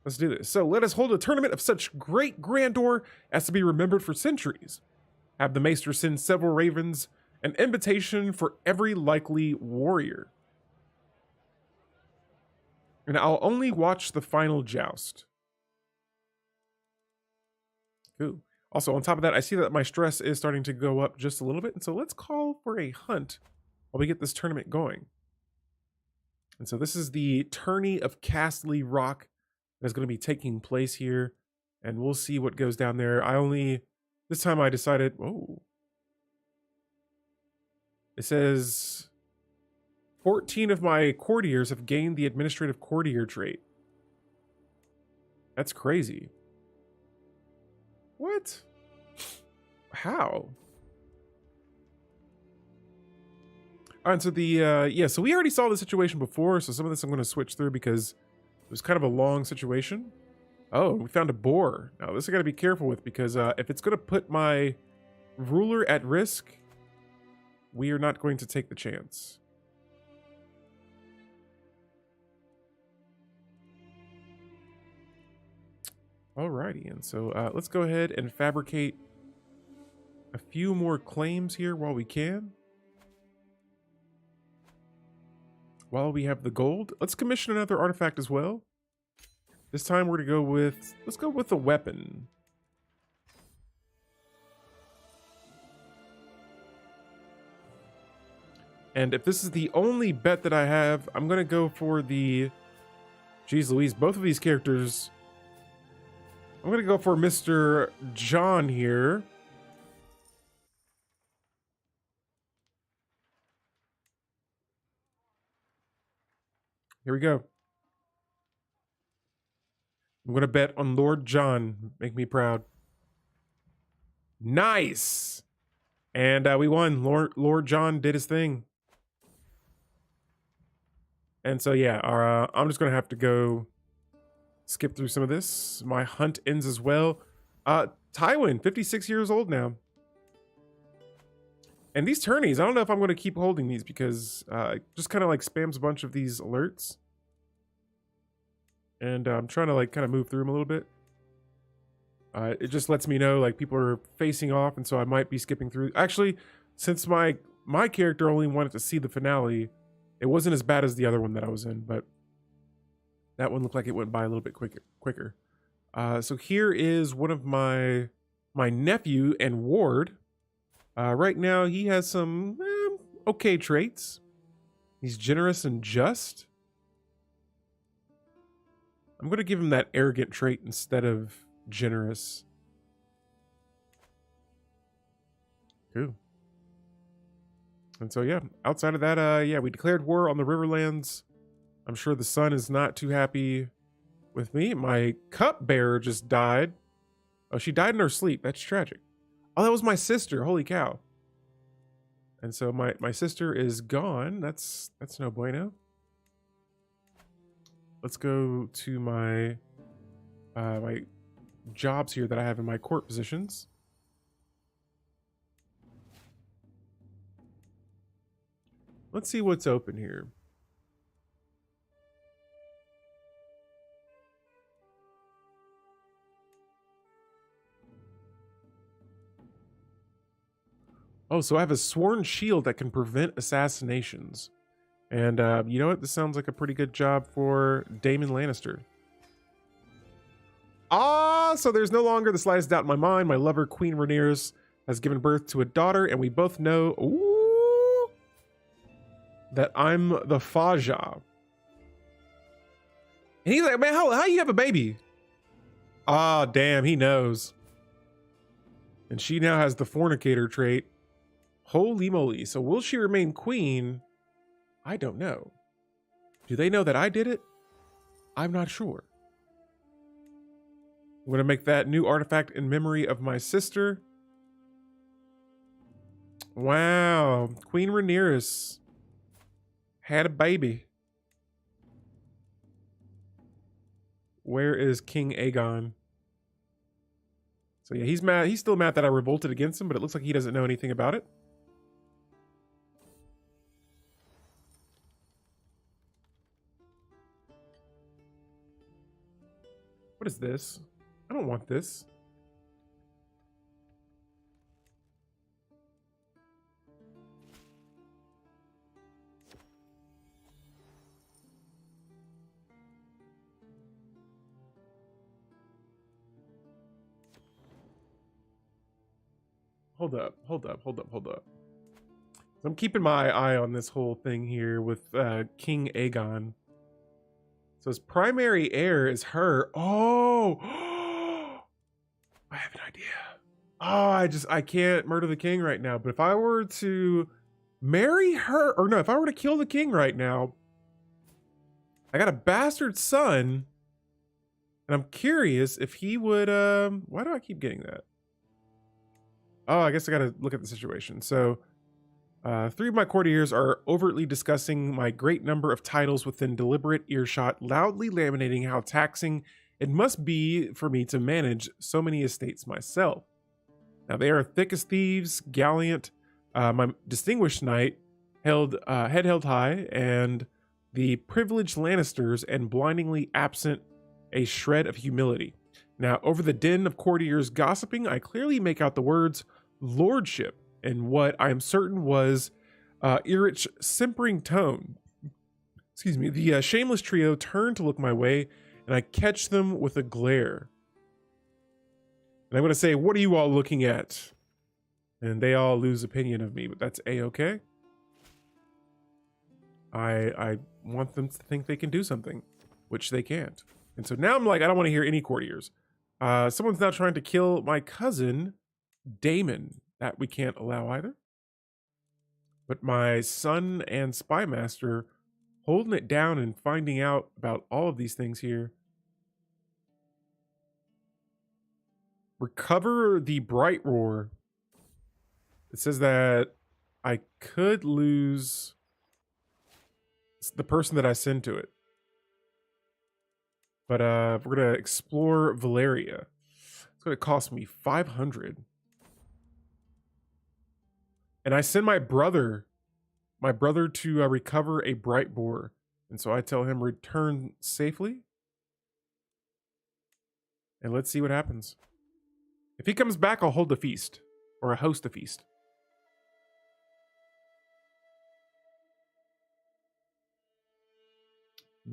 [SPEAKER 1] Let's do this. So let us hold a tournament of such great grandeur as to be remembered for centuries. Have the maester send several ravens, an invitation for every likely warrior. And I'll only watch the final joust. Cool. Also, on top of that, I see that my stress is starting to go up just a little bit. And so let's call for a hunt while we get this tournament going. And so this is the tourney of Castley Rock that's going to be taking place here. And we'll see what goes down there. This time I decided, whoa. It says 14 of my courtiers have gained the administrative courtier trait. That's crazy. What? How? All right, so so we already saw the situation before, so some of this I'm going to switch through because it was kind of a long situation. Oh, we found a boar. Now this I got to be careful with because if it's going to put my ruler at risk, we are not going to take the chance. Alrighty, and so let's go ahead and fabricate a few more claims here while we can. While we have the gold, let's commission another artifact as well. This time we're gonna go with, let's go with a weapon. And if this is the only bet that I have, I'm gonna go for the, geez Louise, both of these characters. I'm gonna go for Mr. John here. Here we go. I'm gonna bet on Lord John. Make me proud. Nice. And we won. Lord John did his thing. And so yeah, I'm just gonna have to go skip through some of this. My hunt ends as well. Tywin, 56 years old now. And these tourneys, I don't know if I'm gonna keep holding these because it just kind of like spams a bunch of these alerts. And I'm trying to like kind of move through them a little bit. It just lets me know like people are facing off, and so I might be skipping through. Actually, since my character only wanted to see the finale, it wasn't as bad as the other one that I was in, but that one looked like it went by a little bit quicker. So here is one of my nephew and ward. Right now he has some okay traits. He's generous and just. I'm going to give him that arrogant trait instead of generous. Cool. And so, yeah, outside of that, yeah, we declared war on the Riverlands. I'm sure the sun is not too happy with me. My cupbearer just died. Oh, she died in her sleep. That's tragic. Oh, that was my sister. Holy cow. And so my sister is gone. That's no bueno. Let's go to my my jobs here that I have in my court positions. Let's see what's open here. Oh, so I have a sworn shield that can prevent assassinations. And you know what? This sounds like a pretty good job for Tywin Lannister. Ah, so there's no longer the slightest doubt in my mind. My lover, Queen Rhaenyra, has given birth to a daughter, and we both know that I'm the Faja. And he's like, man, how you have a baby? Ah, damn, he knows. And she now has the fornicator trait. Holy moly. So will she remain queen? I don't know. Do they know that I did it? I'm not sure. I'm going to make that new artifact in memory of my sister. Wow. Queen Rhaenyra had a baby. Where is King Aegon? So yeah, he's mad. He's still mad that I revolted against him, but it looks like he doesn't know anything about it. What is this? I don't want this. Hold up. I'm keeping my eye on this whole thing here with King Aegon. So his primary heir is her. Oh, I have an idea. Oh, I can't murder the king right now. But if I were to marry her, or no, if I were to kill the king right now, I got a bastard son. And I'm curious if he would, why do I keep getting that? Oh, I guess I gotta look at the situation. So, 3 of my courtiers are overtly discussing my great number of titles within deliberate earshot, loudly laminating how taxing it must be for me to manage so many estates myself. Now, they are thick as thieves, gallant, my distinguished knight, head held high, and the privileged Lannisters, and blindingly absent a shred of humility. Now, over the din of courtiers gossiping, I clearly make out the words lordship in what I am certain was Irich's simpering tone. Excuse me. The shameless trio turn to look my way, and I catch them with a glare. And I'm going to say, what are you all looking at? And they all lose opinion of me, but that's A-okay. I want them to think they can do something, which they can't. And so now I'm like, I don't want to hear any courtiers. Someone's now trying to kill my cousin, Damon. That we can't allow either. But my son and spy master holding it down and finding out about all of these things here. Recover the Bright Roar. It says that I could lose the person that I send to it. But we're going to explore Valeria. It's going to cost me 500. And I send my brother to recover a Bright Boar. And so I tell him return safely. And let's see what happens. If he comes back, I'll hold a feast. Or host a feast.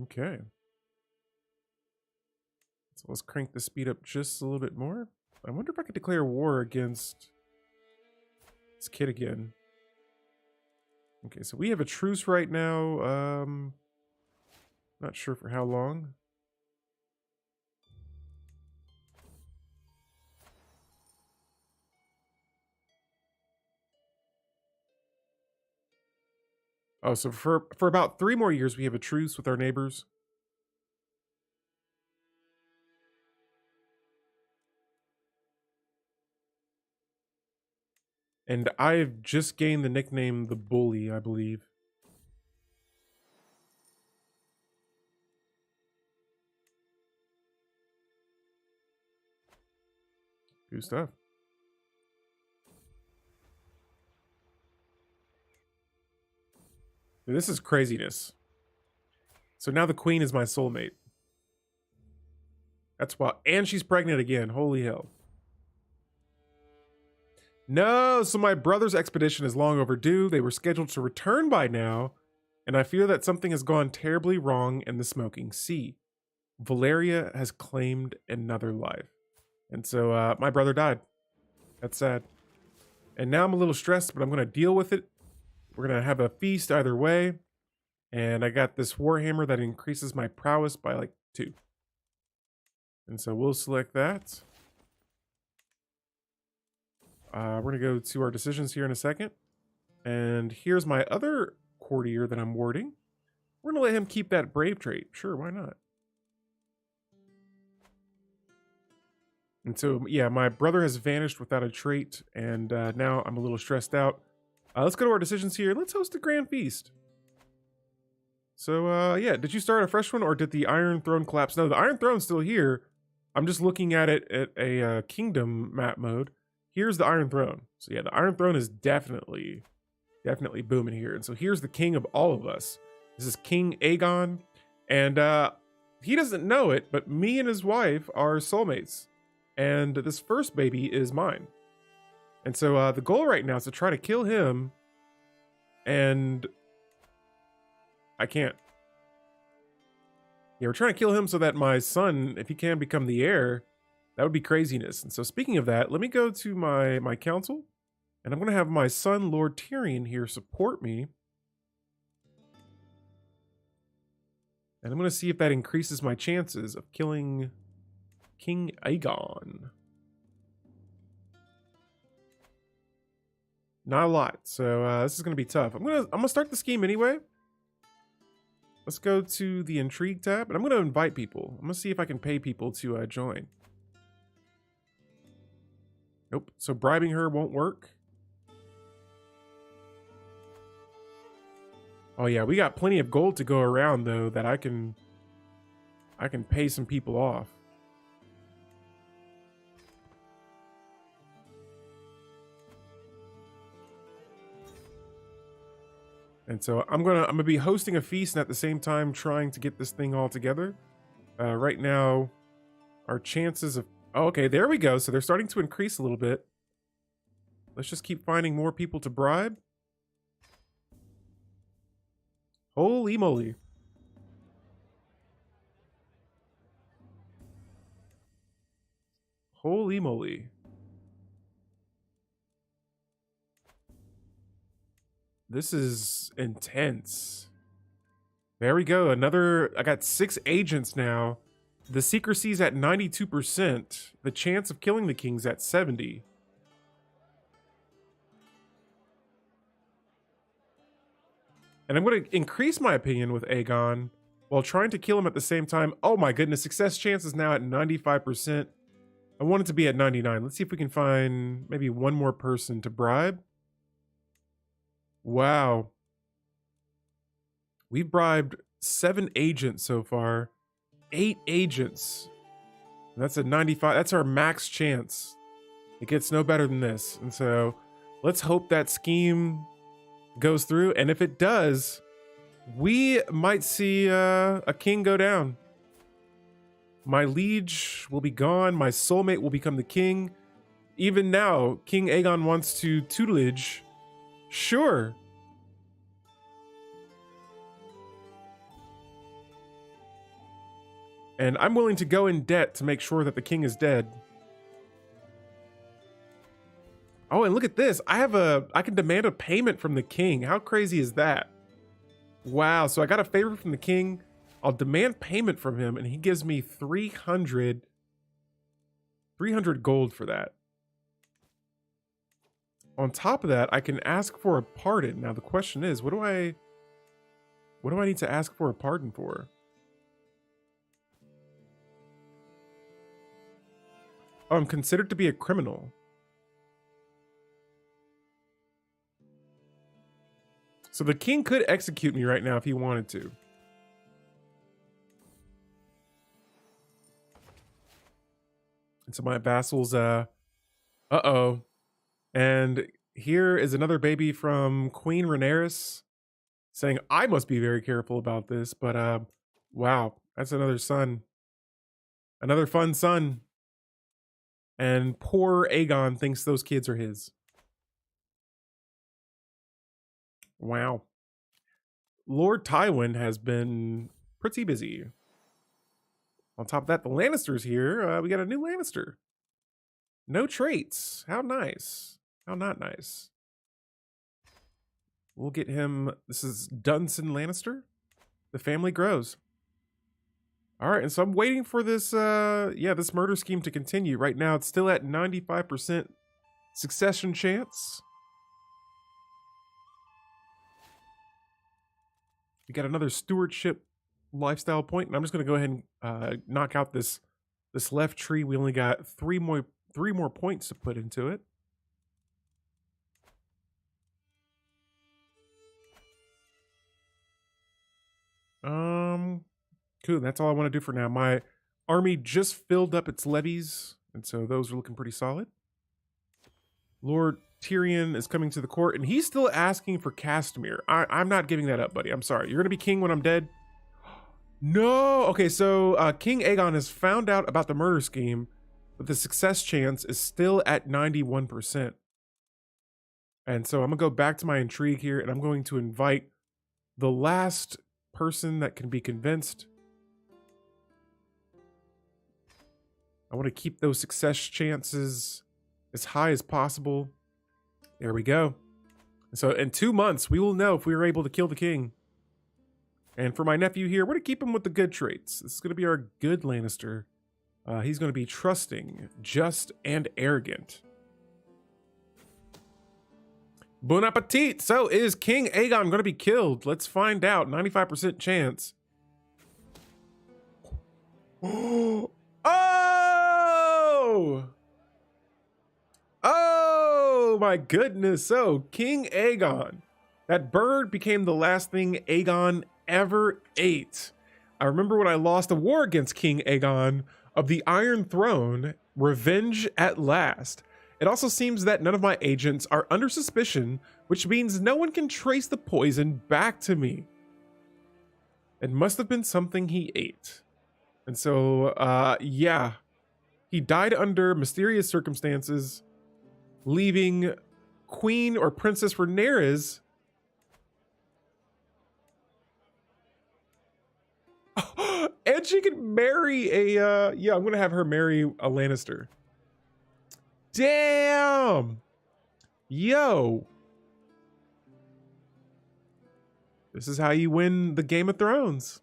[SPEAKER 1] Okay. So let's crank the speed up just a little bit more. I wonder if I could declare war against this kid again. Okay, so we have a truce right now. Not sure for how long. Oh, so for about 3 more years, we have a truce with our neighbors. And I've just gained the nickname the Bully, I believe. Good stuff. This is craziness. So now the queen is my soulmate. That's wild. And she's pregnant again. Holy hell. No, so my brother's expedition is long overdue. They were scheduled to return by now, and I fear that something has gone terribly wrong in the Smoking Sea. Valeria has claimed another life. And so my brother died. That's sad. And now I'm a little stressed, but I'm going to deal with it. We're going to have a feast either way. And I got this Warhammer that increases my prowess by like 2. And so we'll select that. We're going to go to our decisions here in a second. And here's my other courtier that I'm warding. We're going to let him keep that brave trait. Sure, why not? And so, yeah, my brother has vanished without a trait. And now I'm a little stressed out. Let's go to our decisions here. Let's host a grand feast. So, yeah, did you start a fresh one or did the Iron Throne collapse? No, the Iron Throne's still here. I'm just looking at it at a kingdom map mode. Here's the Iron Throne. So yeah, the Iron Throne is definitely booming here. And so here's the king of all of us. This is King Aegon. And he doesn't know it, but me and his wife are soulmates. And this first baby is mine. And so the goal right now is to try to kill him. And I can't. Yeah, we're trying to kill him so that my son, if he can become the heir, that would be craziness. And so speaking of that, let me go to my council. And I'm going to have my son, Lord Tyrion, here support me. And I'm going to see if that increases my chances of killing King Aegon. Not a lot. So this is going to be tough. I'm going to start the scheme anyway. Let's go to the intrigue tab. And I'm going to invite people. I'm going to see if I can pay people to join. Nope. So bribing her won't work. Oh yeah, we got plenty of gold to go around though that I can pay some people off. And so I'm gonna be hosting a feast and at the same time trying to get this thing all together. Right now, our chances of Oh, okay, there we go. So they're starting to increase a little bit. Let's just keep finding more people to bribe. Holy moly. Holy moly. This is intense. There we go. I got 6 agents now. The secrecy's at 92%. The chance of killing the king's at 70. And I'm going to increase my opinion with Aegon while trying to kill him at the same time. Oh my goodness, success chance is now at 95%. I want it to be at 99. Let's see if we can find maybe one more person to bribe. Wow. We've bribed 7 agents so far. 8 agents. That's a 95. That's our max chance. It gets no better than this. And so let's hope that scheme goes through. And if it does, we might see a king go down. My liege will be gone. My soulmate will become the king. Even now, King Aegon wants to tutelage. Sure. And I'm willing to go in debt to make sure that the king is dead. Oh, and look at this. I can demand a payment from the king. How crazy is that? Wow, so I got a favor from the king. I'll demand payment from him, and he gives me 300 gold for that. On top of that, I can ask for a pardon. Now the question is, what do I need to ask for a pardon for? Oh, I'm considered to be a criminal. So the king could execute me right now if he wanted to. And so my vassals, uh-oh. And here is another baby from Queen Rhaenyra saying, I must be very careful about this, but wow, that's another son. Another fun son. And poor Aegon thinks those kids are his. Wow. Lord Tywin has been pretty busy. On top of that, the Lannisters here. We got a new Lannister. No traits. How nice. How not nice. We'll get him. This is Dunson Lannister. The family grows. All right, and so I'm waiting for this, this murder scheme to continue. Right now, it's still at 95% succession chance. We got another stewardship lifestyle point, and I'm just going to go ahead and knock out this left tree. We only got three more points to put into it. Cool. That's all I want to do for now. My army just filled up its levies, and so those are looking pretty solid. Lord Tyrion is coming to the court, and he's still asking for Castamere. I'm not giving that up, buddy. I'm sorry. You're going to be king when I'm dead? No! Okay, so King Aegon has found out about the murder scheme, but the success chance is still at 91%. And so I'm going to go back to my intrigue here, and I'm going to invite the last person that can be convinced. I want to keep those success chances as high as possible. There we go. So in 2 months, we will know if we were able to kill the king. And for my nephew here, we're going to keep him with the good traits. This is going to be our good Lannister. He's going to be trusting, just, and arrogant. Bon appetit! So is King Aegon going to be killed? Let's find out. 95% chance. Oh! Oh my goodness. So King Aegon. That bird became the last thing Aegon ever ate. I remember when I lost a war against King Aegon of the Iron Throne, revenge at last. It also seems that none of my agents are under suspicion, which means no one can trace the poison back to me. It must have been something he ate. And so, yeah, He died under mysterious circumstances, leaving Queen or Princess Rhaenyra. And she could marry a, yeah, I'm gonna have her marry a Lannister. Damn! Yo! This is how you win the Game of Thrones.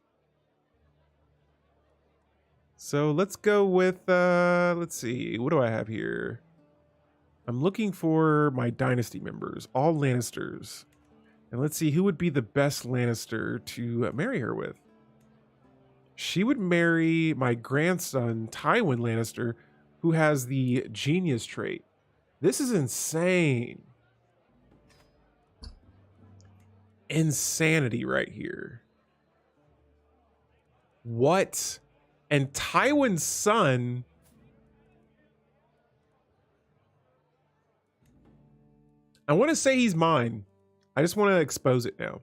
[SPEAKER 1] So let's go with, let's see, what do I have here? I'm looking for my dynasty members, all Lannisters. And let's see who would be the best Lannister to marry her with. She would marry my grandson, Tywin Lannister, who has the genius trait. This is insane. Insanity right here. What? And Tywin's son... I want to say he's mine. I just want to expose it now.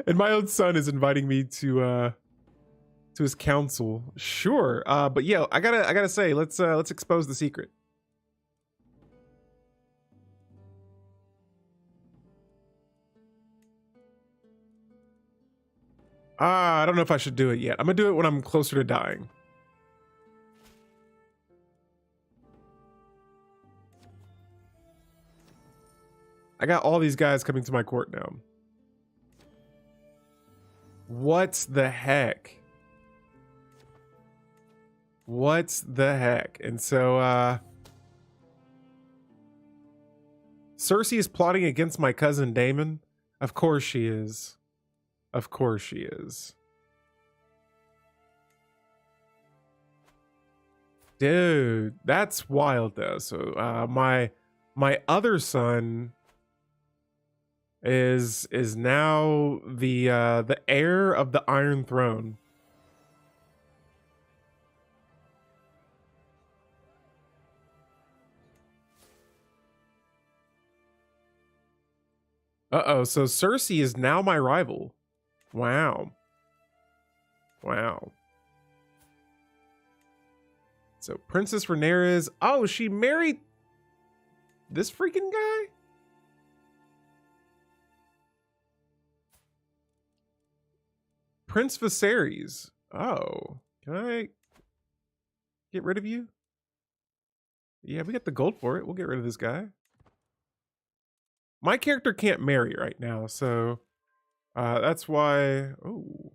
[SPEAKER 1] And my own son is inviting me to his council. Sure. But yeah, I gotta say, let's expose the secret. I don't know if I should do it yet. I'm gonna do it when I'm closer to dying. I got all these guys coming to my court now. What the heck? What the heck? And so, Cersei is plotting against my cousin Daemon. Of course she is. Of course she is. Dude, that's wild though. So, my other son is now the heir of the Iron Throne. Uh-oh, so Cersei is now my rival. Wow. Wow. So Princess Rhaenyra, oh, she married this freaking guy? Prince Viserys. Oh, can I get rid of you? Yeah, we got the gold for it. We'll get rid of this guy. My character can't marry right now, so that's why. Oh,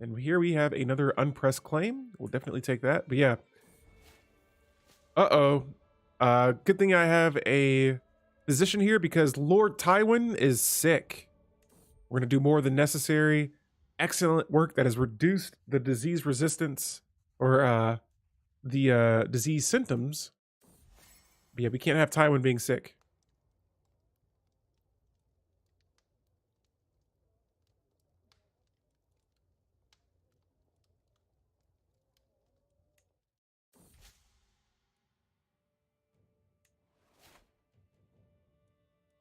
[SPEAKER 1] and here we have another unpressed claim. We'll definitely take that. But yeah. Uh-oh. Good thing I have a physician here because Lord Tywin is sick. We're going to do more than necessary. Excellent work that has reduced the disease resistance or the disease symptoms. But yeah, we can't have Tywin being sick.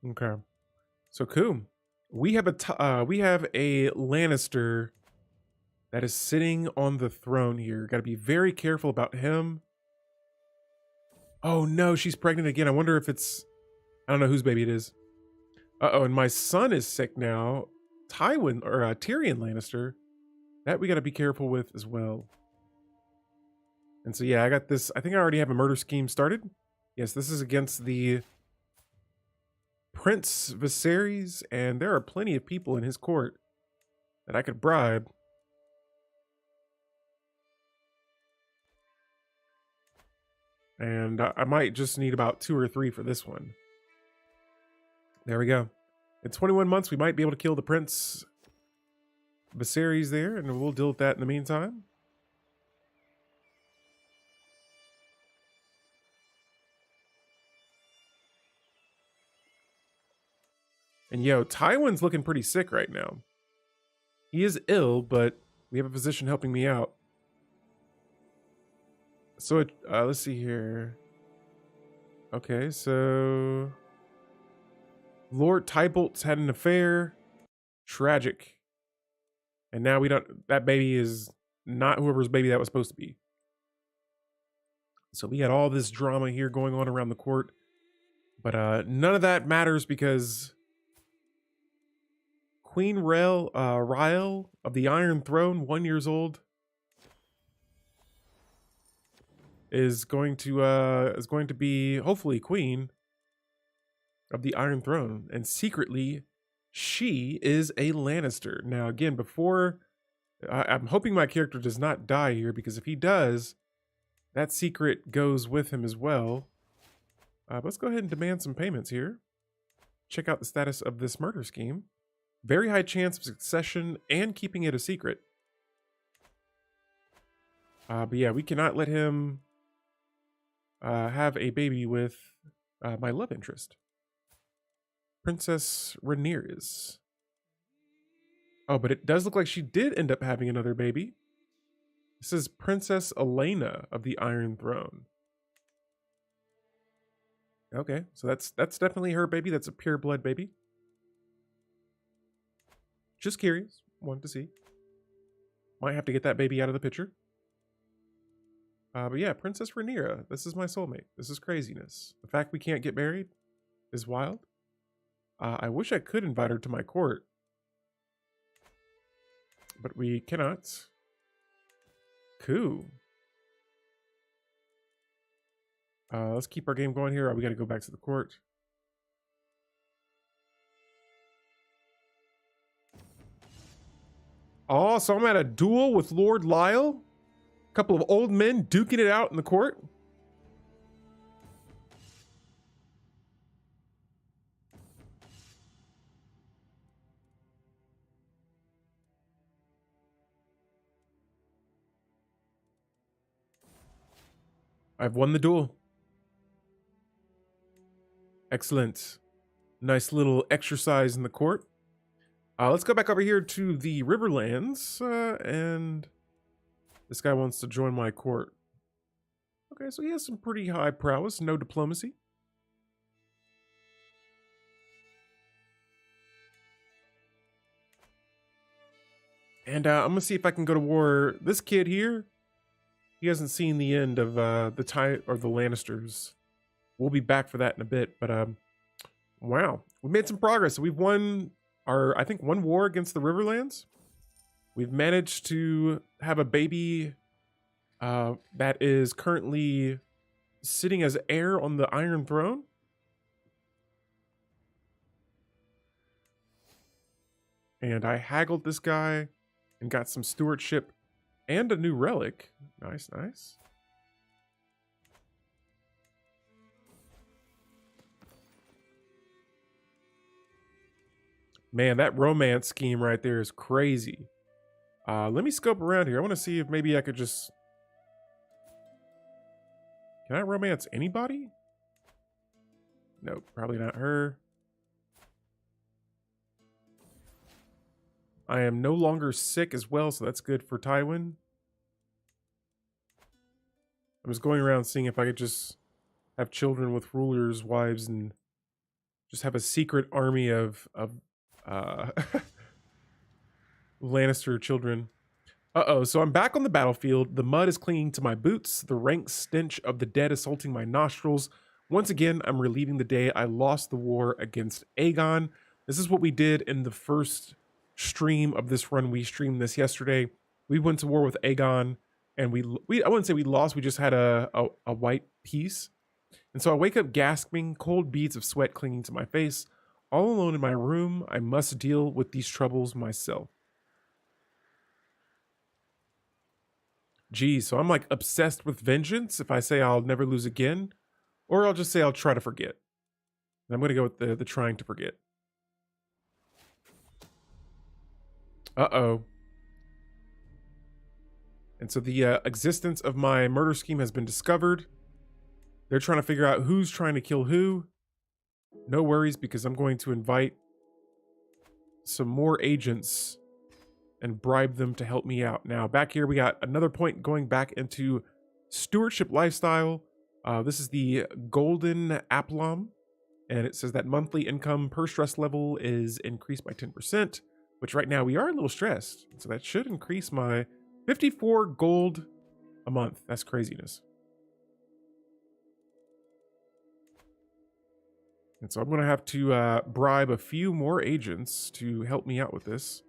[SPEAKER 1] Okay. So cool. We have a Lannister that is sitting on the throne here. Got to be very careful about him. Oh no, she's pregnant again. I wonder if it's, I don't know whose baby it is. Uh-oh, and my son is sick now. Tywin or Tyrion Lannister. That we got to be careful with as well. And so yeah, I got this. I think I already have a murder scheme started. Yes, this is against the Prince Viserys, and there are plenty of people in his court that I could bribe. And I might just need about 2 or 3 for this one. There we go. In 21 months, we might be able to kill the Prince Viserys there, and we'll deal with that in the meantime. And yo, Tywin's looking pretty sick right now. He is ill, but we have a physician helping me out. So let's see here. Okay, so Lord Tybolt's had an affair. Tragic. And now we don't, that baby is not whoever's baby that was supposed to be. So we got all this drama here going on around the court. But none of that matters because Queen Ryle of the Iron Throne, 1 year old, is going to be hopefully queen of the Iron Throne, and secretly she is a Lannister. Now again, before I'm hoping my character does not die here, because if he does, that secret goes with him as well. Let's go ahead and demand some payments here. Check out the status of this murder scheme. Very high chance of succession and keeping it a secret. But yeah, we cannot let him have a baby with my love interest, Princess Rhaenyra. Oh, but it does look like she did end up having another baby. This is Princess Elena of the Iron Throne. Okay, so that's definitely her baby. That's a pure blood baby. Just curious, wanted to see. Might have to get that baby out of the picture. But yeah, Princess Rhaenyra, this is my soulmate. This is craziness. The fact we can't get married is wild. I wish I could invite her to my court, but we cannot. Cool. Let's keep our game going here. We got to go back to the court. Oh, so I'm at a duel with Lord Lyle? A couple of old men duking it out in the court? I've won the duel. Excellent. Nice little exercise in the court. Let's go back over here to the Riverlands, and this guy wants to join my court. Okay, so he has some pretty high prowess, no diplomacy. And I'm gonna see if I can go to war. This kid here, he hasn't seen the end of the Lannisters. We'll be back for that in a bit, but wow, we made some progress. We've won I think one war against the Riverlands. We've managed to have a baby that is currently sitting as heir on the Iron Throne. And I haggled this guy and got some stewardship and a new relic. Nice, nice. Man, that romance scheme right there is crazy. Let me scope around here. I want to see if maybe I could just... Can I romance anybody? Nope, probably not her. I am no longer sick as well, so that's good for Tywin. I was going around seeing if I could just have children with rulers' wives and just have a secret army of Lannister children. Uh-oh, so I'm back on the battlefield. The mud is clinging to my boots. The rank stench of the dead assaulting my nostrils. Once again, I'm relieving the day I lost the war against Aegon. This is what we did in the first stream of this run. We streamed this yesterday. We went to war with Aegon, and we I wouldn't say we lost, we just had a white peace. And so I wake up gasping, cold beads of sweat clinging to my face. All alone in my room, I must deal with these troubles myself. Geez, so I'm like obsessed with vengeance if I say I'll never lose again, or I'll just say I'll try to forget. And I'm going to go with the trying to forget. Uh-oh. And so the existence of my murder scheme has been discovered. They're trying to figure out who's trying to kill who. No worries, because I'm going to invite some more agents and bribe them to help me out. Now, back here, we got another point going back into stewardship lifestyle. This is the Golden Aplom, and it says that monthly income per stress level is increased by 10%. which right now we are a little stressed. So that should increase my 54 gold a month. That's craziness. And so I'm going to have to bribe a few more agents to help me out with this.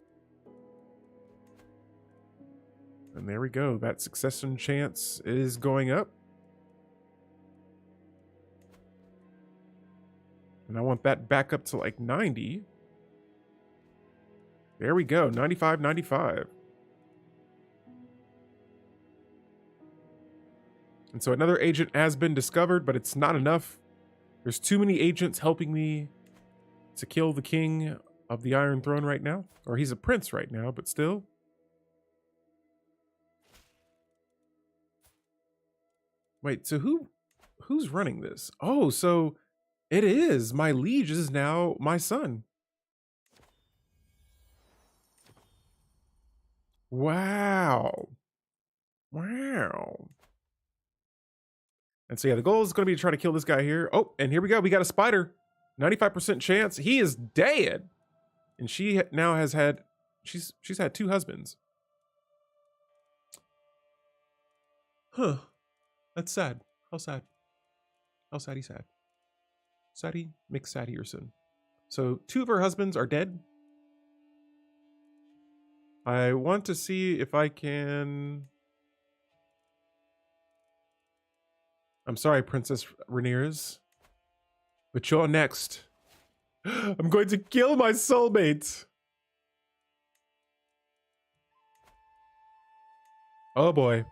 [SPEAKER 1] And there we go. That succession chance is going up. And I want that back up to like 90. There we go. 95, 95. And so another agent has been discovered, but it's not enough. There's too many agents helping me to kill the king of the Iron Throne right now. Or he's a prince right now, but still. Wait, so who's running this? Oh, so it is. My liege is now my son. Wow. Wow. And so yeah, the goal is going to be to try to kill this guy here. Oh, and here we go. We got a spider. 95% chance. He is dead. And she now has had, she's had 2 husbands. Huh. That's sad. How sad? How saddy sad? Saddy makes saddier soon. So 2 of her husbands are dead. I want to see if I can... I'm sorry, Princess Rhaenyra, but you're next. I'm going to kill my soulmate. Oh boy.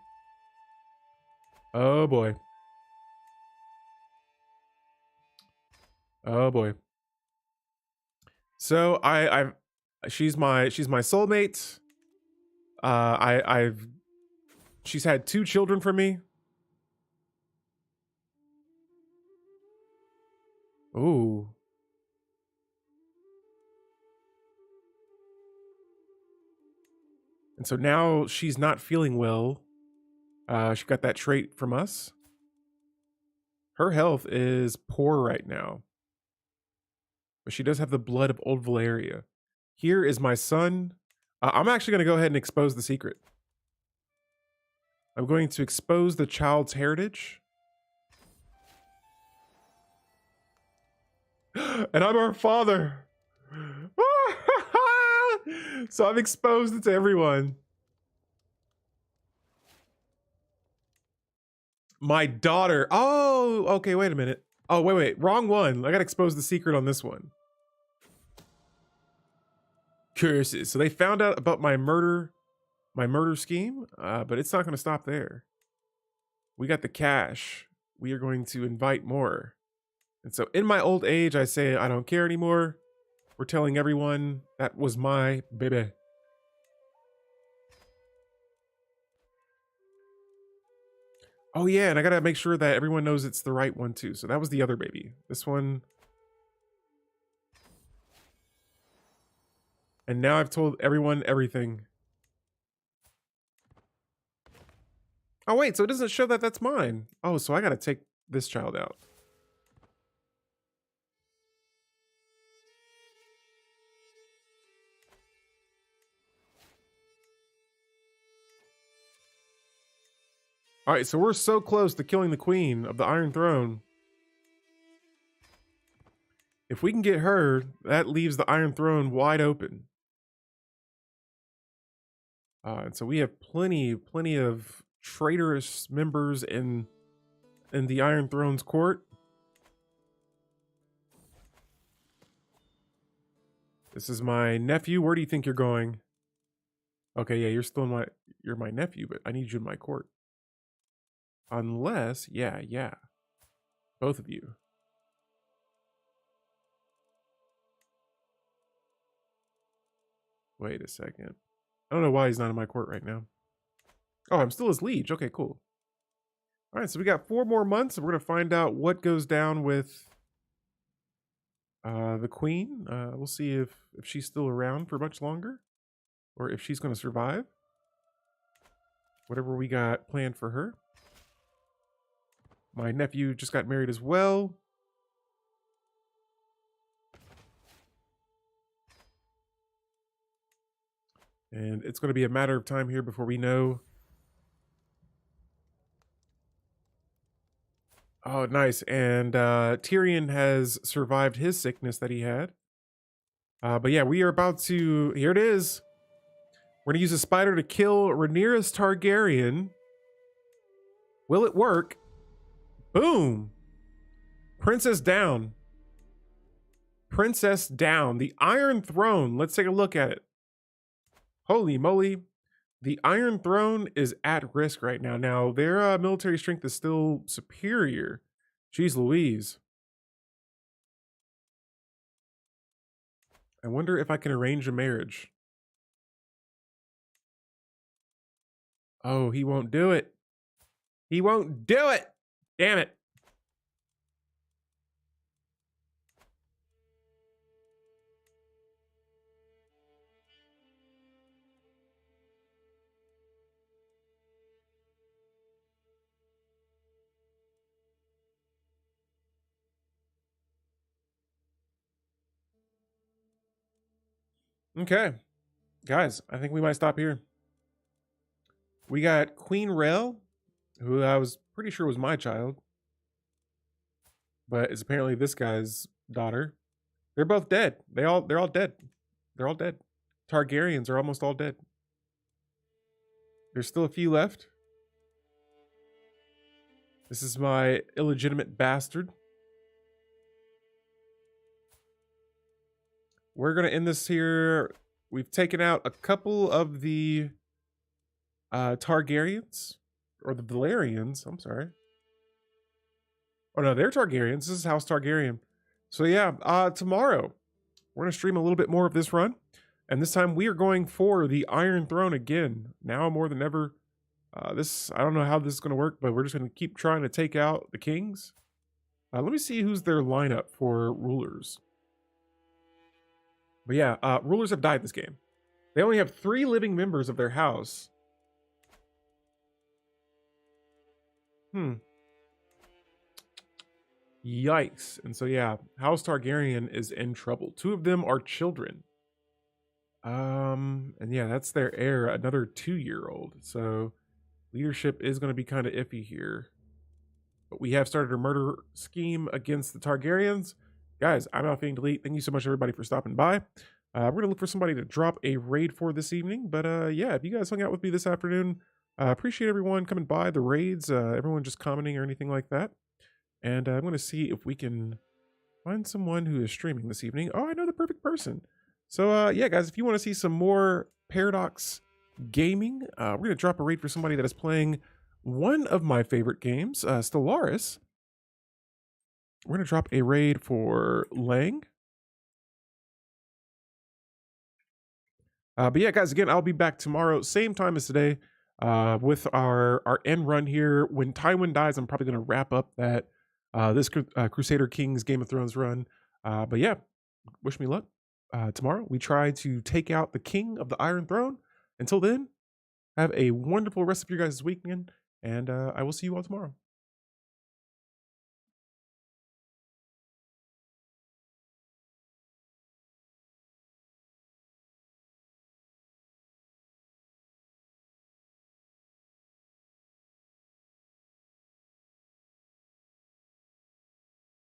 [SPEAKER 1] Oh boy. Oh boy. So she's my soulmate. She's had 2 children from me. Ooh. And so now she's not feeling well. She got that trait from us. Her health is poor right now. But she does have the blood of old Valeria. Here is my son. I'm actually going to go ahead and expose the secret. I'm going to expose the child's heritage. And I'm her father. So I've exposed it to everyone. My daughter. Oh, okay, wait a minute. Oh, wait. Wrong one. I got to expose the secret on this one. Curses. So they found out about my murder scheme, but it's not going to stop there. We got the cash. We are going to invite more. And so in my old age, I say, I don't care anymore. We're telling everyone that was my baby. Oh yeah, and I gotta make sure that everyone knows it's the right one too. So that was the other baby. This one. And now I've told everyone everything. Oh wait, so it doesn't show that that's mine. Oh, so I gotta take this child out. All right, so we're so close to killing the queen of the Iron Throne. If we can get her, that leaves the Iron Throne wide open. And so we have plenty of traitorous members in the Iron Throne's court. This is my nephew. Where do you think you're going? Okay, yeah, you're my nephew, but I need you in my court. Unless, yeah. Both of you. Wait a second. I don't know why he's not in my court right now. Oh, I'm still his liege. Okay, cool. All right, so we got 4 more months, and we're going to find out what goes down with the queen. We'll see if she's still around for much longer, or if she's going to survive. Whatever we got planned for her. My nephew just got married as well. And it's going to be a matter of time here before we know. Oh, nice. And Tyrion has survived his sickness that he had. But yeah, we are about to... Here it is. We're going to use a spider to kill Rhaenyra Targaryen. Will it work? Boom. Princess down. Princess down. The Iron Throne. Let's take a look at it. Holy moly. The Iron Throne is at risk right now. Now, their military strength is still superior. Jeez Louise. I wonder if I can arrange a marriage. Oh, he won't do it. He won't do it. Damn it. Okay. Guys, I think we might stop here. We got Queen Rel, who I was pretty sure was my child, but is apparently this guy's daughter. They're both dead. They're all dead. They're all dead. Targaryens are almost all dead. There's still a few left. This is my illegitimate bastard. We're going to end this here. We've taken out a couple of the Targaryens, or the Valerians, I'm sorry. Oh no, they're Targaryens. This is House Targaryen. So yeah, tomorrow we're going to stream a little bit more of this run. And this time we are going for the Iron Throne again. Now more than ever. I don't know how this is going to work, but we're just going to keep trying to take out the kings. Let me see who's their lineup for rulers. But yeah, rulers have died this game. They only have 3 living members of their house. Yikes. And so yeah, House Targaryen is in trouble. 2 of them are children. And yeah, that's their heir, another 2-year-old. So leadership is going to be kind of iffy here. But we have started a murder scheme against the Targaryens. Guys, I'm Alpha Delete. Thank you so much, everybody, for stopping by. We're going to look for somebody to drop a raid for this evening. But yeah, if you guys hung out with me this afternoon, appreciate everyone coming by, the raids, everyone just commenting or anything like that. And I'm going to see if we can find someone who is streaming this evening. Oh, I know the perfect person. So yeah, guys, if you want to see some more Paradox gaming, we're going to drop a raid for somebody that is playing one of my favorite games, Stellaris. We're going to drop a raid for Lang. But yeah, guys, again, I'll be back tomorrow, same time as today, with our end run here. When Tywin dies, I'm probably going to wrap up that this Crusader Kings Game of Thrones run. But yeah, wish me luck. Tomorrow, we try to take out the King of the Iron Throne. Until then, have a wonderful rest of your guys' weekend, and I will see you all tomorrow.